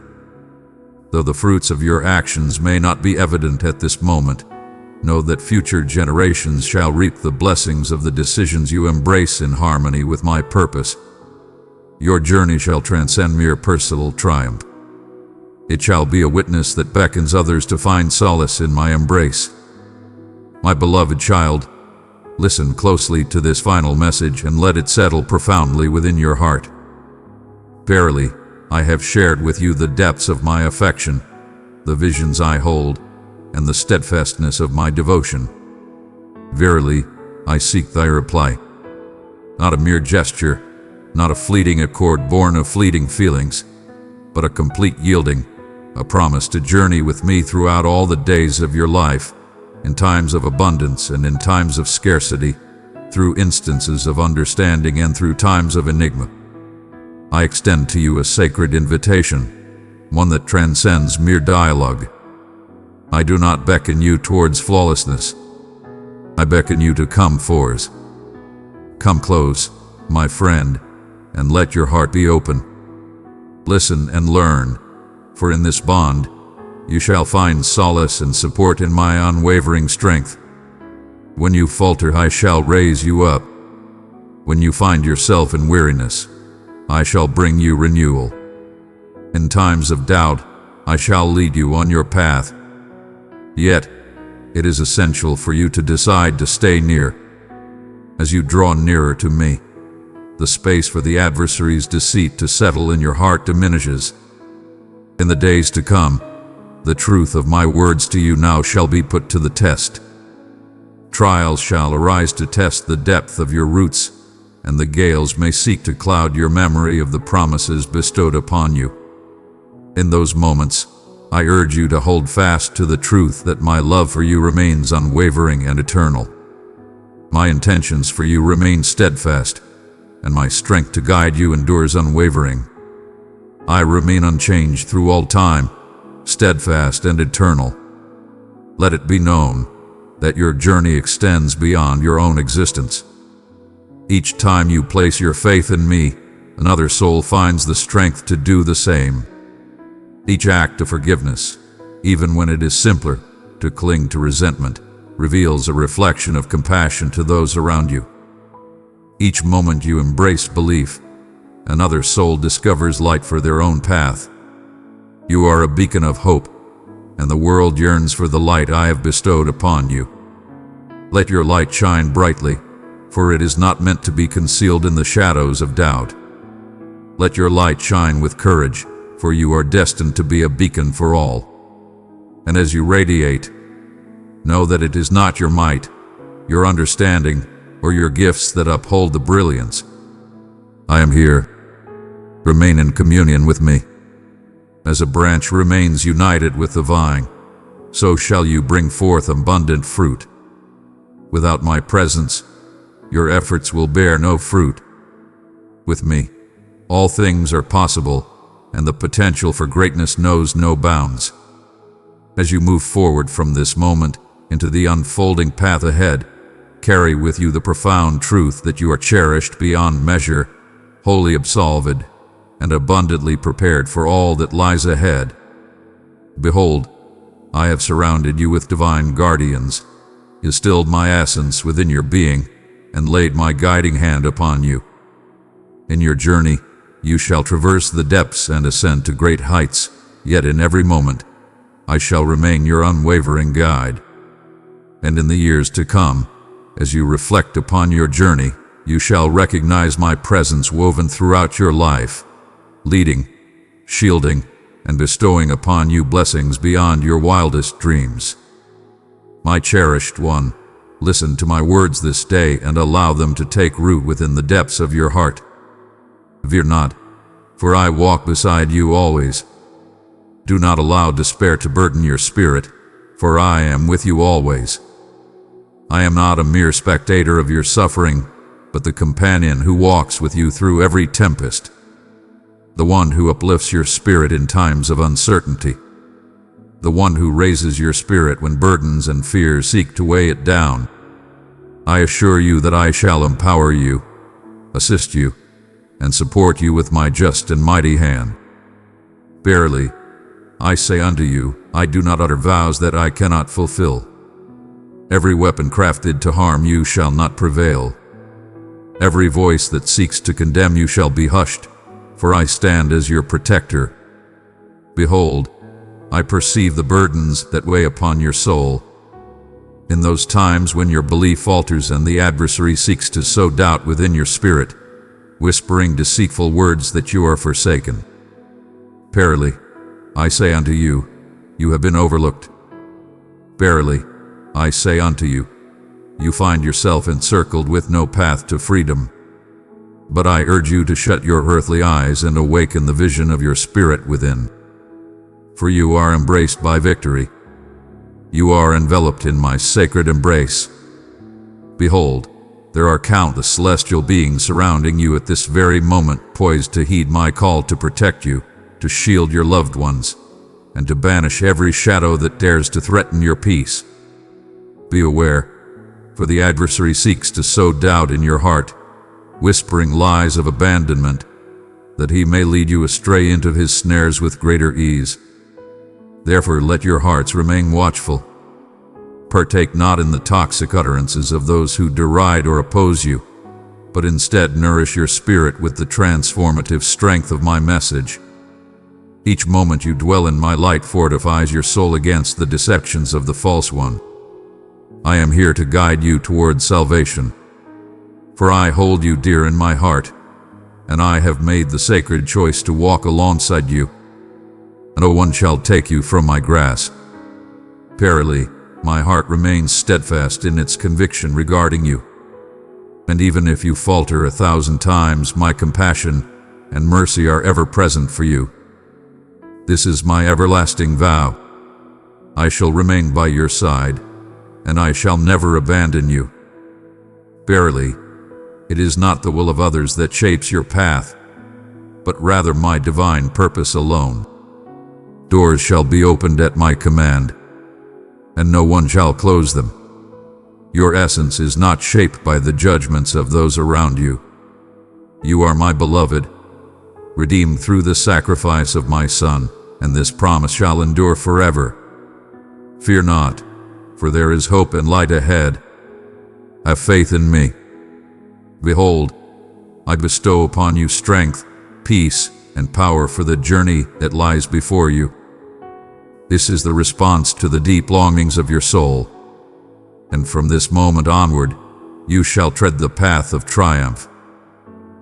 S1: Though the fruits of your actions may not be evident at this moment, know that future generations shall reap the blessings of the decisions you embrace in harmony with my purpose. Your journey shall transcend mere personal triumph. It shall be a witness that beckons others to find solace in my embrace. My beloved child, listen closely to this final message and let it settle profoundly within your heart. Verily, I have shared with you the depths of my affection, the visions I hold, and the steadfastness of my devotion. Verily, I seek thy reply. Not a mere gesture, not a fleeting accord born of fleeting feelings, but a complete yielding, a promise to journey with me throughout all the days of your life, in times of abundance and in times of scarcity, through instances of understanding and through times of enigma. I extend to you a sacred invitation, one that transcends mere dialogue. I do not beckon you towards flawlessness. I beckon you to come forth. Come close, my friend, and let your heart be open. Listen and learn, for in this bond, you shall find solace and support in my unwavering strength. When you falter, I shall raise you up. When you find yourself in weariness, I shall bring you renewal. In times of doubt, I shall lead you on your path. Yet, it is essential for you to decide to stay near. As you draw nearer to me, the space for the adversary's deceit to settle in your heart diminishes. In the days to come, the truth of my words to you now shall be put to the test. Trials shall arise to test the depth of your roots, and the gales may seek to cloud your memory of the promises bestowed upon you. In those moments, I urge you to hold fast to the truth that my love for you remains unwavering and eternal. My intentions for you remain steadfast, and my strength to guide you endures unwavering. I remain unchanged through all time, steadfast and eternal. Let it be known that your journey extends beyond your own existence. Each time you place your faith in me, another soul finds the strength to do the same. Each act of forgiveness, even when it is simpler to cling to resentment, reveals a reflection of compassion to those around you. Each moment you embrace belief, another soul discovers light for their own path. You are a beacon of hope, and the world yearns for the light I have bestowed upon you. Let your light shine brightly, for it is not meant to be concealed in the shadows of doubt. Let your light shine with courage, for you are destined to be a beacon for all. And as you radiate, know that it is not your might, your understanding, or your gifts that uphold the brilliance. I am here. Remain in communion with me. As a branch remains united with the vine, so shall you bring forth abundant fruit. Without my presence, your efforts will bear no fruit. With me, all things are possible, and the potential for greatness knows no bounds. As you move forward from this moment into the unfolding path ahead, carry with you the profound truth that you are cherished beyond measure, wholly absolved, and abundantly prepared for all that lies ahead. Behold, I have surrounded you with divine guardians, instilled my essence within your being, and laid my guiding hand upon you. In your journey, you shall traverse the depths and ascend to great heights, yet in every moment, I shall remain your unwavering guide. And in the years to come, as you reflect upon your journey, you shall recognize my presence woven throughout your life, leading, shielding, and bestowing upon you blessings beyond your wildest dreams. My cherished one, listen to my words this day and allow them to take root within the depths of your heart. Fear not, for I walk beside you always. Do not allow despair to burden your spirit, for I am with you always. I am not a mere spectator of your suffering, but the companion who walks with you through every tempest, the one who uplifts your spirit in times of uncertainty, the one who raises your spirit when burdens and fears seek to weigh it down. I assure you that I shall empower you, assist you, and support you with my just and mighty hand. Verily, I say unto you, I do not utter vows that I cannot fulfill. Every weapon crafted to harm you shall not prevail. Every voice that seeks to condemn you shall be hushed, for I stand as your protector. Behold, I perceive the burdens that weigh upon your soul. In those times when your belief falters and the adversary seeks to sow doubt within your spirit, whispering deceitful words that you are forsaken. Verily, I say unto you, you have been overlooked. Verily, I say unto you, you find yourself encircled with no path to freedom. But I urge you to shut your earthly eyes and awaken the vision of your spirit within. For you are embraced by victory. You are enveloped in my sacred embrace. Behold, there are countless celestial beings surrounding you at this very moment, poised to heed my call to protect you, to shield your loved ones, and to banish every shadow that dares to threaten your peace. Be aware, for the adversary seeks to sow doubt in your heart, whispering lies of abandonment, that he may lead you astray into his snares with greater ease. Therefore let your hearts remain watchful. Partake not in the toxic utterances of those who deride or oppose you, but instead nourish your spirit with the transformative strength of my message. Each moment you dwell in my light fortifies your soul against the deceptions of the false one. I am here to guide you toward salvation, for I hold you dear in my heart, and I have made the sacred choice to walk alongside you. No one shall take you from my grasp. Verily, my heart remains steadfast in its conviction regarding you. And even if you falter 1,000 times, my compassion and mercy are ever present for you. This is my everlasting vow. I shall remain by your side, and I shall never abandon you. Verily, it is not the will of others that shapes your path, but rather my divine purpose alone. Doors shall be opened at my command, and no one shall close them. Your essence is not shaped by the judgments of those around you. You are my beloved, redeemed through the sacrifice of my Son, and this promise shall endure forever. Fear not, for there is hope and light ahead. Have faith in me. Behold, I bestow upon you strength, peace, and power for the journey that lies before you. This is the response to the deep longings of your soul. And from this moment onward, you shall tread the path of triumph.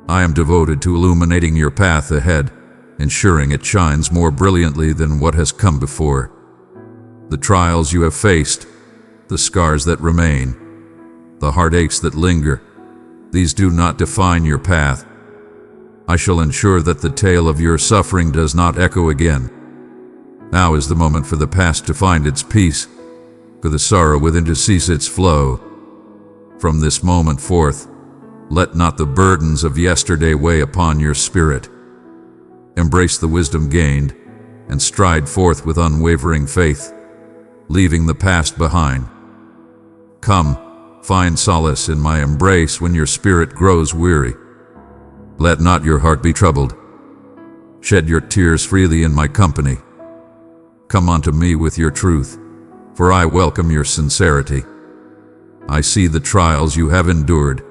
S1: I am devoted to illuminating your path ahead, ensuring it shines more brilliantly than what has come before. The trials you have faced, the scars that remain, the heartaches that linger, these do not define your path. I shall ensure that the tale of your suffering does not echo again. Now is the moment for the past to find its peace, for the sorrow within to cease its flow. From this moment forth, let not the burdens of yesterday weigh upon your spirit. Embrace the wisdom gained, and stride forth with unwavering faith, leaving the past behind. Come, find solace in my embrace when your spirit grows weary. Let not your heart be troubled. Shed your tears freely in my company. Come unto me with your truth, for I welcome your sincerity. I see the trials you have endured.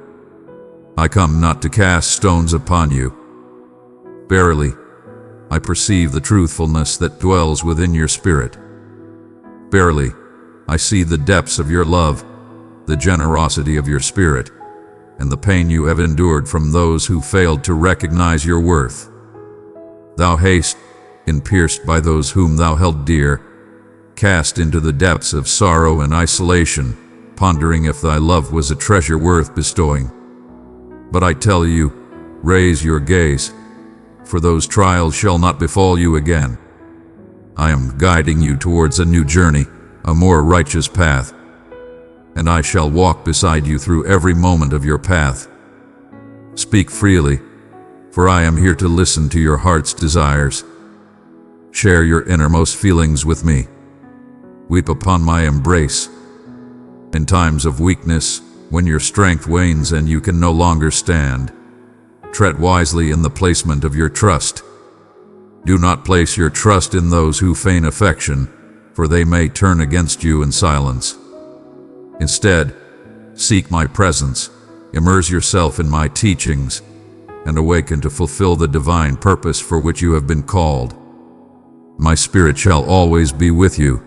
S1: I come not to cast stones upon you. Verily, I perceive the truthfulness that dwells within your spirit. Verily, I see the depths of your love, the generosity of your spirit, and the pain you have endured from those who failed to recognize your worth. Thou hast been pierced by those whom thou held dear, cast into the depths of sorrow and isolation, pondering if thy love was a treasure worth bestowing. But I tell you, raise your gaze, for those trials shall not befall you again. I am guiding you towards a new journey, a more righteous path, and I shall walk beside you through every moment of your path. Speak freely, for I am here to listen to your heart's desires. Share your innermost feelings with me. Weep upon my embrace. In times of weakness, when your strength wanes and you can no longer stand, tread wisely in the placement of your trust. Do not place your trust in those who feign affection, for they may turn against you in silence. Instead, seek my presence, immerse yourself in my teachings, and awaken to fulfill the divine purpose for which you have been called. My spirit shall always be with you.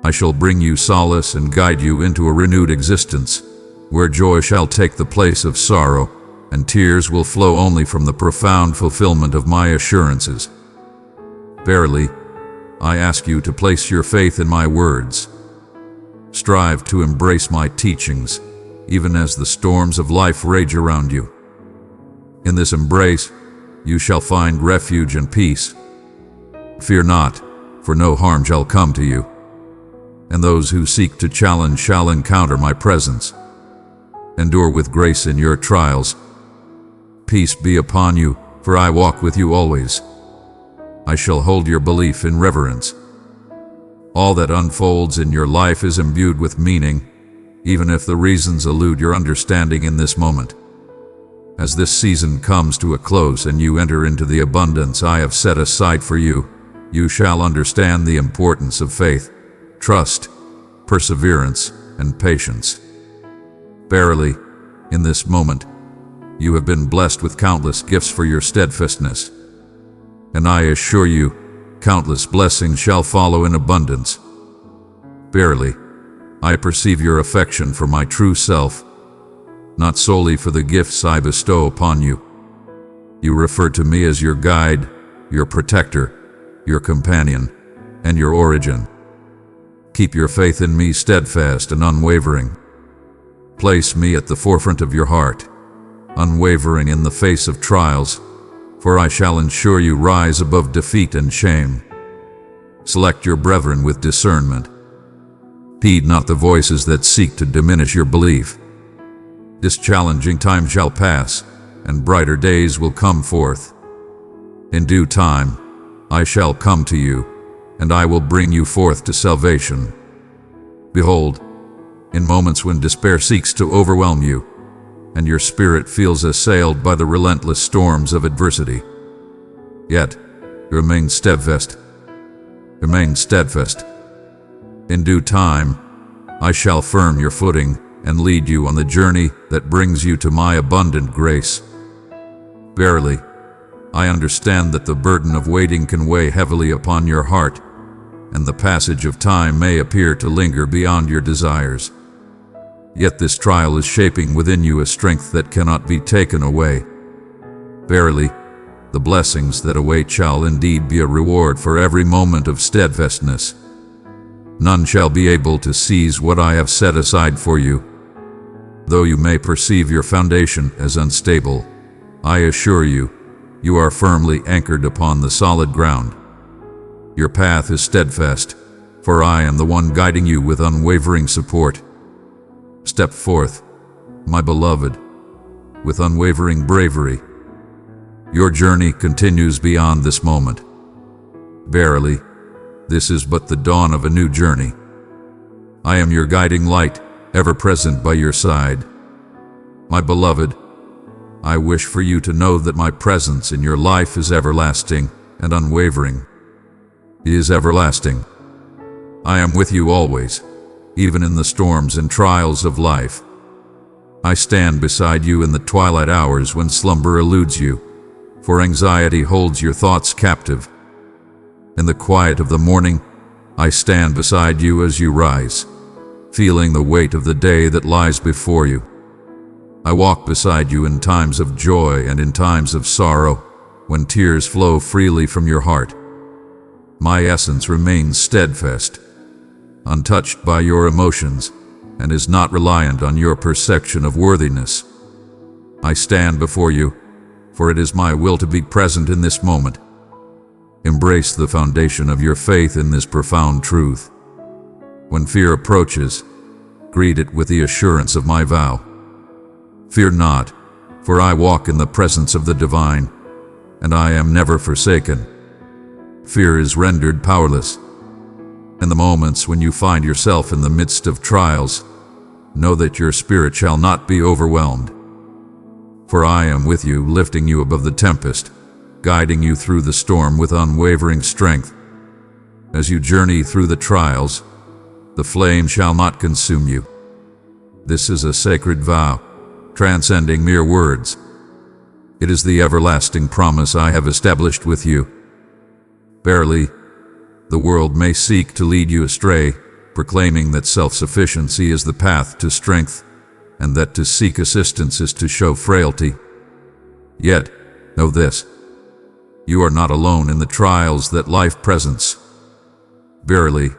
S1: I shall bring you solace and guide you into a renewed existence, where joy shall take the place of sorrow, and tears will flow only from the profound fulfillment of my assurances. Verily, I ask you to place your faith in my words. Strive to embrace my teachings, even as the storms of life rage around you. In this embrace, you shall find refuge and peace. Fear not, for no harm shall come to you, and those who seek to challenge shall encounter my presence. Endure with grace in your trials. Peace be upon you, for I walk with you always. I shall hold your belief in reverence. All that unfolds in your life is imbued with meaning, even if the reasons elude your understanding in this moment. As this season comes to a close and you enter into the abundance I have set aside for you, you shall understand the importance of faith, trust, perseverance, and patience. Verily, in this moment, you have been blessed with countless gifts for your steadfastness, and I assure you, countless blessings shall follow in abundance. Verily, I perceive your affection for my true self, not solely for the gifts I bestow upon you. You refer to me as your guide, your protector, your companion, and your origin. Keep your faith in me steadfast and unwavering. Place me at the forefront of your heart, unwavering in the face of trials, for I shall ensure you rise above defeat and shame. Select your brethren with discernment. Heed not the voices that seek to diminish your belief. This challenging time shall pass, and brighter days will come forth. In due time, I shall come to you, and I will bring you forth to salvation. Behold, in moments when despair seeks to overwhelm you, and your spirit feels assailed by the relentless storms of adversity, yet remain steadfast. Remain steadfast. In due time, I shall firm your footing and lead you on the journey that brings you to my abundant grace. Verily, I understand that the burden of waiting can weigh heavily upon your heart, and the passage of time may appear to linger beyond your desires. Yet this trial is shaping within you a strength that cannot be taken away. Verily, the blessings that await shall indeed be a reward for every moment of steadfastness. None shall be able to seize what I have set aside for you. Though you may perceive your foundation as unstable, I assure you, you are firmly anchored upon the solid ground. Your path is steadfast, for I am the one guiding you with unwavering support. Step forth, my beloved, with unwavering bravery. Your journey continues beyond this moment. Verily, this is but the dawn of a new journey. I am your guiding light, ever present by your side. My beloved, I wish for you to know that my presence in your life is everlasting and unwavering. It is everlasting. I am with you always, even in the storms and trials of life. I stand beside you in the twilight hours when slumber eludes you, for anxiety holds your thoughts captive. In the quiet of the morning, I stand beside you as you rise, feeling the weight of the day that lies before you. I walk beside you in times of joy and in times of sorrow, when tears flow freely from your heart. My essence remains steadfast, untouched by your emotions, and is not reliant on your perception of worthiness. I stand before you, for it is my will to be present in this moment. Embrace the foundation of your faith in this profound truth. When fear approaches, greet it with the assurance of my vow. Fear not, for I walk in the presence of the divine, and I am never forsaken. Fear is rendered powerless. In the moments when you find yourself in the midst of trials, know that your spirit shall not be overwhelmed. For I am with you, lifting you above the tempest, guiding you through the storm with unwavering strength. As you journey through the trials, the flame shall not consume you. This is a sacred vow, transcending mere words. It is the everlasting promise I have established with you. Verily, the world may seek to lead you astray, proclaiming that self-sufficiency is the path to strength, and that to seek assistance is to show frailty. Yet, know this: you are not alone in the trials that life presents. Verily,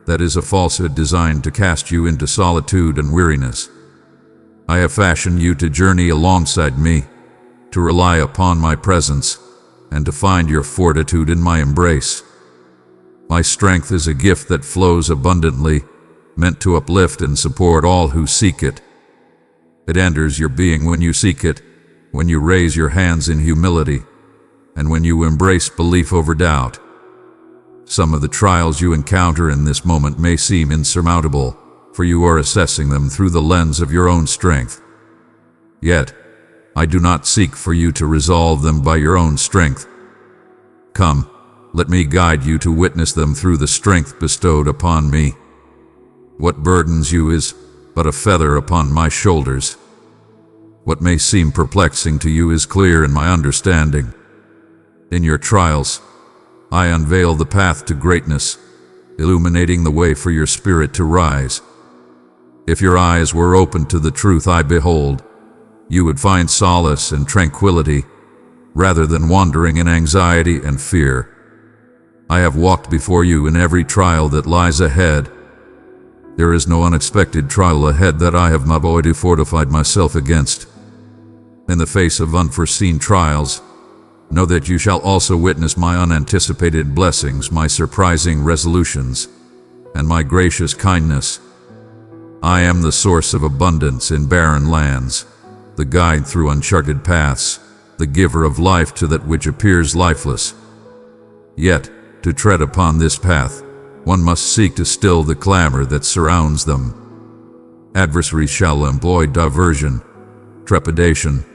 S1: that is a falsehood designed to cast you into solitude and weariness. I have fashioned you to journey alongside me, to rely upon my presence, and to find your fortitude in my embrace. My strength is a gift that flows abundantly, meant to uplift and support all who seek it. It enters your being when you seek it, when you raise your hands in humility, and when you embrace belief over doubt. Some of the trials you encounter in this moment may seem insurmountable, for you are assessing them through the lens of your own strength. Yet, I do not seek for you to resolve them by your own strength. Come, let me guide you to witness them through the strength bestowed upon me. What burdens you is but a feather upon my shoulders. What may seem perplexing to you is clear in my understanding. In your trials, I unveil the path to greatness, illuminating the way for your spirit to rise. If your eyes were open to the truth I behold, you would find solace and tranquility, rather than wandering in anxiety and fear. I have walked before you in every trial that lies ahead. There is no unexpected trial ahead that I have not already fortified myself against. In the face of unforeseen trials, know that you shall also witness my unanticipated blessings, my surprising resolutions, and my gracious kindness. I am the source of abundance in barren lands, the guide through uncharted paths, the giver of life to that which appears lifeless. Yet, to tread upon this path, one must seek to still the clamor that surrounds them. Adversaries shall employ diversion, trepidation,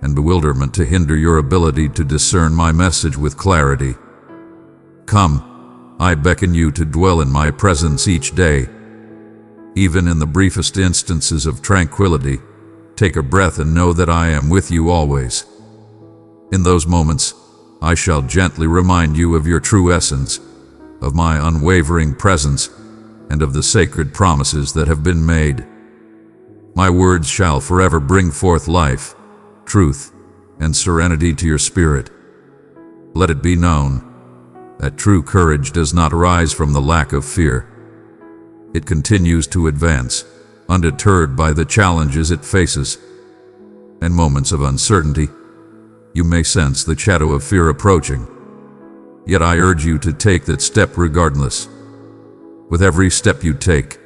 S1: and bewilderment to hinder your ability to discern my message with clarity. Come, I beckon you to dwell in my presence each day. Even in the briefest instances of tranquility, take a breath and know that I am with you always. In those moments, I shall gently remind you of your true essence, of my unwavering presence, and of the sacred promises that have been made. My words shall forever bring forth life, truth, and serenity to your spirit. Let it be known that true courage does not arise from the lack of fear. It continues to advance, undeterred by the challenges it faces. In moments of uncertainty, you may sense the shadow of fear approaching. Yet I urge you to take that step regardless. With every step you take,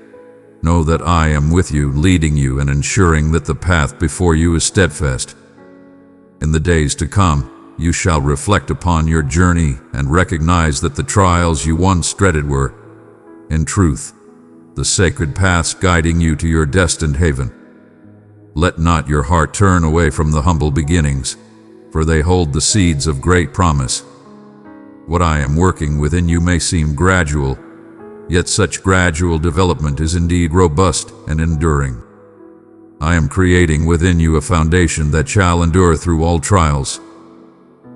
S1: know that I am with you, leading you and ensuring that the path before you is steadfast. In the days to come, you shall reflect upon your journey and recognize that the trials you once dreaded were, in truth, the sacred paths guiding you to your destined haven. Let not your heart turn away from the humble beginnings, for they hold the seeds of great promise. What I am working within you may seem gradual, yet such gradual development is indeed robust and enduring. I am creating within you a foundation that shall endure through all trials.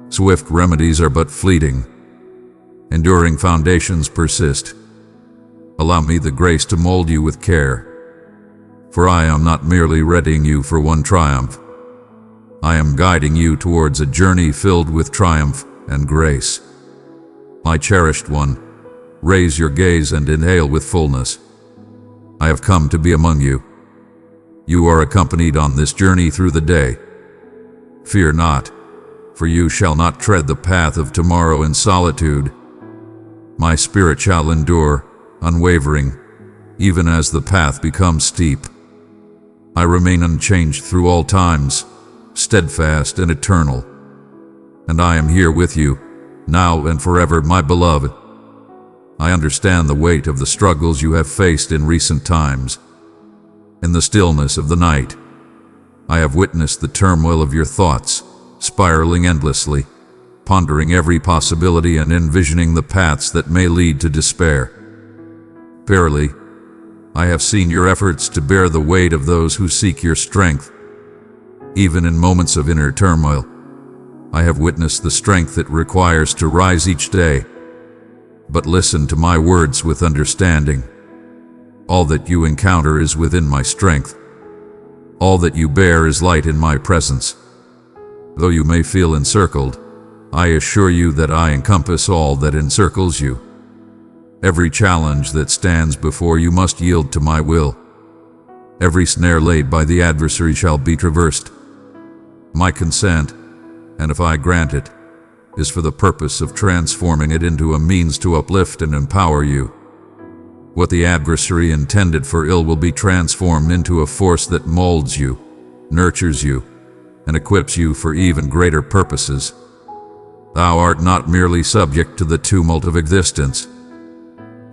S1: Swift remedies are but fleeting. Enduring foundations persist. Allow me the grace to mold you with care, for I am not merely readying you for one triumph. I am guiding you towards a journey filled with triumph and grace. My cherished one, raise your gaze and inhale with fullness. I have come to be among you. You are accompanied on this journey through the day. Fear not, for you shall not tread the path of tomorrow in solitude. My spirit shall endure, unwavering, even as the path becomes steep. I remain unchanged through all times, steadfast and eternal. And I am here with you, now and forever, my beloved. I understand the weight of the struggles you have faced in recent times. In the stillness of the night, I have witnessed the turmoil of your thoughts, spiraling endlessly, pondering every possibility and envisioning the paths that may lead to despair. Verily, I have seen your efforts to bear the weight of those who seek your strength. Even in moments of inner turmoil, I have witnessed the strength it requires to rise each day. But listen to my words with understanding. All that you encounter is within my strength. All that you bear is light in my presence. Though you may feel encircled, I assure you that I encompass all that encircles you. Every challenge that stands before you must yield to my will. Every snare laid by the adversary shall be traversed. My consent, and if I grant it, is for the purpose of transforming it into a means to uplift and empower you. What the adversary intended for ill will be transformed into a force that molds you, nurtures you, and equips you for even greater purposes. Thou art not merely subject to the tumult of existence.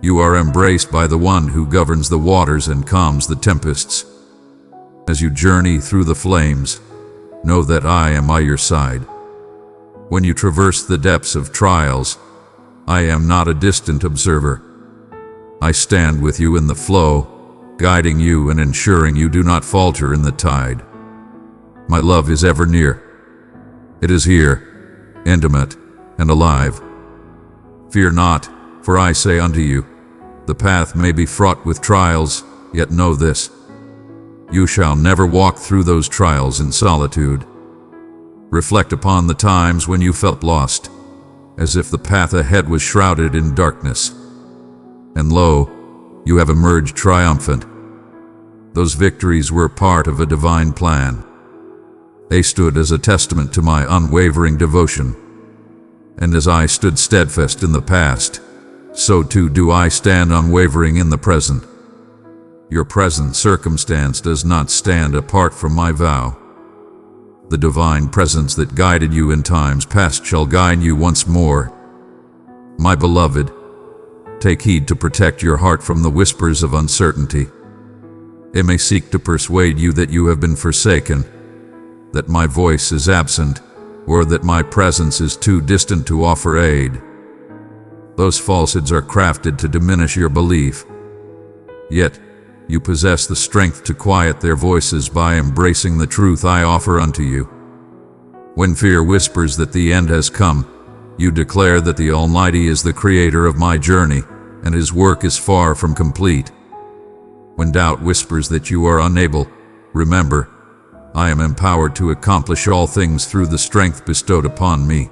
S1: You are embraced by the one who governs the waters and calms the tempests. As you journey through the flames, know that I am by your side. When you traverse the depths of trials, I am not a distant observer. I stand with you in the flow, guiding you and ensuring you do not falter in the tide. My love is ever near. It is here, intimate and alive. Fear not, for I say unto you, the path may be fraught with trials, yet know this: you shall never walk through those trials in solitude. Reflect upon the times when you felt lost, as if the path ahead was shrouded in darkness. And lo, you have emerged triumphant. Those victories were part of a divine plan. They stood as a testament to my unwavering devotion. And as I stood steadfast in the past, so too do I stand unwavering in the present. Your present circumstance does not stand apart from my vow. The divine presence that guided you in times past shall guide you once more. My beloved, take heed to protect your heart from the whispers of uncertainty. It may seek to persuade you that you have been forsaken, that my voice is absent, or that my presence is too distant to offer aid. Those falsehoods are crafted to diminish your belief. Yet, you possess the strength to quiet their voices by embracing the truth I offer unto you. When fear whispers that the end has come, you declare that the Almighty is the creator of my journey, and His work is far from complete. When doubt whispers that you are unable, remember, I am empowered to accomplish all things through the strength bestowed upon me.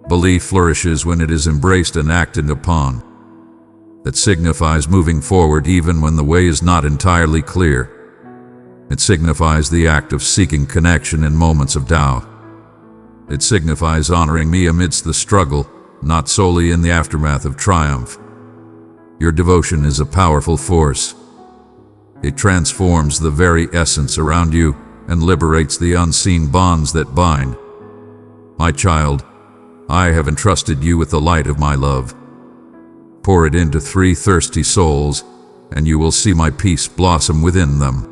S1: Belief flourishes when it is embraced and acted upon. That signifies moving forward even when the way is not entirely clear. It signifies the act of seeking connection in moments of doubt. It signifies honoring me amidst the struggle, not solely in the aftermath of triumph. Your devotion is a powerful force. It transforms the very essence around you and liberates the unseen bonds that bind. My child, I have entrusted you with the light of my love. Pour it into 3 thirsty souls, and you will see my peace blossom within them.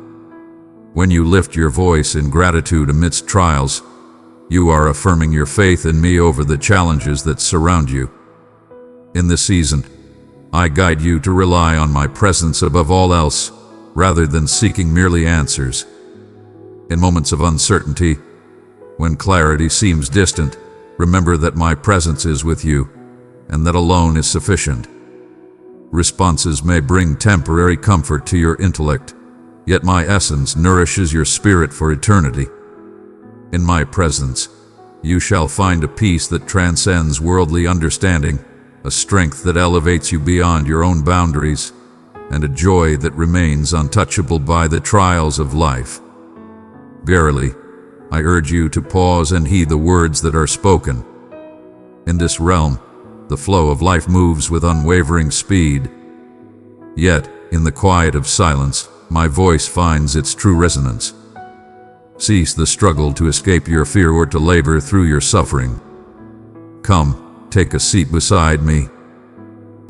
S1: When you lift your voice in gratitude amidst trials, you are affirming your faith in me over the challenges that surround you. In this season, I guide you to rely on my presence above all else, rather than seeking merely answers. In moments of uncertainty, when clarity seems distant, remember that my presence is with you, and that alone is sufficient. Responses may bring temporary comfort to your intellect, yet my essence nourishes your spirit for eternity. In my presence, you shall find a peace that transcends worldly understanding, a strength that elevates you beyond your own boundaries, and a joy that remains untouchable by the trials of life. Verily, I urge you to pause and heed the words that are spoken. In this realm, the flow of life moves with unwavering speed. Yet, in the quiet of silence, my voice finds its true resonance. Cease the struggle to escape your fear or to labor through your suffering. Come, take a seat beside me.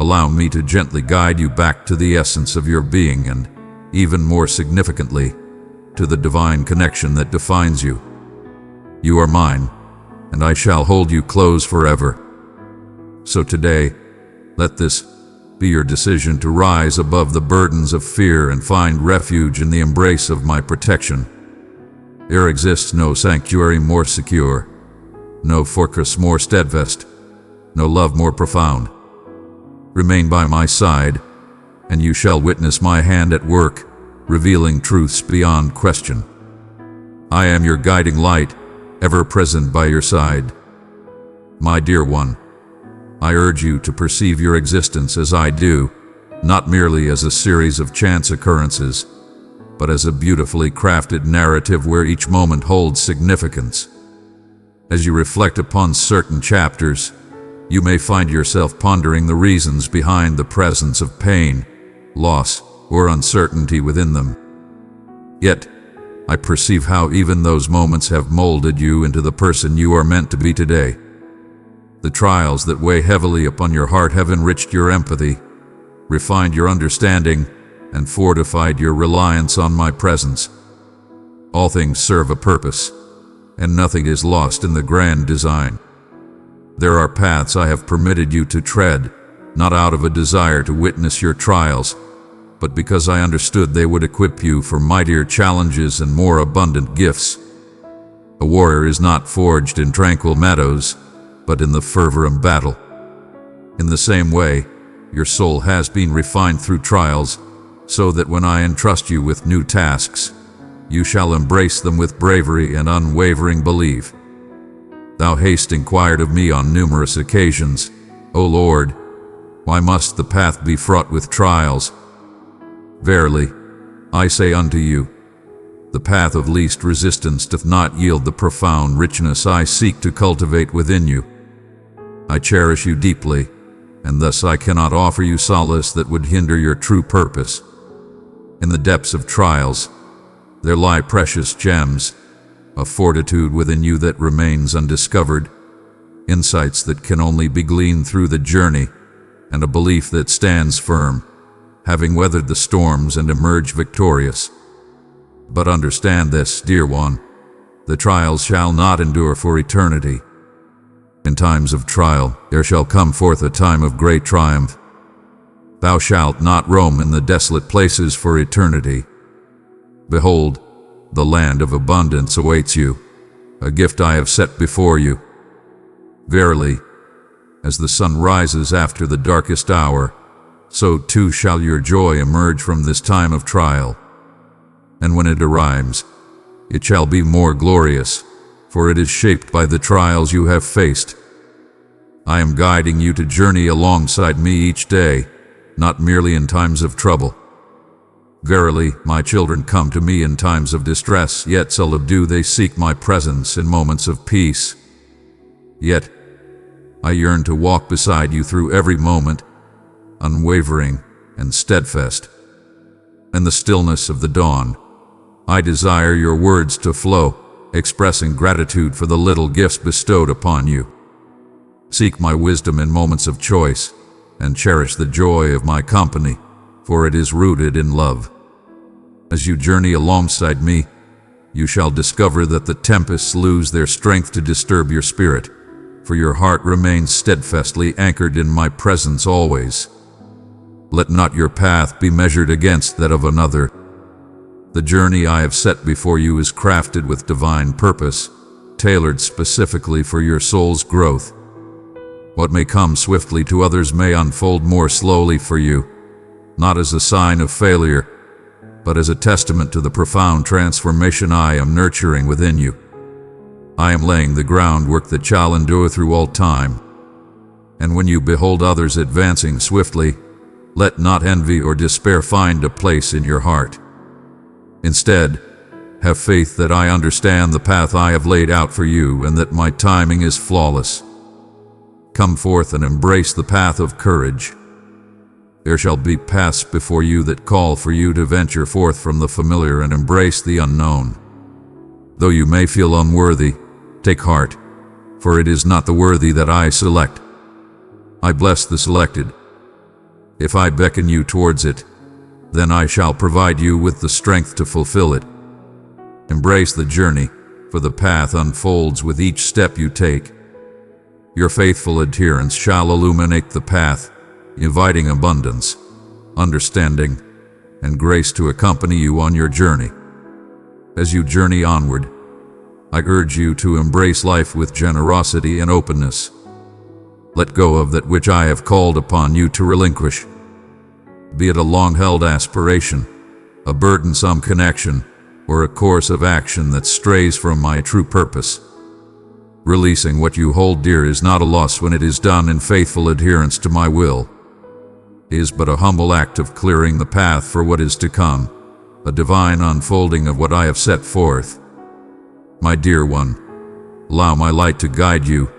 S1: Allow me to gently guide you back to the essence of your being and, even more significantly, to the divine connection that defines you. You are mine, and I shall hold you close forever. So today, let this be your decision to rise above the burdens of fear and find refuge in the embrace of my protection. There exists no sanctuary more secure, no fortress more steadfast, no love more profound. Remain by my side, and you shall witness my hand at work, revealing truths beyond question. I am your guiding light, ever present by your side. My dear one, I urge you to perceive your existence as I do, not merely as a series of chance occurrences, but as a beautifully crafted narrative where each moment holds significance. As you reflect upon certain chapters, you may find yourself pondering the reasons behind the presence of pain, loss, or uncertainty within them. Yet, I perceive how even those moments have molded you into the person you are meant to be today. The trials that weigh heavily upon your heart have enriched your empathy, refined your understanding, and fortified your reliance on my presence. All things serve a purpose, and nothing is lost in the grand design. There are paths I have permitted you to tread, not out of a desire to witness your trials, but because I understood they would equip you for mightier challenges and more abundant gifts. A warrior is not forged in tranquil meadows, but in the fervor of battle. In the same way, your soul has been refined through trials, so that when I entrust you with new tasks, you shall embrace them with bravery and unwavering belief. Thou hast inquired of me on numerous occasions, O Lord, why must the path be fraught with trials? Verily, I say unto you, the path of least resistance doth not yield the profound richness I seek to cultivate within you. I cherish you deeply, and thus I cannot offer you solace that would hinder your true purpose. In the depths of trials, there lie precious gems, a fortitude within you that remains undiscovered, insights that can only be gleaned through the journey, and a belief that stands firm, having weathered the storms and emerged victorious. But understand this, dear one, the trials shall not endure for eternity. In times of trial, there shall come forth a time of great triumph. Thou shalt not roam in the desolate places for eternity. Behold, the land of abundance awaits you, a gift I have set before you. Verily, as the sun rises after the darkest hour, so too shall your joy emerge from this time of trial. And when it arrives, it shall be more glorious, for it is shaped by the trials you have faced. I am guiding you to journey alongside me each day, not merely in times of trouble. Verily, my children come to me in times of distress, yet seldom do they seek my presence in moments of peace. Yet, I yearn to walk beside you through every moment, unwavering and steadfast. In the stillness of the dawn, I desire your words to flow, expressing gratitude for the little gifts bestowed upon you. Seek my wisdom in moments of choice, and cherish the joy of my company, for it is rooted in love. As you journey alongside me, you shall discover that the tempests lose their strength to disturb your spirit, for your heart remains steadfastly anchored in my presence always. Let not your path be measured against that of another. The journey I have set before you is crafted with divine purpose, tailored specifically for your soul's growth. What may come swiftly to others may unfold more slowly for you, not as a sign of failure, but as a testament to the profound transformation I am nurturing within you. I am laying the groundwork that shall endure through all time. And when you behold others advancing swiftly, let not envy or despair find a place in your heart. Instead, have faith that I understand the path I have laid out for you and that my timing is flawless. Come forth and embrace the path of courage. There shall be paths before you that call for you to venture forth from the familiar and embrace the unknown. Though you may feel unworthy, take heart, for it is not the worthy that I select. I bless the selected. If I beckon you towards it, then I shall provide you with the strength to fulfill it. Embrace the journey, for the path unfolds with each step you take. Your faithful adherence shall illuminate the path, inviting abundance, understanding, and grace to accompany you on your journey. As you journey onward, I urge you to embrace life with generosity and openness. Let go of that which I have called upon you to relinquish. Be it a long-held aspiration, a burdensome connection, or a course of action that strays from my true purpose. Releasing what you hold dear is not a loss when it is done in faithful adherence to my will. It is but a humble act of clearing the path for what is to come, a divine unfolding of what I have set forth. My dear one, allow my light to guide you.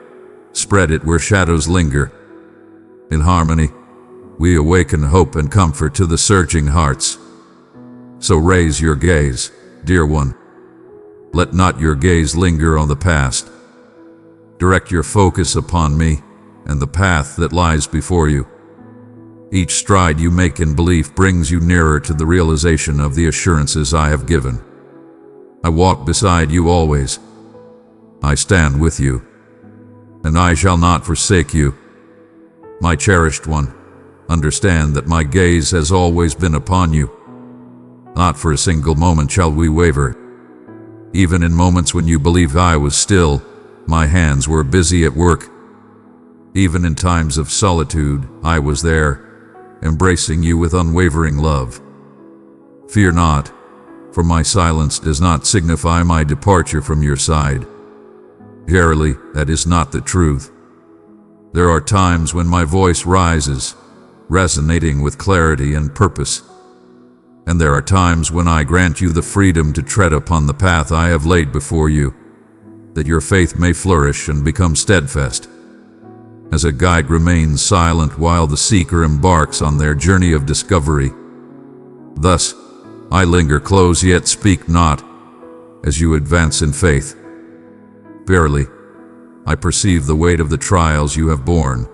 S1: Spread it where shadows linger. In harmony, we awaken hope and comfort to the searching hearts. So raise your gaze, dear one. Let not your gaze linger on the past. Direct your focus upon me and the path that lies before you. Each stride you make in belief brings you nearer to the realization of the assurances I have given. I walk beside you always. I stand with you, and I shall not forsake you. My cherished one, understand that my gaze has always been upon you. Not for a single moment shall we waver. Even in moments when you believed I was still, my hands were busy at work. Even in times of solitude, I was there, embracing you with unwavering love. Fear not, for my silence does not signify my departure from your side. Verily, that is not the truth. There are times when my voice rises, resonating with clarity and purpose. And there are times when I grant you the freedom to tread upon the path I have laid before you, that your faith may flourish and become steadfast. As a guide remains silent while the seeker embarks on their journey of discovery. Thus, I linger close yet speak not, as you advance in faith. Verily, I perceive the weight of the trials you have borne,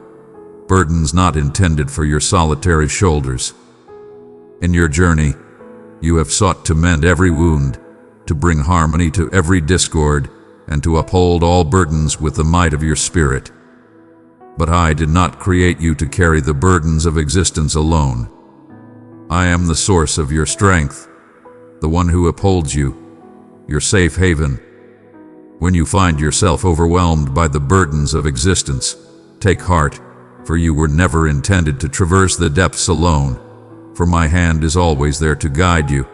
S1: burdens not intended for your solitary shoulders. In your journey, you have sought to mend every wound, to bring harmony to every discord, and to uphold all burdens with the might of your spirit. But I did not create you to carry the burdens of existence alone. I am the source of your strength, the one who upholds you, your safe haven. When you find yourself overwhelmed by the burdens of existence, take heart, for you were never intended to traverse the depths alone, for my hand is always there to guide you.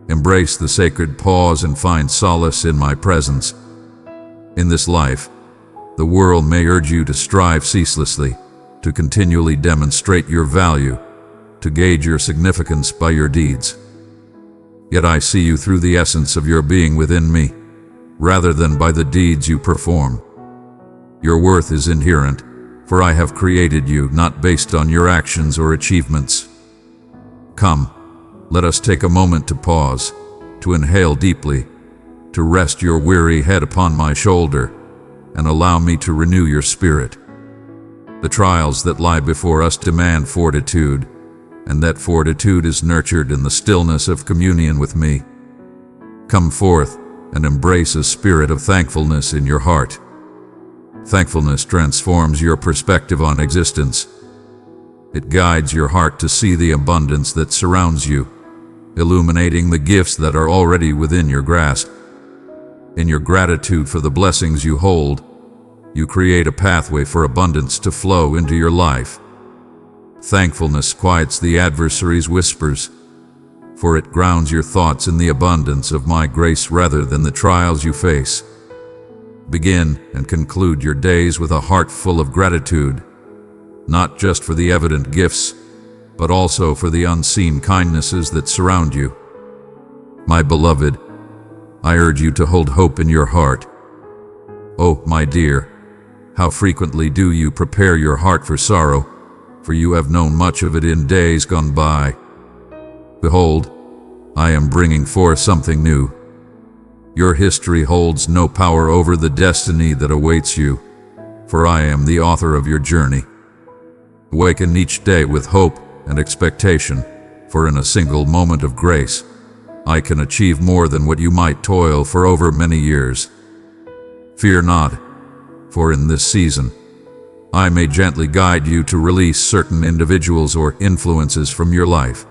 S1: Embrace the sacred pause and find solace in my presence. In this life, The world may urge you to strive ceaselessly, to continually demonstrate your value, to gauge your significance by your deeds. Yet I see you through the essence of your being within me, rather than by the deeds you perform. Your worth is inherent, for I have created you not based on your actions or achievements. Come, let us take a moment to pause, to inhale deeply, to rest your weary head upon my shoulder, and allow me to renew your spirit. The trials that lie before us demand fortitude, and that fortitude is nurtured in the stillness of communion with me. Come forth and embrace a spirit of thankfulness in your heart. Thankfulness transforms your perspective on existence. It guides your heart to see the abundance that surrounds you, illuminating the gifts that are already within your grasp. In your gratitude for the blessings you hold, you create a pathway for abundance to flow into your life. Thankfulness quiets the adversary's whispers, for it grounds your thoughts in the abundance of my grace rather than the trials you face. Begin and conclude your days with a heart full of gratitude, not just for the evident gifts, but also for the unseen kindnesses that surround you. My beloved, I urge you to hold hope in your heart. Oh, my dear, how frequently do you prepare your heart for sorrow, for you have known much of it in days gone by. Behold, I am bringing forth something new. Your history holds no power over the destiny that awaits you, for I am the author of your journey. Awaken each day with hope and expectation, for in a single moment of grace, I can achieve more than what you might toil for over many years. Fear not, for in this season, I may gently guide you to release certain individuals or influences from your life.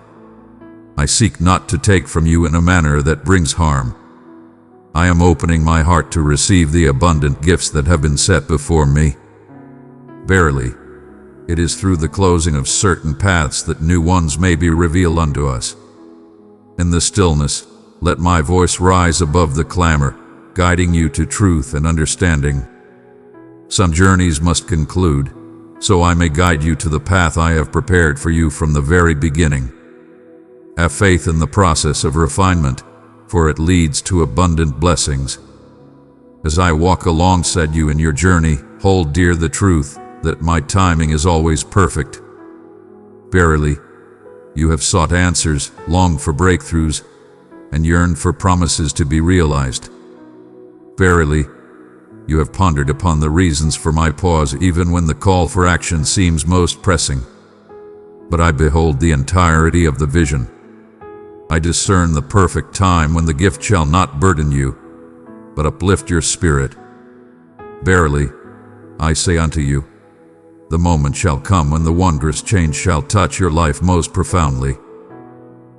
S1: I seek not to take from you in a manner that brings harm. I am opening my heart to receive the abundant gifts that have been set before me. Verily, it is through the closing of certain paths that new ones may be revealed unto us. In the stillness, let my voice rise above the clamor, guiding you to truth and understanding. Some journeys must conclude, so I may guide you to the path I have prepared for you from the very beginning. Have faith in the process of refinement, for it leads to abundant blessings. As I walk alongside you in your journey, hold dear the truth that my timing is always perfect. Verily, you have sought answers, longed for breakthroughs, and yearned for promises to be realized. Verily, you have pondered upon the reasons for my pause even when the call for action seems most pressing. But I behold the entirety of the vision. I discern the perfect time when the gift shall not burden you, but uplift your spirit. Verily, I say unto you, the moment shall come when the wondrous change shall touch your life most profoundly,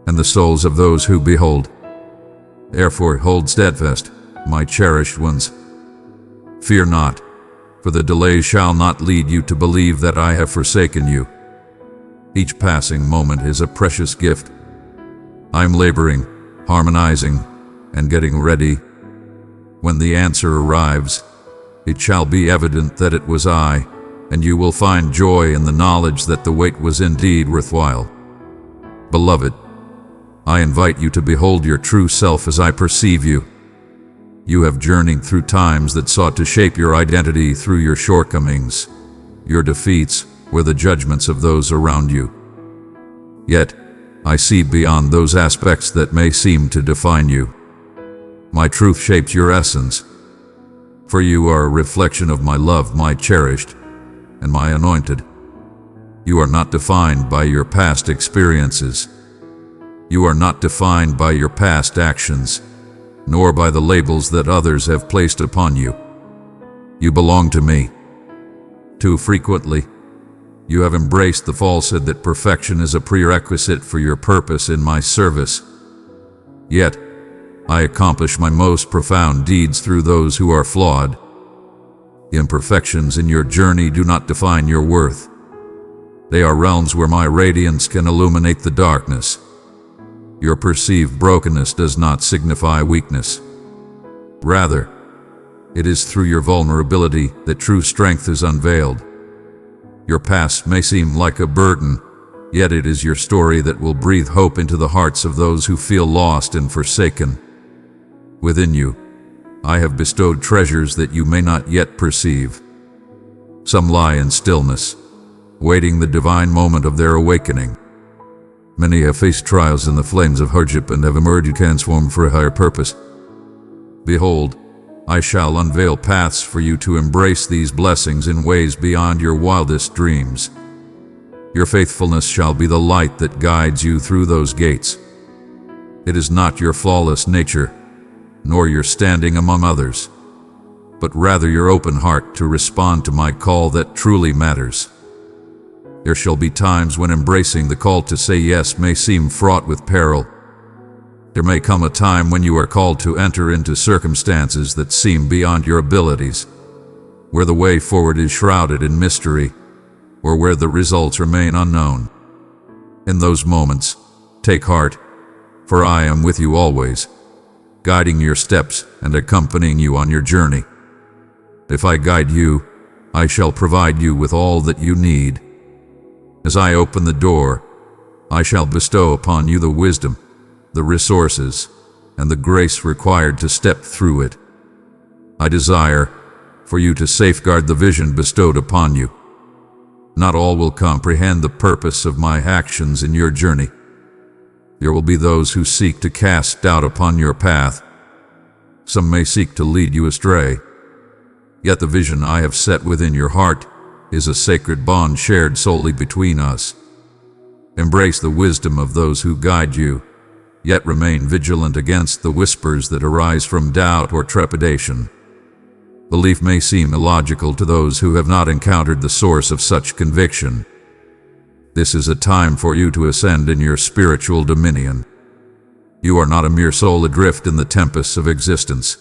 S1: and the souls of those who behold. Therefore hold steadfast, my cherished ones. Fear not, for the delay shall not lead you to believe that I have forsaken you. Each passing moment is a precious gift. I am laboring, harmonizing, and getting ready. When the answer arrives, it shall be evident that it was I, and you will find joy in the knowledge that the wait was indeed worthwhile. Beloved, I invite you to behold your true self as I perceive you. You have journeyed through times that sought to shape your identity through your shortcomings. Your defeats were the judgments of those around you. Yet, I see beyond those aspects that may seem to define you. My truth shapes your essence, for you are a reflection of my love, my cherished, and my anointed. You are not defined by your past experiences. You are not defined by your past actions, nor by the labels that others have placed upon you. You belong to me. Too frequently, you have embraced the falsehood that perfection is a prerequisite for your purpose in my service. Yet, I accomplish my most profound deeds through those who are flawed. Imperfections in your journey do not define your worth. They are realms where my radiance can illuminate the darkness. Your perceived brokenness does not signify weakness. Rather, It is through your vulnerability that true strength is unveiled. Your past may seem like a burden, yet it is your story that will breathe hope into the hearts of those who feel lost and forsaken. Within you, I have bestowed treasures that you may not yet perceive. Some lie in stillness, waiting the divine moment of their awakening. Many have faced trials in the flames of hardship and have emerged transformed for a higher purpose. Behold, I shall unveil paths for you to embrace these blessings in ways beyond your wildest dreams. Your faithfulness shall be the light that guides you through those gates. It is not your flawless nature, nor your standing among others, but rather your open heart to respond to my call that truly matters. There shall be times when embracing the call to say yes may seem fraught with peril. There may come a time when you are called to enter into circumstances that seem beyond your abilities, where the way forward is shrouded in mystery, or where the results remain unknown. In those moments, take heart, for I am with you always, guiding your steps and accompanying you on your journey. If I guide you, I shall provide you with all that you need. As I open the door, I shall bestow upon you the wisdom, the resources, and the grace required to step through it. I desire for you to safeguard the vision bestowed upon you. Not all will comprehend the purpose of my actions in your journey. There will be those who seek to cast doubt upon your path. Some may seek to lead you astray. Yet the vision I have set within your heart is a sacred bond shared solely between us. Embrace the wisdom of those who guide you, yet remain vigilant against the whispers that arise from doubt or trepidation. Belief may seem illogical to those who have not encountered the source of such conviction. This is a time for you to ascend in your spiritual dominion. You are not a mere soul adrift in the tempests of existence.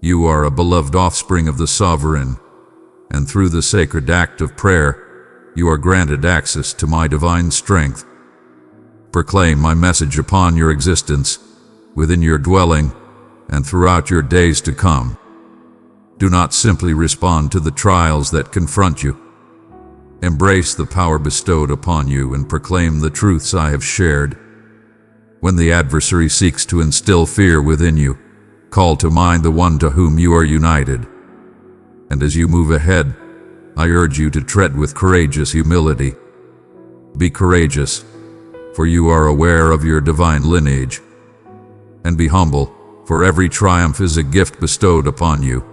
S1: You are a beloved offspring of the Sovereign, and through the sacred act of prayer, you are granted access to my divine strength. Proclaim my message upon your existence, within your dwelling, and throughout your days to come. Do not simply respond to the trials that confront you. Embrace the power bestowed upon you and proclaim the truths I have shared. When the adversary seeks to instill fear within you, call to mind the one to whom you are united. And as you move ahead, I urge you to tread with courageous humility. Be courageous, for you are aware of your divine lineage. And be humble, for every triumph is a gift bestowed upon you.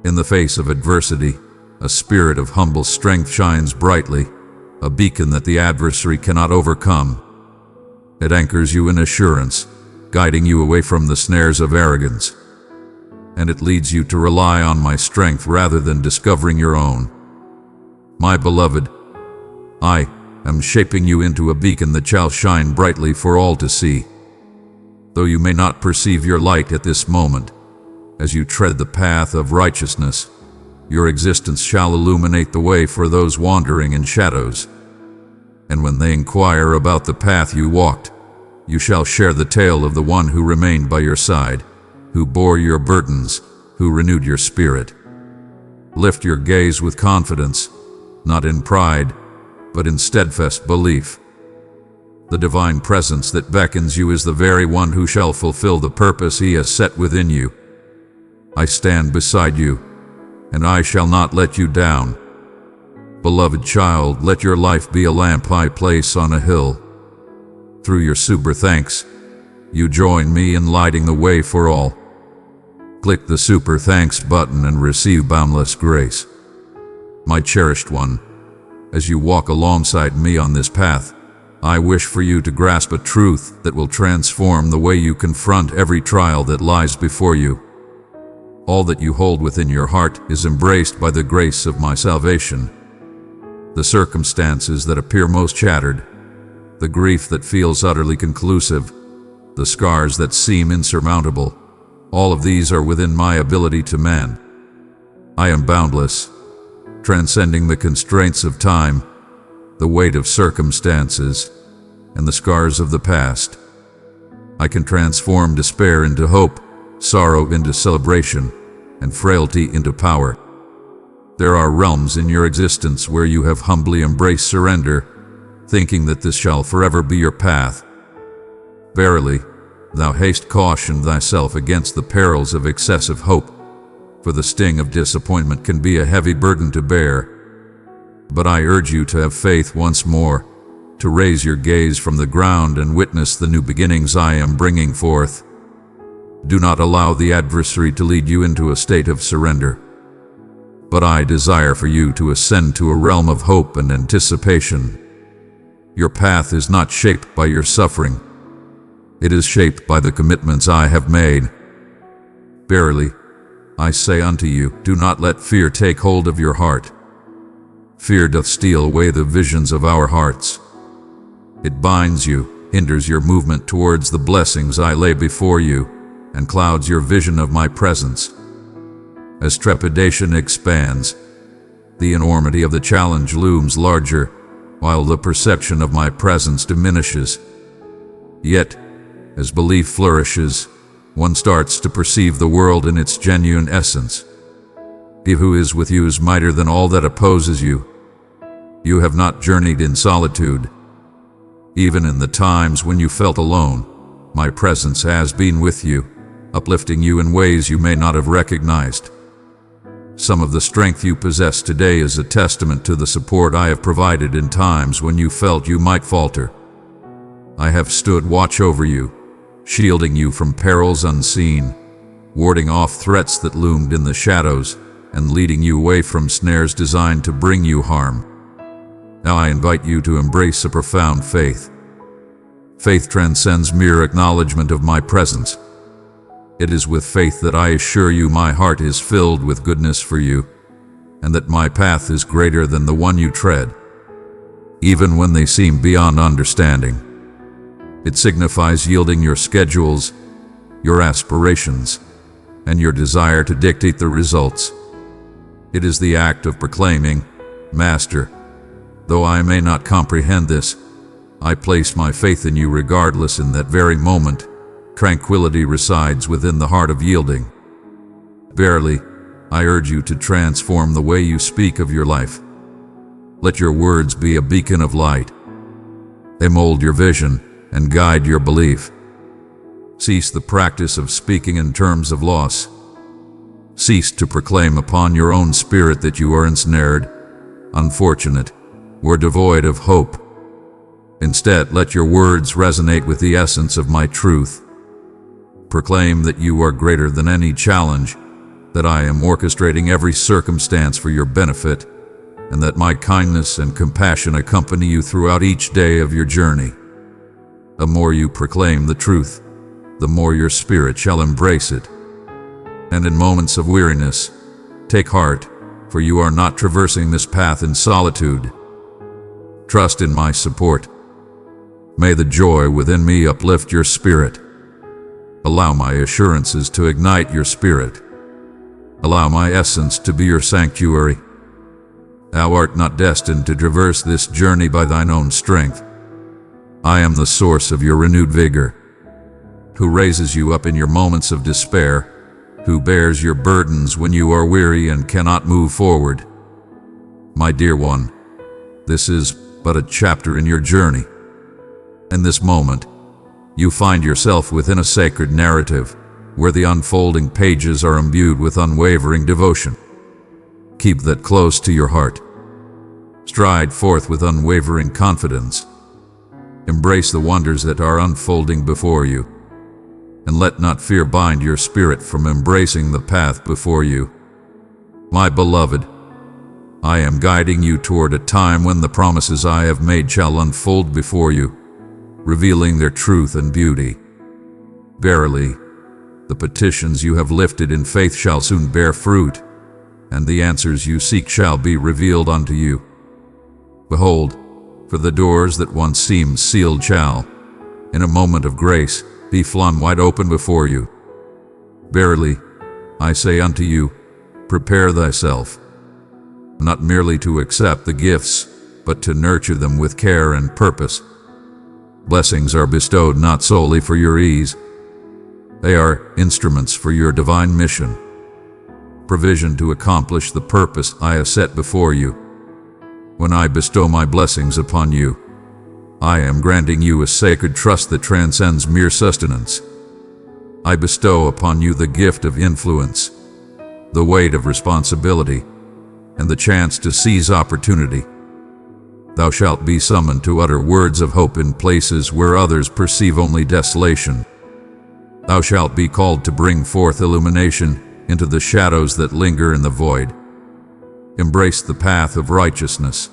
S1: In the face of adversity, a spirit of humble strength shines brightly, a beacon that the adversary cannot overcome. It anchors you in assurance, guiding you away from the snares of arrogance. And it leads you to rely on my strength rather than discovering your own. My beloved, I am shaping you into a beacon that shall shine brightly for all to see. Though you may not perceive your light at this moment, as you tread the path of righteousness, your existence shall illuminate the way for those wandering in shadows. And when they inquire about the path you walked, you shall share the tale of the one who remained by your side, who bore your burdens, who renewed your spirit. Lift your gaze with confidence, not in pride, but in steadfast belief. The divine presence that beckons you is the very one who shall fulfill the purpose he has set within you. I stand beside you, and I shall not let you down. Beloved child, let your life be a lamp I place on a hill. Through your super thanks, you join me in lighting the way for all. Click the super thanks button and receive boundless grace. My cherished one, as you walk alongside me on this path, I wish for you to grasp a truth that will transform the way you confront every trial that lies before you. All that you hold within your heart is embraced by the grace of my salvation. The circumstances that appear most shattered, the grief that feels utterly conclusive, the scars that seem insurmountable, all of these are within my ability to mend. I am boundless, transcending the constraints of time, the weight of circumstances, and the scars of the past. I can transform despair into hope, sorrow into celebration, and frailty into power. There are realms in your existence where you have humbly embraced surrender, thinking that this shall forever be your path. Verily, thou hast cautioned thyself against the perils of excessive hope, for the sting of disappointment can be a heavy burden to bear. But I urge you to have faith once more, to raise your gaze from the ground and witness the new beginnings I am bringing forth. Do not allow the adversary to lead you into a state of surrender. But I desire for you to ascend to a realm of hope and anticipation. Your path is not shaped by your suffering. It is shaped by the commitments I have made. Verily, I say unto you, do not let fear take hold of your heart. Fear doth steal away the visions of our hearts. It binds you, hinders your movement towards the blessings I lay before you, and clouds your vision of my presence. As trepidation expands, the enormity of the challenge looms larger, while the perception of my presence diminishes. Yet, as belief flourishes, one starts to perceive the world in its genuine essence. He who is with you is mightier than all that opposes you. You have not journeyed in solitude. Even in the times when you felt alone, my presence has been with you, uplifting you in ways you may not have recognized. Some of the strength you possess today is a testament to the support I have provided in times when you felt you might falter. I have stood watch over you, shielding you from perils unseen, warding off threats that loomed in the shadows, and leading you away from snares designed to bring you harm. Now I invite you to embrace a profound faith. Faith transcends mere acknowledgement of my presence. It is with faith that I assure you my heart is filled with goodness for you, and that my path is greater than the one you tread, even when they seem beyond understanding. It signifies yielding your schedules, your aspirations, and your desire to dictate the results. It is the act of proclaiming, Master, though I may not comprehend this, I place my faith in you regardless. In that very moment, tranquility resides within the heart of yielding. Verily, I urge you to transform the way you speak of your life. Let your words be a beacon of light. They mold your vision and guide your belief. Cease the practice of speaking in terms of loss. Cease to proclaim upon your own spirit that you are ensnared, unfortunate, or devoid of hope. Instead, let your words resonate with the essence of my truth. Proclaim that you are greater than any challenge, that I am orchestrating every circumstance for your benefit, and that my kindness and compassion accompany you throughout each day of your journey. The more you proclaim the truth, the more your spirit shall embrace it. And in moments of weariness, take heart, for you are not traversing this path in solitude. Trust in my support. May the joy within me uplift your spirit. Allow my assurances to ignite your spirit. Allow my essence to be your sanctuary. Thou art not destined to traverse this journey by thine own strength. I am the source of your renewed vigor, who raises you up in your moments of despair, who bears your burdens when you are weary and cannot move forward. My dear one, this is but a chapter in your journey. In this moment, you find yourself within a sacred narrative, where the unfolding pages are imbued with unwavering devotion. Keep that close to your heart. Stride forth with unwavering confidence. Embrace the wonders that are unfolding before you, and let not fear bind your spirit from embracing the path before you. My beloved, I am guiding you toward a time when the promises I have made shall unfold before you, revealing their truth and beauty. Verily, the petitions you have lifted in faith shall soon bear fruit, and the answers you seek shall be revealed unto you. Behold, for the doors that once seemed sealed shall, in a moment of grace, be flung wide open before you. Verily, I say unto you, prepare thyself, not merely to accept the gifts, but to nurture them with care and purpose. Blessings are bestowed not solely for your ease. They are instruments for your divine mission. provision to accomplish the purpose I have set before you. When I bestow my blessings upon you, I am granting you a sacred trust that transcends mere sustenance. I bestow upon you the gift of influence, the weight of responsibility, and the chance to seize opportunity. Thou shalt be summoned to utter words of hope in places where others perceive only desolation. Thou shalt be called to bring forth illumination into the shadows that linger in the void. Embrace the path of righteousness,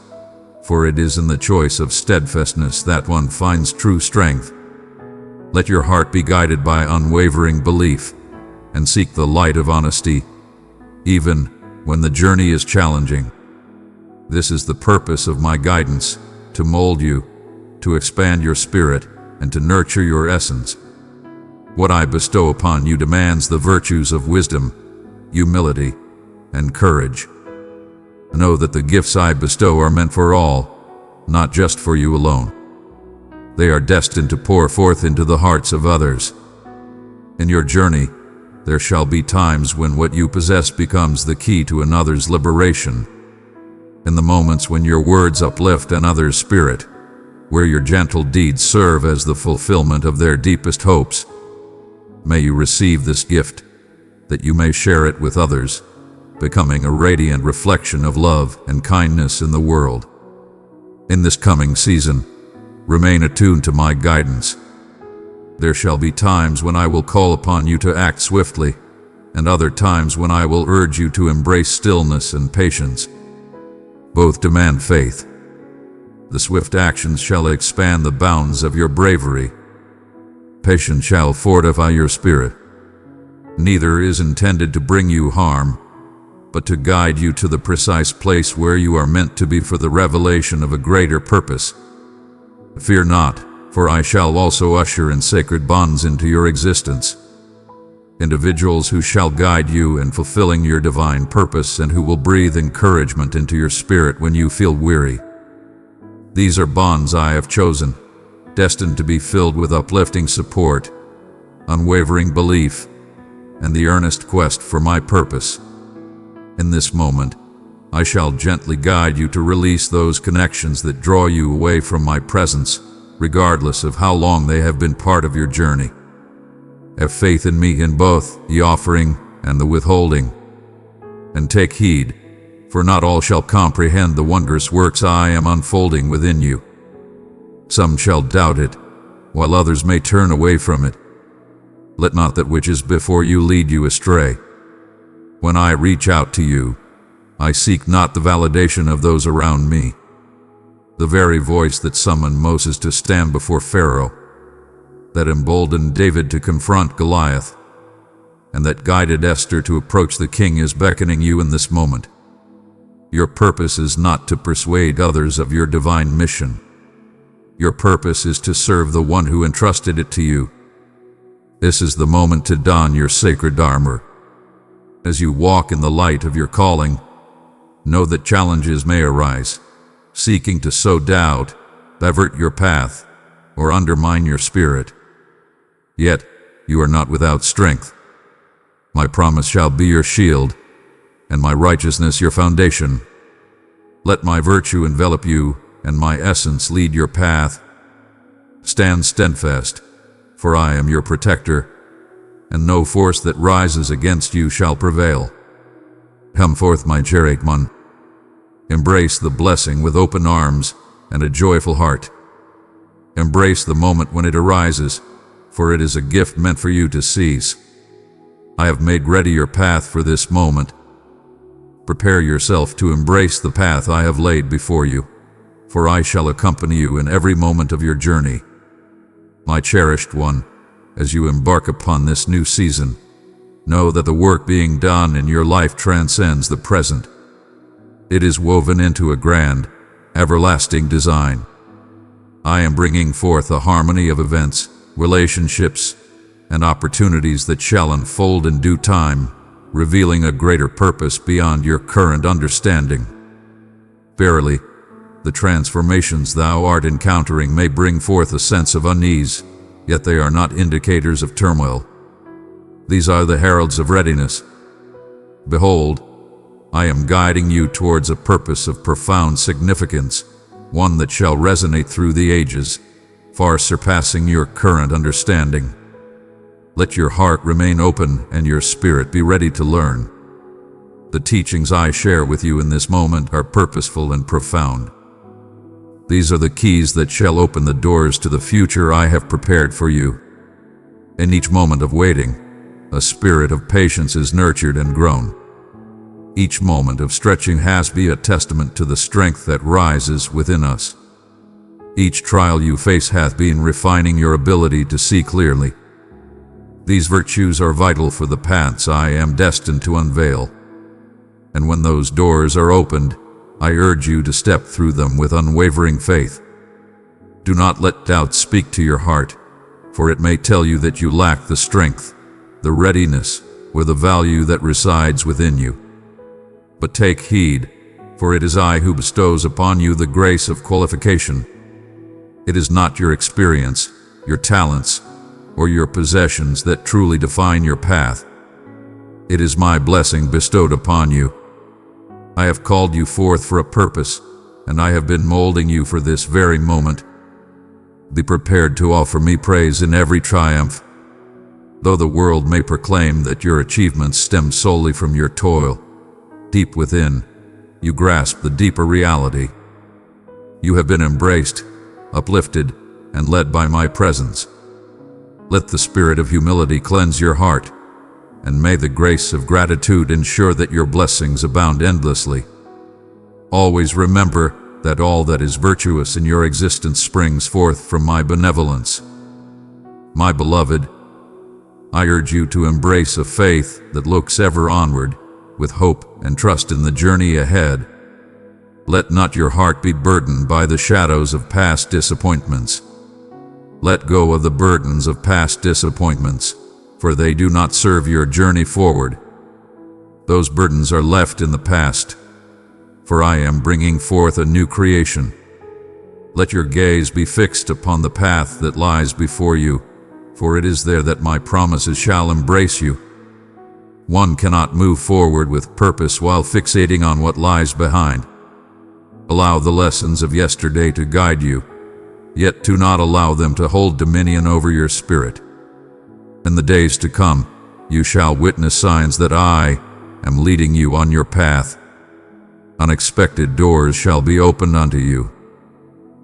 S1: for it is in the choice of steadfastness that one finds true strength. Let your heart be guided by unwavering belief, and seek the light of honesty, even when the journey is challenging. This is the purpose of my guidance, to mold you, to expand your spirit, and to nurture your essence. What I bestow upon you demands the virtues of wisdom, humility, and courage. Know that the gifts I bestow are meant for all, not just for you alone. They are destined to pour forth into the hearts of others. In your journey, there shall be times when what you possess becomes the key to another's liberation. In the moments when your words uplift another's spirit, where your gentle deeds serve as the fulfillment of their deepest hopes, may you receive this gift, that you may share it with others, becoming a radiant reflection of love and kindness in the world. In this coming season, remain attuned to my guidance. There shall be times when I will call upon you to act swiftly, and other times when I will urge you to embrace stillness and patience. Both demand faith. The swift actions shall expand the bounds of your bravery. Patience shall fortify your spirit. Neither is intended to bring you harm, but to guide you to the precise place where you are meant to be for the revelation of a greater purpose. Fear not, for I shall also usher in sacred bonds into your existence. Individuals who shall guide you in fulfilling your divine purpose and who will breathe encouragement into your spirit when you feel weary. These are bonds I have chosen, destined to be filled with uplifting support, unwavering belief, and the earnest quest for my purpose. In this moment, I shall gently guide you to release those connections that draw you away from my presence, regardless of how long they have been part of your journey. Have faith in me in both the offering and the withholding. And take heed, for not all shall comprehend the wondrous works I am unfolding within you. Some shall doubt it, while others may turn away from it. Let not that which is before you lead you astray. When I reach out to you, I seek not the validation of those around me. The very voice that summoned Moses to stand before Pharaoh, that emboldened David to confront Goliath, and that guided Esther to approach the king is beckoning you in this moment. Your purpose is not to persuade others of your divine mission. Your purpose is to serve the one who entrusted it to you. This is the moment to don your sacred armor. As you walk in the light of your calling, know that challenges may arise, seeking to sow doubt, divert your path, or undermine your spirit. Yet, you are not without strength. My promise shall be your shield, and my righteousness your foundation. Let my virtue envelop you, and my essence lead your path. Stand steadfast, for I am your protector, and no force that rises against you shall prevail. Come forth, my chariot one. Embrace the blessing with open arms and a joyful heart. Embrace the moment when it arises, for it is a gift meant for you to seize. I have made ready your path for this moment. Prepare yourself to embrace the path I have laid before you, for I shall accompany you in every moment of your journey. My cherished one, as you embark upon this new season, know that the work being done in your life transcends the present. It is woven into a grand, everlasting design. I am bringing forth a harmony of events, relationships, and opportunities that shall unfold in due time, revealing a greater purpose beyond your current understanding. Verily, the transformations thou art encountering may bring forth a sense of unease, yet they are not indicators of turmoil. These are the heralds of readiness. Behold, I am guiding you towards a purpose of profound significance, one that shall resonate through the ages, far surpassing your current understanding. Let your heart remain open and your spirit be ready to learn. The teachings I share with you in this moment are purposeful and profound. These are the keys that shall open the doors to the future I have prepared for you. In each moment of waiting, a spirit of patience is nurtured and grown. Each moment of stretching has been a testament to the strength that rises within us. Each trial you face hath been refining your ability to see clearly. These virtues are vital for the paths I am destined to unveil. And when those doors are opened, I urge you to step through them with unwavering faith. Do not let doubt speak to your heart, for it may tell you that you lack the strength, the readiness, or the value that resides within you. But take heed, for it is I who bestows upon you the grace of qualification. It is not your experience, your talents, or your possessions that truly define your path. It is my blessing bestowed upon you. I have called you forth for a purpose, and I have been molding you for this very moment. Be prepared to offer me praise in every triumph. Though the world may proclaim that your achievements stem solely from your toil, deep within, you grasp the deeper reality. You have been embraced, uplifted, and led by my presence. Let the spirit of humility cleanse your heart, and may the grace of gratitude ensure that your blessings abound endlessly. Always remember that all that is virtuous in your existence springs forth from my benevolence. My beloved, I urge you to embrace a faith that looks ever onward, with hope and trust in the journey ahead. Let not your heart be burdened by the shadows of past disappointments. Let go of the burdens of past disappointments, for they do not serve your journey forward. Those burdens are left in the past, for I am bringing forth a new creation. Let your gaze be fixed upon the path that lies before you, for it is there that my promises shall embrace you. One cannot move forward with purpose while fixating on what lies behind. Allow the lessons of yesterday to guide you, yet do not allow them to hold dominion over your spirit. In the days to come, you shall witness signs that I am leading you on your path. Unexpected doors shall be opened unto you.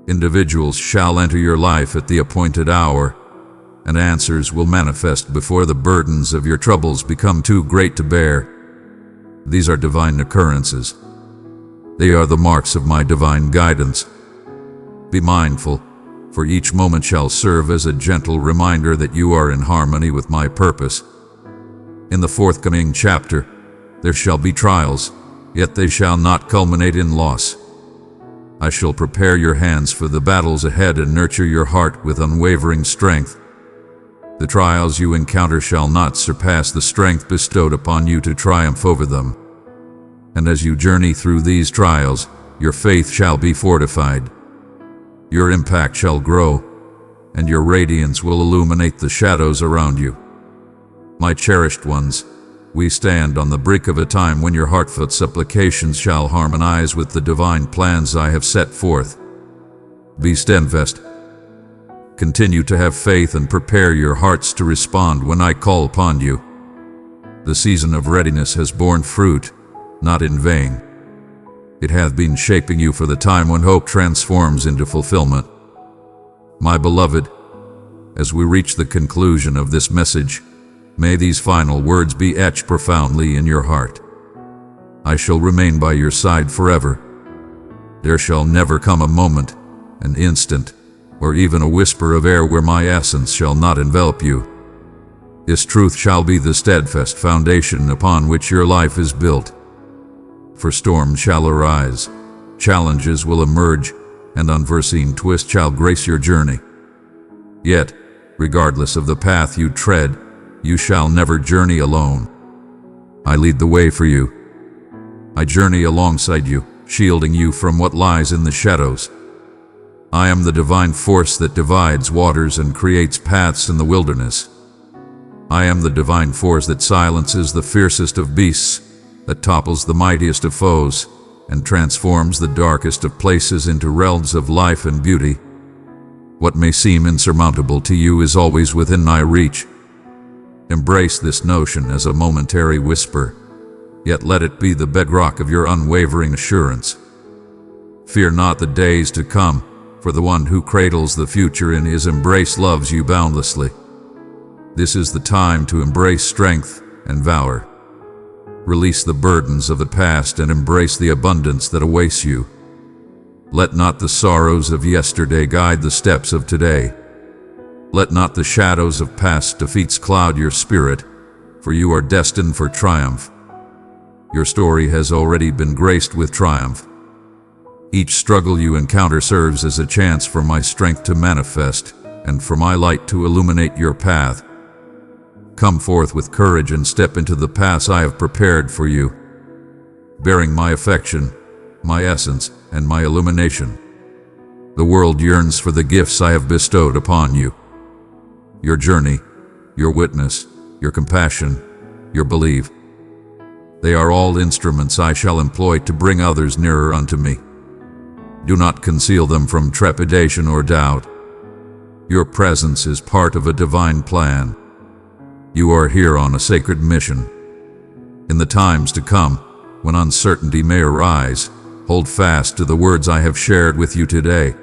S1: Individuals shall enter your life at the appointed hour, and answers will manifest before the burdens of your troubles become too great to bear. These are divine occurrences. They are the marks of my divine guidance. Be mindful, for each moment shall serve as a gentle reminder that you are in harmony with my purpose. In the forthcoming chapter, there shall be trials, yet they shall not culminate in loss. I shall prepare your hands for the battles ahead and nurture your heart with unwavering strength. The trials you encounter shall not surpass the strength bestowed upon you to triumph over them. And as you journey through these trials, your faith shall be fortified. Your impact shall grow, and your radiance will illuminate the shadows around you. My cherished ones, we stand on the brink of a time when your heartfelt supplications shall harmonize with the divine plans I have set forth. Be steadfast. Continue to have faith and prepare your hearts to respond when I call upon you. The season of readiness has borne fruit, not in vain. It hath been shaping you for the time when hope transforms into fulfillment. My beloved, as we reach the conclusion of this message, may these final words be etched profoundly in your heart. I shall remain by your side forever. There shall never come a moment, an instant, or even a whisper of air where my essence shall not envelop you. This truth shall be the steadfast foundation upon which your life is built. For storms shall arise, challenges will emerge, and unforeseen twists shall grace your journey. Yet, regardless of the path you tread, you shall never journey alone. I lead the way for you. I journey alongside you, shielding you from what lies in the shadows. I am the divine force that divides waters and creates paths in the wilderness. I am the divine force that silences the fiercest of beasts, that topples the mightiest of foes and transforms the darkest of places into realms of life and beauty. What may seem insurmountable to you is always within my reach. Embrace this notion as a momentary whisper, yet let it be the bedrock of your unwavering assurance. Fear not the days to come, for the one who cradles the future in his embrace loves you boundlessly. This is the time to embrace strength and valor. Release the burdens of the past and embrace the abundance that awaits you. Let not the sorrows of yesterday guide the steps of today. Let not the shadows of past defeats cloud your spirit, for you are destined for triumph. Your story has already been graced with triumph. Each struggle you encounter serves as a chance for my strength to manifest and for my light to illuminate your path. Come forth with courage and step into the paths I have prepared for you, bearing my affection, my essence, and my illumination. The world yearns for the gifts I have bestowed upon you. Your journey, your witness, your compassion, your belief. They are all instruments I shall employ to bring others nearer unto me. Do not conceal them from trepidation or doubt. Your presence is part of a divine plan. You are here on a sacred mission. In the times to come, when uncertainty may arise, hold fast to the words I have shared with you today.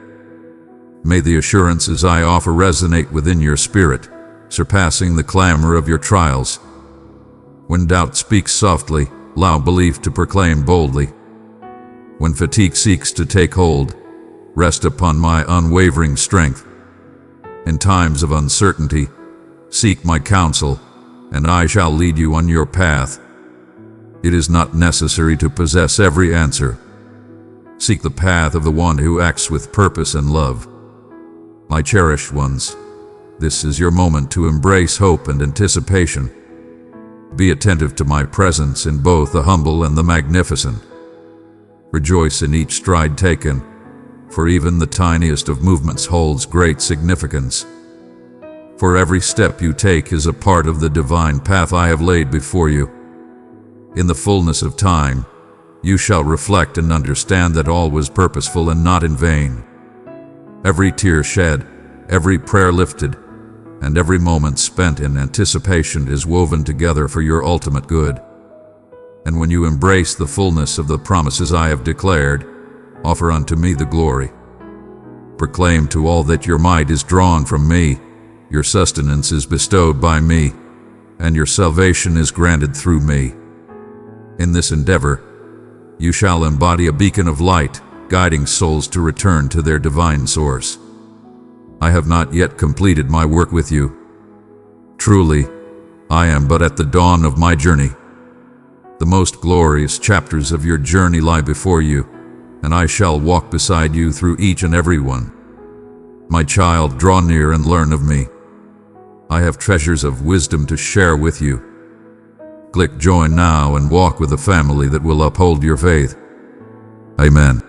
S1: May the assurances I offer resonate within your spirit, surpassing the clamor of your trials. When doubt speaks softly, allow belief to proclaim boldly. When fatigue seeks to take hold, rest upon my unwavering strength. In times of uncertainty, seek my counsel, and I shall lead you on your path. It is not necessary to possess every answer. Seek the path of the one who acts with purpose and love. My cherished ones, this is your moment to embrace hope and anticipation. Be attentive to my presence in both the humble and the magnificent. Rejoice in each stride taken, for even the tiniest of movements holds great significance. For every step you take is a part of the divine path I have laid before you. In the fullness of time, you shall reflect and understand that all was purposeful and not in vain. Every tear shed, every prayer lifted, and every moment spent in anticipation is woven together for your ultimate good. And when you embrace the fullness of the promises I have declared, offer unto me the glory. Proclaim to all that your might is drawn from me, your sustenance is bestowed by me, and your salvation is granted through me. In this endeavor, you shall embody a beacon of light, guiding souls to return to their divine source. I have not yet completed my work with you. Truly, I am but at the dawn of my journey. The most glorious chapters of your journey lie before you, and I shall walk beside you through each and every one. My child, draw near and learn of me. I have treasures of wisdom to share with you. Click join now and walk with a family that will uphold your faith. Amen.